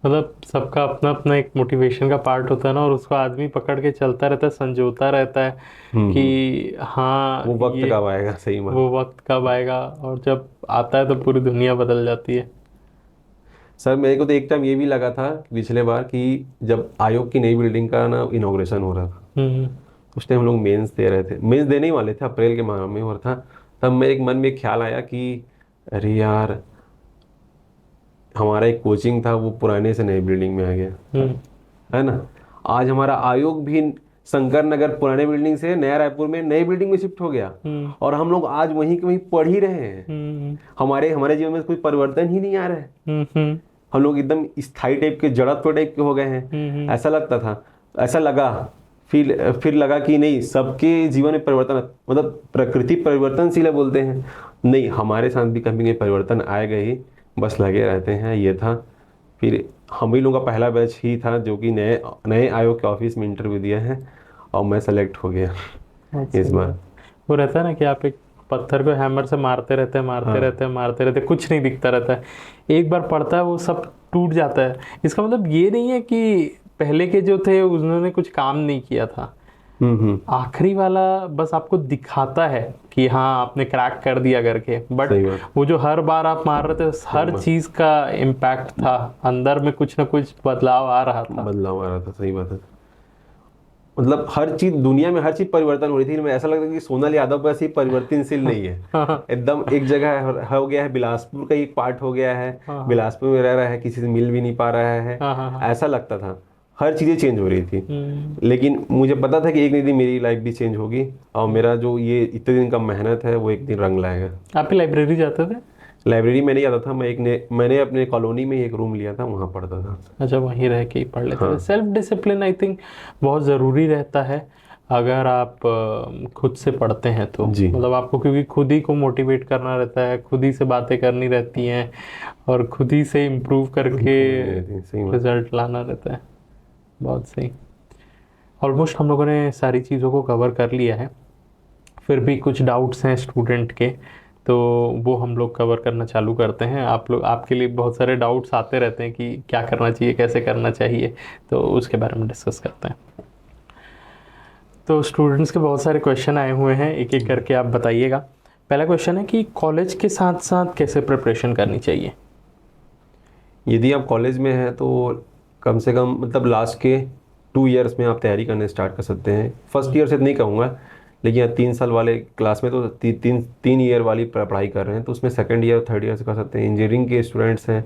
मतलब सबका अपना अपना एक मोटिवेशन का पार्ट होता है ना, और उसको आदमी पकड़ के चलता रहता है, संजोता रहता है कि हाँ वो वक्त कब आएगा, सही बात, वो वक्त कब आएगा, और जब आता है तो पूरी दुनिया बदल जाती है। सर मेरे को तो एक टाइम ये भी लगा था पिछले बार कि जब आयोग की नई बिल्डिंग का ना इनॉग्रेशन हो रहा था, उस टाइम हम लोग मेंस दे रहे थे, मेंस देने ही वाले थे, अप्रैल के माह में हो रहा था। तब मेरे मन में एक ख्याल आया कि अरे यार, हमारा एक कोचिंग था वो पुराने से नई बिल्डिंग में आ गया, है ना। आज हमारा आयोग भी शंकर नगर पुराने बिल्डिंग से नया रायपुर में नई बिल्डिंग में शिफ्ट हो गया, और हम लोग आज वहीं के वहीं पढ़ ही रहे हैं। हमारे जीवन में कोई परिवर्तन ही नहीं आ रहा है। हम लोग एकदम स्थायी टाइप के, जड़त्व टाइप के हो गए हैं, ऐसा लगता था, ऐसा लगा। फिर लगा कि नहीं, सबके जीवन में परिवर्तन, मतलब प्रकृति परिवर्तनशील है बोलते हैं, नहीं हमारे साथ भी कभी कभी परिवर्तन आएगा ही, बस लगे रहते हैं, ये था। फिर हम ही लोगों का पहला बैच ही था जो कि नए आयोग के ऑफिस में इंटरव्यू दिया है, और मैं सेलेक्ट हो गया इस बार। वो रहता है ना कि आप एक पत्थर को हैमर से मारते रहते हैं, कुछ नहीं दिखता रहता है, एक बार पड़ता है वो सब टूट जाता है। इसका मतलब ये नहीं है कि पहले के जो थे उन्होंने कुछ काम नहीं किया था, आखिरी वाला बस आपको दिखाता है कि हाँ आपने क्रैक कर दिया करके, बट वो जो हर बार आप मार रहे थे, हर चीज का इम्पैक्ट था, अंदर में कुछ ना कुछ बदलाव आ रहा था, सही बात है। मतलब हर चीज दुनिया में हर चीज परिवर्तन हो रही थी, मैं ऐसा लगता है कि सोनल यादव बस ही परिवर्तनशील नहीं है। एकदम एक जगह हो गया है, बिलासपुर का एक पार्ट हो गया है, बिलासपुर में रह रहा है, किसी से मिल भी नहीं पा रहा है, ऐसा लगता था। हर चीजें चेंज हो रही थी, लेकिन मुझे पता था कि एक दिन मेरी लाइफ भी चेंज होगी और मेरा जो ये इतने दिन का मेहनत है वो एक दिन रंग लाएगा। आप भी लाइब्रेरी जाते थे? लाइब्रेरी में नहीं आता था, मैंने अपने कॉलोनी में एक रूम लिया था, वहाँ पढ़ता था। अच्छा, वहीं रह के ही पढ़ लेते थे। हाँ। सेल्फ डिसिप्लिन आई थिंक बहुत ज़रूरी रहता है अगर आप खुद से पढ़ते हैं तो। जी। मतलब आपको क्योंकि खुद ही को मोटिवेट करना रहता है, खुद ही से बातें करनी रहती हैं और खुद ही से इम्प्रूव करके सही बात। रिजल्ट लाना रहता है। बहुत सही। ऑलमोस्ट हम लोगों ने सारी चीज़ों को कवर कर लिया है, फिर भी कुछ डाउट्स हैं स्टूडेंट के, तो वो हम लोग कवर करना चालू करते हैं। आपके लिए बहुत सारे डाउट्स आते रहते हैं कि क्या करना चाहिए, कैसे करना चाहिए, तो उसके बारे में डिस्कस करते हैं। तो स्टूडेंट्स के बहुत सारे क्वेश्चन आए हुए हैं, एक एक करके आप बताइएगा। पहला क्वेश्चन है कि कॉलेज के साथ साथ कैसे प्रिपरेशन करनी चाहिए? यदि आप कॉलेज में हैं तो कम से कम मतलब लास्ट के 2 ईयर्स में आप तैयारी करने स्टार्ट कर सकते हैं। फर्स्ट ईयर से नहीं कहूँगा, लेकिन 3 साल वाले क्लास में तो 3 ईयर वाली पढ़ाई कर रहे हैं, तो उसमें सेकंड ईयर थर्ड ईयर से कर सकते हैं। इंजीनियरिंग के स्टूडेंट्स हैं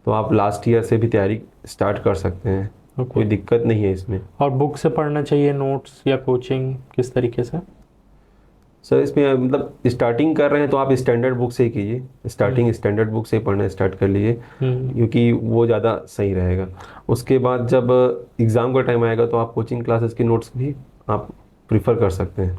तो आप लास्ट ईयर से भी तैयारी स्टार्ट कर सकते हैं। कोई दिक्कत नहीं है इसमें। और बुक से पढ़ना चाहिए, नोट्स या कोचिंग, किस तरीके से? सर इसमें मतलब स्टार्टिंग कर रहे हैं तो आप स्टैंडर्ड बुक से ही कीजिए, स्टार्टिंग स्टैंडर्ड बुक से ही पढ़ना स्टार्ट कर लीजिए, क्योंकि वो ज़्यादा सही रहेगा। उसके बाद जब एग्ज़ाम का टाइम आएगा तो आप कोचिंग क्लासेस की नोट्स भी आप प्रीफर कर सकते हैं।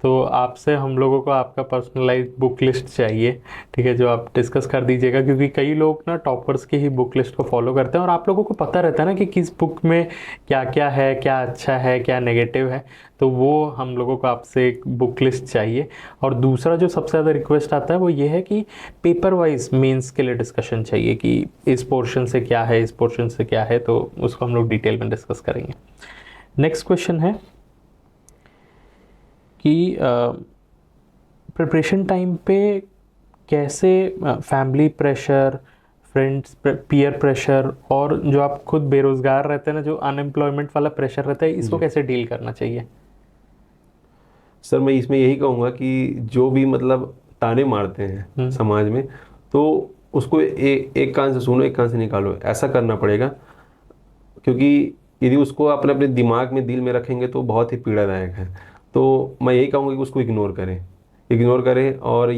तो आपसे हम लोगों को आपका पर्सनलाइज बुक लिस्ट चाहिए, ठीक है, जो आप डिस्कस कर दीजिएगा, क्योंकि कई लोग ना टॉपर्स की ही बुक लिस्ट को फॉलो करते हैं और आप लोगों को पता रहता है ना कि किस बुक में क्या क्या है, क्या अच्छा है, क्या नेगेटिव है, तो वो हम लोगों को आपसे एक बुक लिस्ट चाहिए। और दूसरा जो सबसे ज़्यादा रिक्वेस्ट आता है वो ये है कि पेपर वाइज मेंस के लिए डिस्कशन चाहिए कि इस पोर्शन से क्या है, इस पोर्शन से क्या है, तो उसको हम लोग डिटेल में डिस्कस करेंगे। नेक्स्ट क्वेश्चन है कि प्रिपरेशन टाइम पे कैसे family pressure, friends, peer pressure और जो आप खुद बेरोज़गार रहते हैं ना, जो अनएम्प्लॉयमेंट वाला प्रेशर रहता है, इसको कैसे डील करना चाहिए? सर मैं इसमें यही कहूँगा कि जो भी मतलब ताने मारते हैं समाज में, तो उसको एक कान से सुनो, एक कान से निकालो, ऐसा करना पड़ेगा। क्योंकि यदि उसको अपने अपने दिमाग में, दिल में रखेंगे तो बहुत ही पीड़ादायक है। तो मैं यही कहूँगा कि उसको इग्नोर करें और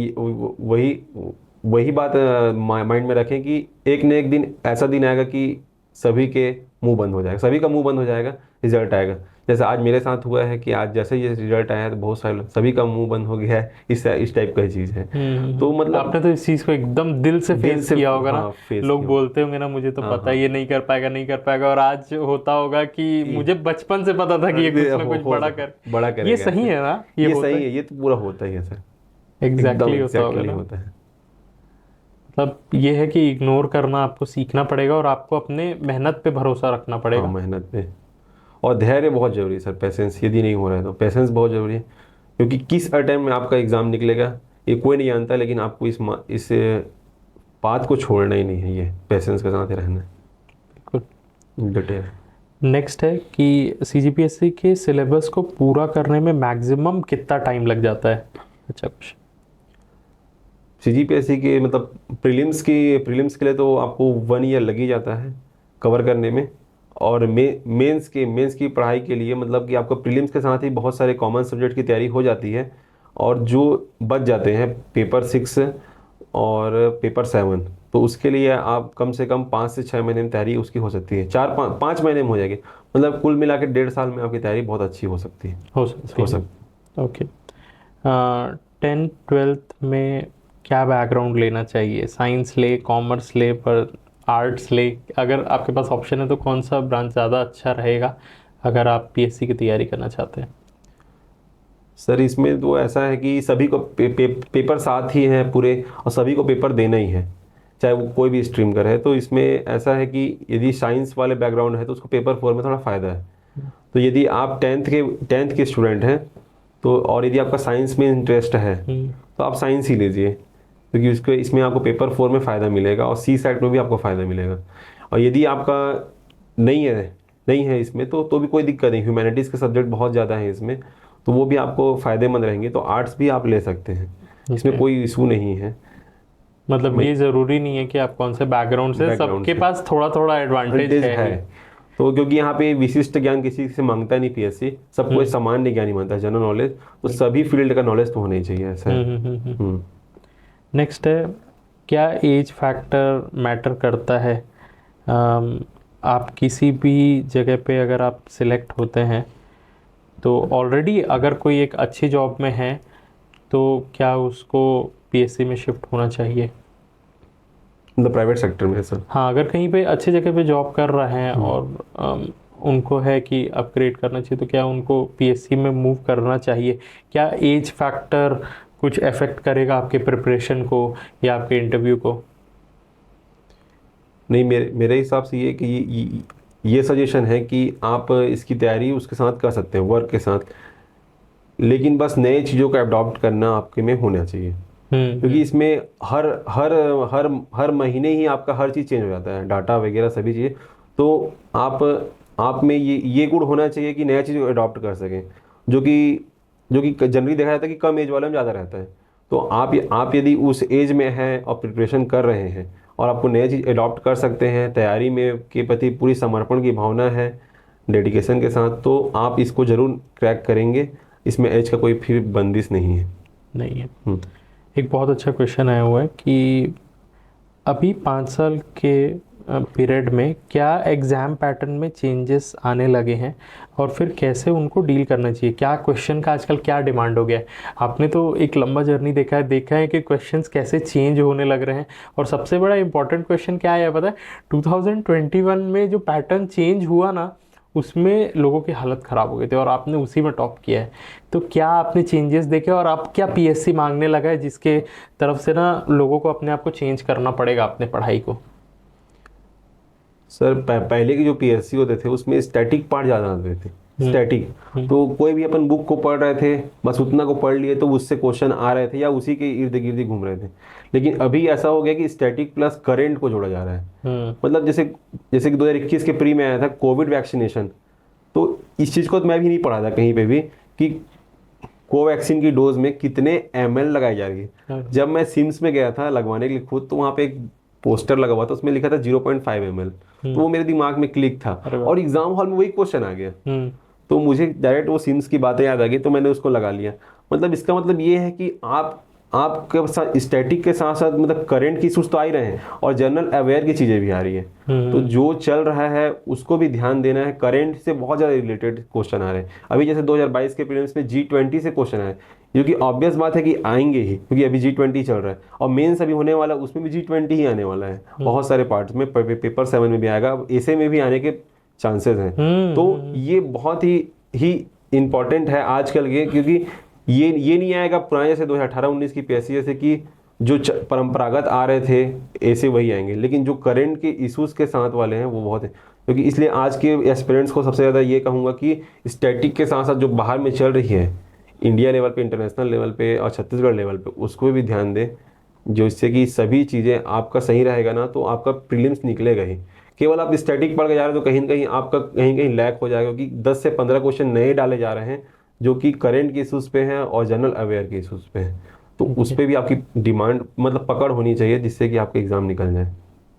वही बात माइंड में रखें कि एक न एक दिन ऐसा दिन आएगा कि सभी के मुंह बंद हो जाएगा, सभी का मुंह बंद हो जाएगा, रिजल्ट आएगा। जैसे आज मेरे साथ हुआ है कि आज जैसे ये रिजल्ट आया है तो बहुत सारे सभी का मुंह बंद हो गया है, इस टाइप का चीज़ है। तो मतलब आपने तो इस चीज़ को एकदम दिल से फेस किया होगा ना। लोग बोलते होंगे ना, मुझे तो पता है ये नहीं कर पाएगा, और आज होता होगा कि मुझे बचपन से पता था कि ये कुछ ना कुछ बड़ा करेगा। ये सही है ना? ये सही है, ये तो पूरा होता ही है सर। एग्जैक्टली होता है। मतलब ये है कि इग्नोर करना आपको सीखना पड़ेगा और आपको अपने मेहनत पे भरोसा रखना पड़ेगा। मेहनत पे, और धैर्य बहुत ज़रूरी है सर। पेशेंस यदि नहीं हो रहा है तो पेशेंस बहुत ज़रूरी है, क्योंकि किस टाइम में आपका एग्ज़ाम निकलेगा ये कोई नहीं जानता, लेकिन आपको इस बात को छोड़ना ही नहीं है, ये पेशेंस के साथ ही रहना है। बिल्कुल डटे। नेक्स्ट है कि CGPSC के सिलेबस को पूरा करने में मैक्सिमम कितना टाइम लग जाता है? अच्छा क्वेश्चन। CGPSC के मतलब प्रीलिम्स के लिए तो आपको 1 ईयर लग ही जाता है कवर करने में। और मेंस की पढ़ाई के लिए मतलब कि आपको प्रीलिम्स के साथ ही बहुत सारे कॉमन सब्जेक्ट की तैयारी हो जाती है, और जो बच जाते हैं पेपर 6 और पेपर 7, तो उसके लिए आप कम से कम 5 से 6 महीने में तैयारी उसकी हो सकती है। 4-5 महीने में हो जाएगी, मतलब कुल मिला के 1.5 साल में आपकी तैयारी बहुत अच्छी हो सकती है। ओके। 10th-12th में क्या बैकग्राउंड लेना चाहिए? साइंस ले, कॉमर्स ले, पर आर्ट्स ले? अगर आपके पास ऑप्शन है तो कौन सा ब्रांच ज़्यादा अच्छा रहेगा अगर आप PSC की तैयारी करना चाहते हैं? सर इसमें तो ऐसा है कि सभी को पेपर साथ ही हैं पूरे, और सभी को पेपर देना ही है, चाहे वो कोई भी स्ट्रीम का रहे। तो इसमें ऐसा है कि यदि साइंस वाले बैकग्राउंड है तो उसको पेपर 4 में थोड़ा फ़ायदा है। तो यदि आप 10th के स्टूडेंट हैं तो, और यदि आपका साइंस में इंटरेस्ट है तो आप साइंस ही लीजिए, क्योंकि इसमें आपको पेपर 4 में फ़ायदा मिलेगा और CSAT में भी आपको फ़ायदा मिलेगा। और यदि आपका नहीं है नहीं है इसमें तो भी कोई दिक्कत नहीं, ह्यूमैनिटीज़ के सब्जेक्ट बहुत ज़्यादा हैं इसमें, तो वो भी आपको फ़ायदेमंद रहेंगे, तो आर्ट्स भी आप ले सकते हैं, इसमें कोई इशू नहीं है। मतलब ये ज़रूरी नहीं है कि आप कौन से बैकग्राउंड से, सबके पास थोड़ा थोड़ा एडवांटेज है। तो क्योंकि यहाँ पे विशिष्ट ज्ञान किसी से मांगता नहीं पीएससी, सबको सामान्य ज्ञान ही मांगता है, जनरल नॉलेज, तो सभी फील्ड का नॉलेज तो होना ही चाहिए, ऐसा है। नेक्स्ट है, क्या एज फैक्टर मैटर करता है? आप किसी भी जगह पे अगर आप सिलेक्ट होते हैं तो ऑलरेडी अगर कोई एक अच्छी जॉब में है तो क्या उसको पीएससी में शिफ्ट होना चाहिए? मतलब प्राइवेट सेक्टर में सर? हाँ, अगर कहीं पे अच्छी जगह पे जॉब कर रहे हैं और उनको है कि अपग्रेड करना चाहिए, तो क्या उनको पीएससी में मूव करना चाहिए? क्या एज फैक्टर कुछ अफेक्ट करेगा आपके प्रिपरेशन को या आपके इंटरव्यू को? नहीं, मेरे हिसाब से ये सजेशन है कि आप इसकी तैयारी उसके साथ कर सकते हैं, वर्क के साथ, लेकिन बस नए चीज़ों को अडॉप्ट करना आपके में होना चाहिए, क्योंकि इसमें हर हर हर हर महीने ही आपका हर चीज़ चेंज हो जाता है, डाटा वगैरह सभी चीज़ें, तो आप में ये गुण होना चाहिए कि नया चीज़ अडॉप्ट कर सकें, जो कि जनरली देखा जाता है कि कम एज वाले में ज़्यादा रहता है। तो आप यदि उस एज में हैं और प्रिपरेशन कर रहे हैं और आपको नया चीज़ अडॉप्ट कर सकते हैं, तैयारी में के प्रति पूरी समर्पण की भावना है, डेडिकेशन के साथ, तो आप इसको ज़रूर क्रैक करेंगे, इसमें एज का कोई फिर बंदिश नहीं है। नहीं है। एक बहुत अच्छा क्वेश्चन आया हुआ है कि अभी 5 साल के पीरियड में क्या एग्ज़ाम पैटर्न में चेंजेस आने लगे हैं और फिर कैसे उनको डील करना चाहिए? क्या क्वेश्चन का आजकल क्या डिमांड हो गया है? आपने तो एक लंबा जर्नी देखा है कि क्वेश्चंस कैसे चेंज होने लग रहे हैं, और सबसे बड़ा इंपॉर्टेंट क्वेश्चन क्या है पता है? 2021 में जो पैटर्न चेंज हुआ ना, उसमें लोगों की हालत ख़राब हो गई थी और आपने उसी में टॉप किया है। तो क्या आपने चेंजेस देखे और आप क्या पीएससी मांगने लगा है जिसके तरफ से ना लोगों को अपने आप को चेंज करना पड़ेगा अपने पढ़ाई को? सर पहले के जो पीएससी होते थे उसमें स्टैटिक पार्ट ज़्यादा आते थे, स्टैटिक, तो कोई भी अपन बुक को पढ़ रहे थे, बस उतना को पढ़ लिए तो उससे क्वेश्चन आ रहे थे या उसी के इर्द गिर्द ही घूम रहे थे। लेकिन अभी ऐसा हो गया कि स्टैटिक प्लस करेंट को जोड़ा जा रहा है। मतलब जैसे कि 2021 के प्री में आया था कोविड वैक्सीनेशन, तो इस चीज़ को तो मैं भी नहीं पढ़ा था कहीं पे भी कि कोवैक्सीन की डोज में कितने ml लगाई जा रही है। जब मैं सिम्स में गया था लगवाने के लिए खुद, तो वहाँ पे एक पोस्टर लगा हुआ था, उसमें लिखा था 0.5 ml, तो वो मेरे दिमाग में क्लिक था और एग्जाम हॉल में वही क्वेश्चन आ गया, तो मुझे डायरेक्ट वो सिम्स की बातें याद आ गई, तो मैंने उसको लगा लिया। मतलब इसका मतलब ये है कि आपके साथ स्टैटिक के साथ साथ मतलब करंट की इशूज तो आ ही रहे हैं और जनरल अवेयर की चीज़ें भी आ रही है, तो जो चल रहा है उसको भी ध्यान देना है। करंट से बहुत ज़्यादा रिलेटेड क्वेश्चन आ रहे हैं। अभी जैसे 2022 के प्रीलिम्स में G20 से क्वेश्चन आए, जो कि ऑब्वियस बात है कि आएंगे ही, क्योंकि अभी G20 चल रहा है, और मेंस अभी होने वाला उसमें भी G20 ही आने वाला है, बहुत सारे पार्ट्स में, पेपर 7 में भी आएगा, ऐसे में भी आने के चांसेस हैं। तो ये बहुत ही इम्पॉर्टेंट है आजकल के, क्योंकि ये नहीं आएगा पुराने जैसे 2018-19 की पीएससी जैसे कि जो परंपरागत आ रहे थे ऐसे वही आएंगे, लेकिन जो करंट के इश्यूज के साथ वाले हैं वो बहुत है। क्योंकि इसलिए आज के एस्पिरेंट्स को सबसे ज़्यादा ये कहूँगा कि स्टैटिक के साथ साथ जो बाहर में चल रही है इंडिया लेवल पे, इंटरनेशनल लेवल पे और छत्तीसगढ़ लेवल पे, उसको भी ध्यान दें, जो इससे कि सभी चीज़ें आपका सही रहेगा ना, तो आपका प्रीलिम्स निकलेगा ही। केवल आप स्टैटिक पढ़ के जा रहे हो तो कहीं ना कहीं आपका कहीं लैक हो जाएगा, क्योंकि 10 से 15 क्वेश्चन नए डाले जा रहे हैं जो कि करंट के इशूज़ पे हैं और जनरल अवेयर के इशूज़ पे हैं, तो उस पर भी आपकी डिमांड मतलब पकड़ होनी चाहिए, जिससे कि आपके एग्ज़ाम निकल जाए।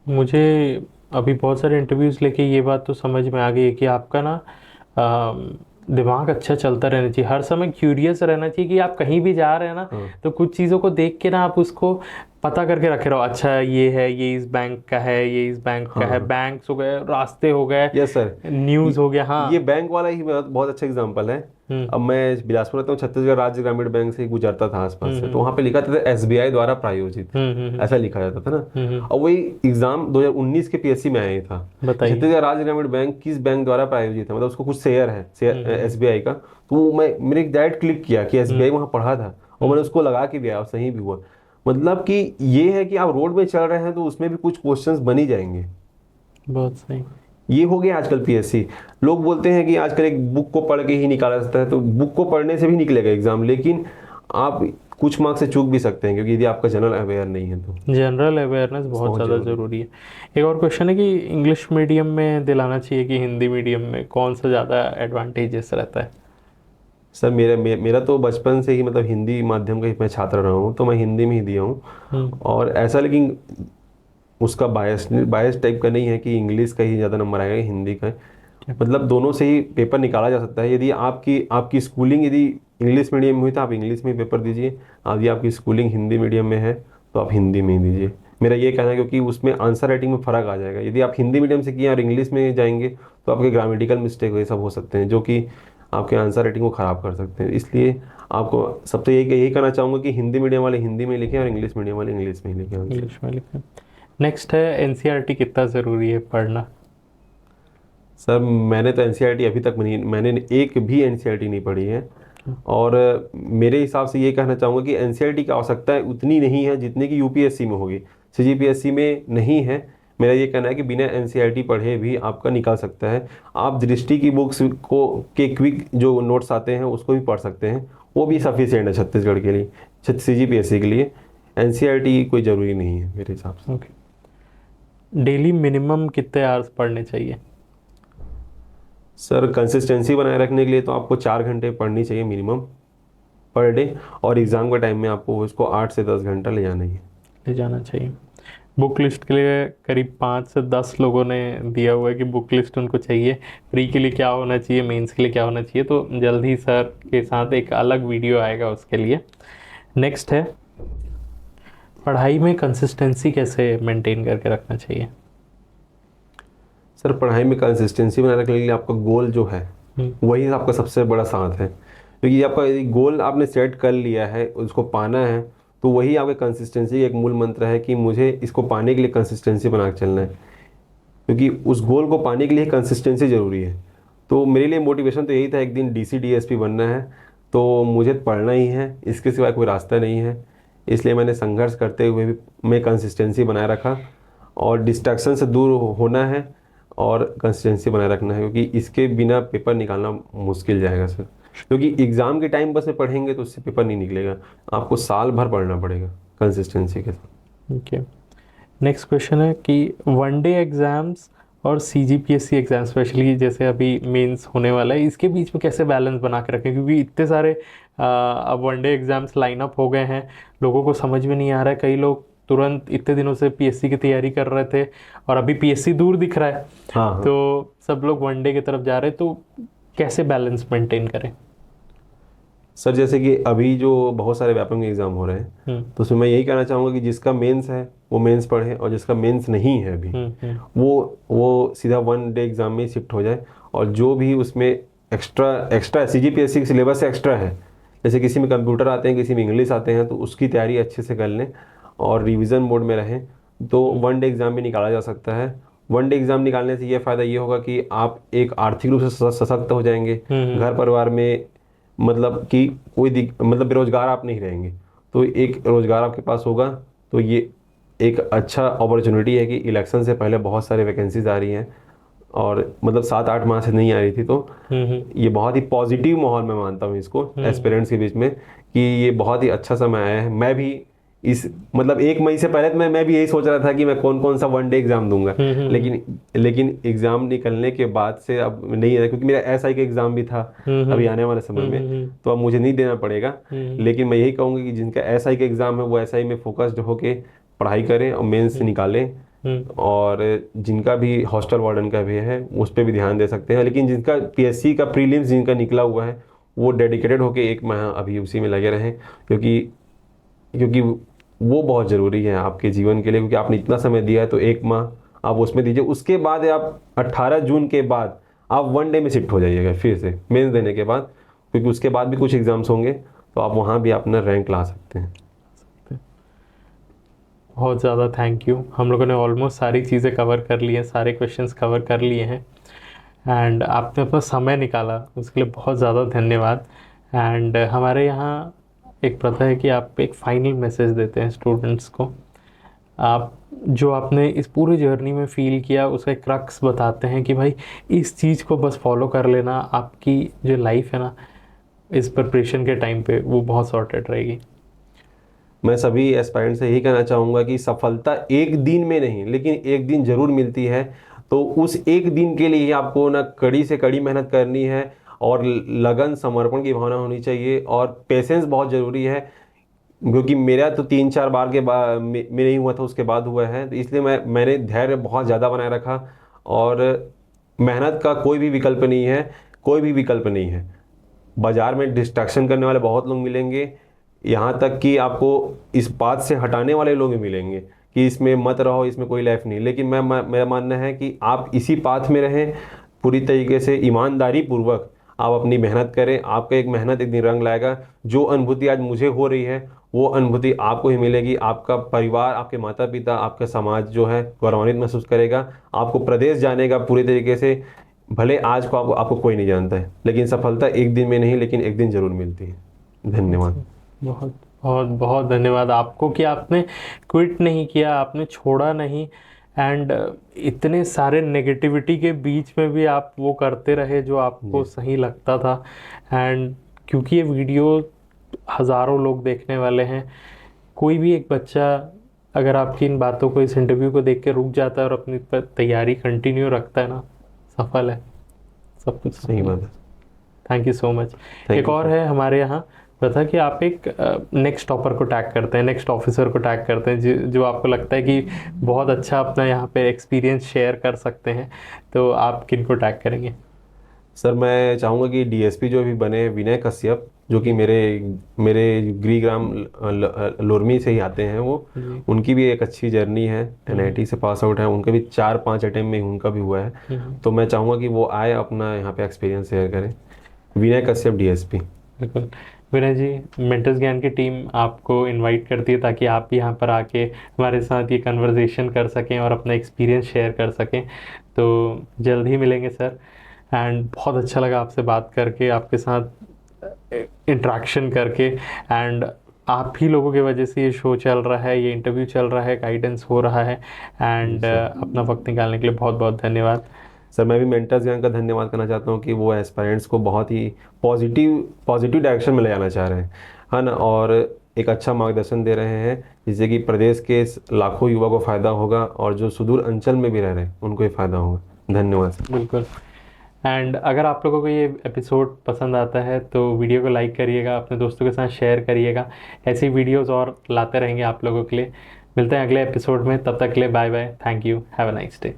मुझे अभी बहुत सारे इंटरव्यूज़ लेके ये बात तो समझ में आ गई है कि आपका ना दिमाग अच्छा चलता रहना चाहिए, हर समय क्यूरियस रहना चाहिए कि आप कहीं भी जा रहे हैं ना, तो कुछ चीज़ों को देख के ना आप उसको पता करके रखे रहो। अच्छा ये है, ये इस बैंक का है, ये इस बैंक का है, बैंक्स हो गए, रास्ते हो गए, यस सर, न्यूज़ हो गया। हाँ, ये बैंक वाला ही बहुत अच्छा एग्जांपल है। अब मैं बिलासपुर रहता हूँ, छत्तीसगढ़ राज्य ग्रामीण बैंक से गुजरता था आसपास से, तो वहाँ पे लिखा था SBI द्वारा प्रायोजित, ऐसा लिखा जाता था ना। और वही एग्जाम 2019 के पीएससी में आया था, छत्तीसगढ़ राज्य ग्रामीण बैंक किस बैंक द्वारा प्रायोजित है, मतलब उसको कुछ शेयर है SBI का, तो मैंने डायरेक्ट क्लिक किया कि SBI वहाँ पढ़ा था और मैंने उसको लगा के भी आया, सही भी हुआ। मतलब कि ये है कि आप रोड में चल रहे हैं तो उसमें भी कुछ क्वेश्चंस बन ही जाएंगे। बहुत सही। ये हो गया आजकल पीएससी। लोग बोलते हैं कि आजकल एक बुक को पढ़ के ही निकाला जाता है, तो बुक को पढ़ने से भी निकलेगा एग्जाम, लेकिन आप कुछ मार्क्स से चूक भी सकते हैं, क्योंकि यदि आपका जनरल अवेयर नहीं है तो। जनरल अवेयरनेस बहुत ज़्यादा ज़रूरी है। एक और क्वेश्चन है कि इंग्लिश मीडियम में दिलाना चाहिए कि हिंदी मीडियम में, कौन सा ज़्यादा एडवांटेजेस रहता है? सर मेरा तो बचपन से ही मतलब हिंदी माध्यम का ही मैं छात्र रहा हूँ, तो मैं हिंदी में ही दिया हूँ। और ऐसा, लेकिन उसका बायस टाइप का नहीं है कि इंग्लिश का ही ज़्यादा नंबर आएगा हिंदी का, मतलब दोनों से ही पेपर निकाला जा सकता है। यदि आपकी स्कूलिंग यदि इंग्लिश मीडियम में हुई तो आप इंग्लिश में पेपर दीजिए, यदि आपकी स्कूलिंग हिंदी मीडियम में है तो आप हिंदी में ही दीजिए। मेरा ये कहना है, क्योंकि उसमें आंसर राइटिंग में फ़र्क आ जाएगा। यदि आप हिंदी मीडियम से किए और इंग्लिश में जाएंगे तो आपके ग्रामेटिकल मिस्टेक ये सब हो सकते हैं, जो कि आपके आंसर राइटिंग को ख़राब कर सकते हैं। इसलिए आपको सबसे यही कहना चाहूँगा कि हिंदी मीडियम वाले हिंदी में लिखें और इंग्लिश मीडियम वाले इंग्लिश में ही लिखें। इंग्लिश में लिखें। नेक्स्ट है एनसीईआरटी कितना ज़रूरी है पढ़ना? सर मैंने तो एनसीईआरटी अभी तक मैंने एक भी एनसीईआरटी नहीं पढ़ी है, और मेरे हिसाब से ये कहना चाहूँगा कि एनसीईआरटी की आवश्यकता उतनी नहीं है जितनी कि यूपीएससी में होगी, सीजीपीएससी में नहीं है। मेरा ये कहना है कि बिना एनसीईआरटी पढ़े भी आपका निकल सकता है। आप दृष्टि की बुक्स को के क्विक जो नोट्स आते हैं उसको भी पढ़ सकते हैं, वो भी सफिशिएंट है छत्तीसगढ़ के लिए, सीजीपीएससी के लिए। एनसीईआरटी कोई ज़रूरी नहीं है मेरे हिसाब से। ओके। डेली मिनिमम कितने आवर्स पढ़ने चाहिए? सर कंसिस्टेंसी बनाए रखने के लिए तो आपको 4 घंटे पढ़नी चाहिए मिनिमम पर डे, और एग्ज़ाम के टाइम में आपको इसको 8 से 10 घंटा ले जाना चाहिए। बुक लिस्ट के लिए करीब 5 से 10 लोगों ने दिया हुआ है कि बुक लिस्ट उनको चाहिए। प्री के लिए क्या होना चाहिए, मेंस के लिए क्या होना चाहिए, तो जल्द ही सर के साथ एक अलग वीडियो आएगा उसके लिए। नेक्स्ट है पढ़ाई में कंसिस्टेंसी कैसे मेंटेन करके रखना चाहिए? सर पढ़ाई में कंसिस्टेंसी बनाए रखने के लिए आपका गोल जो है वही आपका सबसे बड़ा साथ है, क्योंकि आपका गोल आपने सेट कर लिया है, उसको पाना है, तो वही आपके कंसिस्टेंसी एक मूल मंत्र है कि मुझे इसको पाने के लिए कंसिस्टेंसी बना के चलना है, क्योंकि उस गोल को पाने के लिए कंसिस्टेंसी ज़रूरी है। तो मेरे लिए मोटिवेशन तो यही था, एक दिन डीसी डीएसपी बनना है तो मुझे पढ़ना ही है, इसके सिवाय कोई रास्ता नहीं है। इसलिए मैंने संघर्ष करते हुए भी मैं कंसिस्टेंसी बनाए रखा, और डिस्ट्रैक्शन से दूर होना है और कंसिस्टेंसी बनाए रखना है, क्योंकि इसके बिना पेपर निकालना मुश्किल जाएगा सर। क्योंकि एग्ज़ाम के टाइम बस में पढ़ेंगे तो उससे पेपर नहीं निकलेगा, आपको साल भर पढ़ना पड़ेगा कंसिस्टेंसी के साथ। ओके। नेक्स्ट क्वेश्चन है कि वनडे एग्ज़ाम्स और सीजीपीएससी एग्ज़ाम, स्पेशली जैसे अभी मेंस होने वाला है, इसके बीच में कैसे बैलेंस बना के रखें? क्योंकि इतने सारे अब वनडे एग्ज़ाम्स लाइन अप हो गए हैं, लोगों को समझ में नहीं आ रहा है। कई लोग तुरंत इतने दिनों से पीएससी की तैयारी कर रहे थे और अभी पीएससी दूर दिख रहा है। हाँ। तो सब लोग वनडे की तरफ जा रहे हैं, तो कैसे बैलेंस मेंटेन करें? सर जैसे कि अभी जो बहुत सारे व्यापक एग्ज़ाम हो रहे हैं, तो उसमें मैं यही कहना चाहूँगा कि जिसका मेंस है वो मेंस पढ़े, और जिसका मेंस नहीं है अभी वो सीधा वन डे एग्ज़ाम में शिफ्ट हो जाए। और जो भी उसमें एक्स्ट्रा सीजीपीएससी के सिलेबस से एक्स्ट्रा है, जैसे किसी में कंप्यूटर आते हैं, किसी में इंग्लिश आते हैं, तो उसकी तैयारी अच्छे से कर लें और रिवीजन मोड में रहें, तो वन डे एग्ज़ाम भी निकाला जा सकता है। वन डे एग्ज़ाम निकालने से ये फ़ायदा ये होगा कि आप एक आर्थिक रूप से सशक्त हो जाएंगे, घर परिवार में मतलब कि मतलब बेरोजगार आप नहीं रहेंगे, तो एक रोज़गार आपके पास होगा। तो ये एक अच्छा अपॉर्चुनिटी है कि इलेक्शन से पहले बहुत सारे वैकेंसीज आ रही हैं, और मतलब 7-8 माह से नहीं आ रही थी, तो ये बहुत ही पॉजिटिव माहौल मैं मानता हूँ इसको एस्पिरेंट्स के बीच में, कि ये बहुत ही अच्छा समय आया है। मैं भी इस मतलब 1 मई से पहले तो मैं भी यही सोच रहा था कि मैं कौन सा वन डे एग्ज़ाम दूंगा, लेकिन एग्ज़ाम निकलने के बाद से अब नहीं है, क्योंकि मेरा एसआई का एग्ज़ाम भी था अभी आने वाले समय में, तो अब मुझे नहीं देना पड़ेगा। लेकिन मैं यही कहूँगा कि जिनका एसआई का एग्ज़ाम है वो एसआई में फोकस्ड होके पढ़ाई करें और मेंस निकालें, और जिनका भी हॉस्टल वार्डन का भी है उस पर भी ध्यान दे सकते हैं। लेकिन जिनका पीएससी का प्रीलिम्स जिनका निकला हुआ है वो डेडिकेटेड होके 1 माह अभी उसी में लगे रहें, क्योंकि वो बहुत ज़रूरी है आपके जीवन के लिए, क्योंकि आपने इतना समय दिया है, तो 1 माह आप उसमें दीजिए। उसके बाद आप 18 जून के बाद आप वन डे में शिफ्ट हो जाइएगा फिर से मेंस देने के बाद, क्योंकि उसके बाद भी कुछ एग्ज़ाम्स होंगे, तो आप वहाँ भी अपना रैंक ला सकते हैं। बहुत ज़्यादा थैंक यू। हम लोगों ने ऑलमोस्ट सारी चीज़ें कवर कर ली हैं, सारे क्वेश्चंस कवर कर लिए हैं, एंड आपने अपना समय निकाला उसके लिए बहुत ज़्यादा धन्यवाद। एंड हमारे यहाँ एक प्रथा है कि आप एक फाइनल मैसेज देते हैं स्टूडेंट्स को। आप जो आपने इस पूरी जर्नी में फ़ील किया उसका एक क्रक्स बताते हैं कि भाई इस चीज़ को बस फॉलो कर लेना, आपकी जो लाइफ है ना इस प्रिपरेशन के टाइम पे वो बहुत सॉर्टेड रहेगी। मैं सभी एस्पायरेंट से यही कहना चाहूँगा कि सफलता एक दिन में नहीं लेकिन एक दिन जरूर मिलती है। तो उस एक दिन के लिए ही आपको ना कड़ी से कड़ी मेहनत करनी है और लगन समर्पण की भावना होनी चाहिए और पेशेंस बहुत ज़रूरी है। क्योंकि मेरा तो 3-4 बार के बाद में नहीं हुआ था, उसके बाद हुआ है, तो इसलिए मैंने धैर्य बहुत ज़्यादा बनाए रखा। और मेहनत का कोई भी विकल्प नहीं है, कोई भी विकल्प नहीं है। बाज़ार में डिस्ट्रैक्शन करने वाले बहुत लोग मिलेंगे, यहाँ तक कि आपको इस बात से हटाने वाले लोग भी मिलेंगे कि इसमें मत रहो, इसमें कोई लाइफ नहीं। लेकिन मेरा मानना है कि आप इसी पाथ में रहें, पूरी तरीके से ईमानदारी पूर्वक आप अपनी मेहनत करें। आपका एक मेहनत एक दिन रंग लाएगा। जो अनुभूति आज मुझे हो रही है वो अनुभूति आपको ही मिलेगी। आपका परिवार, आपके माता पिता, आपका समाज जो है गौरवान्वित महसूस करेगा। आपको प्रदेश जाने का पूरी तरीके से, भले आज को आपको कोई नहीं जानता है, लेकिन सफलता एक दिन में नहीं लेकिन एक दिन जरूर मिलती है। धन्यवाद। बहुत बहुत बहुत धन्यवाद आपको कि आपने क्विट नहीं किया, आपने छोड़ा नहीं, एंड इतने सारे नेगेटिविटी के बीच में भी आप वो करते रहे जो आपको सही लगता था। एंड क्योंकि ये वीडियो हज़ारों लोग देखने वाले हैं, कोई भी एक बच्चा अगर आपकी इन बातों को, इस इंटरव्यू को देख के रुक जाता है और अपनी तैयारी कंटिन्यू रखता है ना, सफल है, सब कुछ सही बात है। Thank you so much. एक और है हमारे यहाँ पता कि आप एक नेक्स्ट टॉपर को टैग करते हैं, नेक्स्ट ऑफिसर को टैग करते हैं जो आपको लगता है कि बहुत अच्छा अपना यहाँ पे एक्सपीरियंस शेयर कर सकते हैं, तो आप किन को टैग करेंगे? सर मैं चाहूँगा कि डीएसपी जो भी बने विनय कश्यप, जो कि मेरे गृहग्राम लोरमी से ही आते हैं, वो उनकी भी एक अच्छी जर्नी है, एनआईटी से पास आउट है, उनके भी 4-5 अटेम्प्ट में उनका भी हुआ है। तो मैं चाहूँगा कि वो आए, अपना यहाँ पे एक्सपीरियंस शेयर करें। विनय कश्यप डीएसपी। बिल्कुल विनय जी, मेंटर्स ज्ञान की टीम आपको इनवाइट करती है ताकि आप भी यहाँ पर आके हमारे साथ ये कन्वर्सेशन कर सकें और अपना एक्सपीरियंस शेयर कर सकें। तो जल्द ही मिलेंगे सर। एंड बहुत अच्छा लगा आपसे बात करके, आपके साथ इंटरेक्शन करके। एंड आप ही लोगों की वजह से ये शो चल रहा है, ये इंटरव्यू चल रहा है, गाइडेंस हो रहा है। एंड अपना वक्त निकालने के लिए बहुत बहुत धन्यवाद सर। मैं भी मेंटर्स ज्ञान का धन्यवाद करना चाहता हूँ कि वो एस्पायरेंट्स को बहुत ही पॉजिटिव डायरेक्शन में ले जाना चाह रहे हैं, है ना, और एक अच्छा मार्गदर्शन दे रहे हैं जिससे कि प्रदेश के लाखों युवा को फ़ायदा होगा और जो सुदूर अंचल में भी रह रहे हैं उनको ही फ़ायदा होगा। धन्यवाद सर। बिल्कुल। एंड अगर आप लोगों को ये एपिसोड पसंद आता है तो वीडियो को लाइक करिएगा, अपने दोस्तों के साथ शेयर करिएगा। ऐसी वीडियोस और लाते रहेंगे आप लोगों के लिए। मिलते हैं अगले एपिसोड में, तब तक के लिए bye bye, thank you, have a nice day.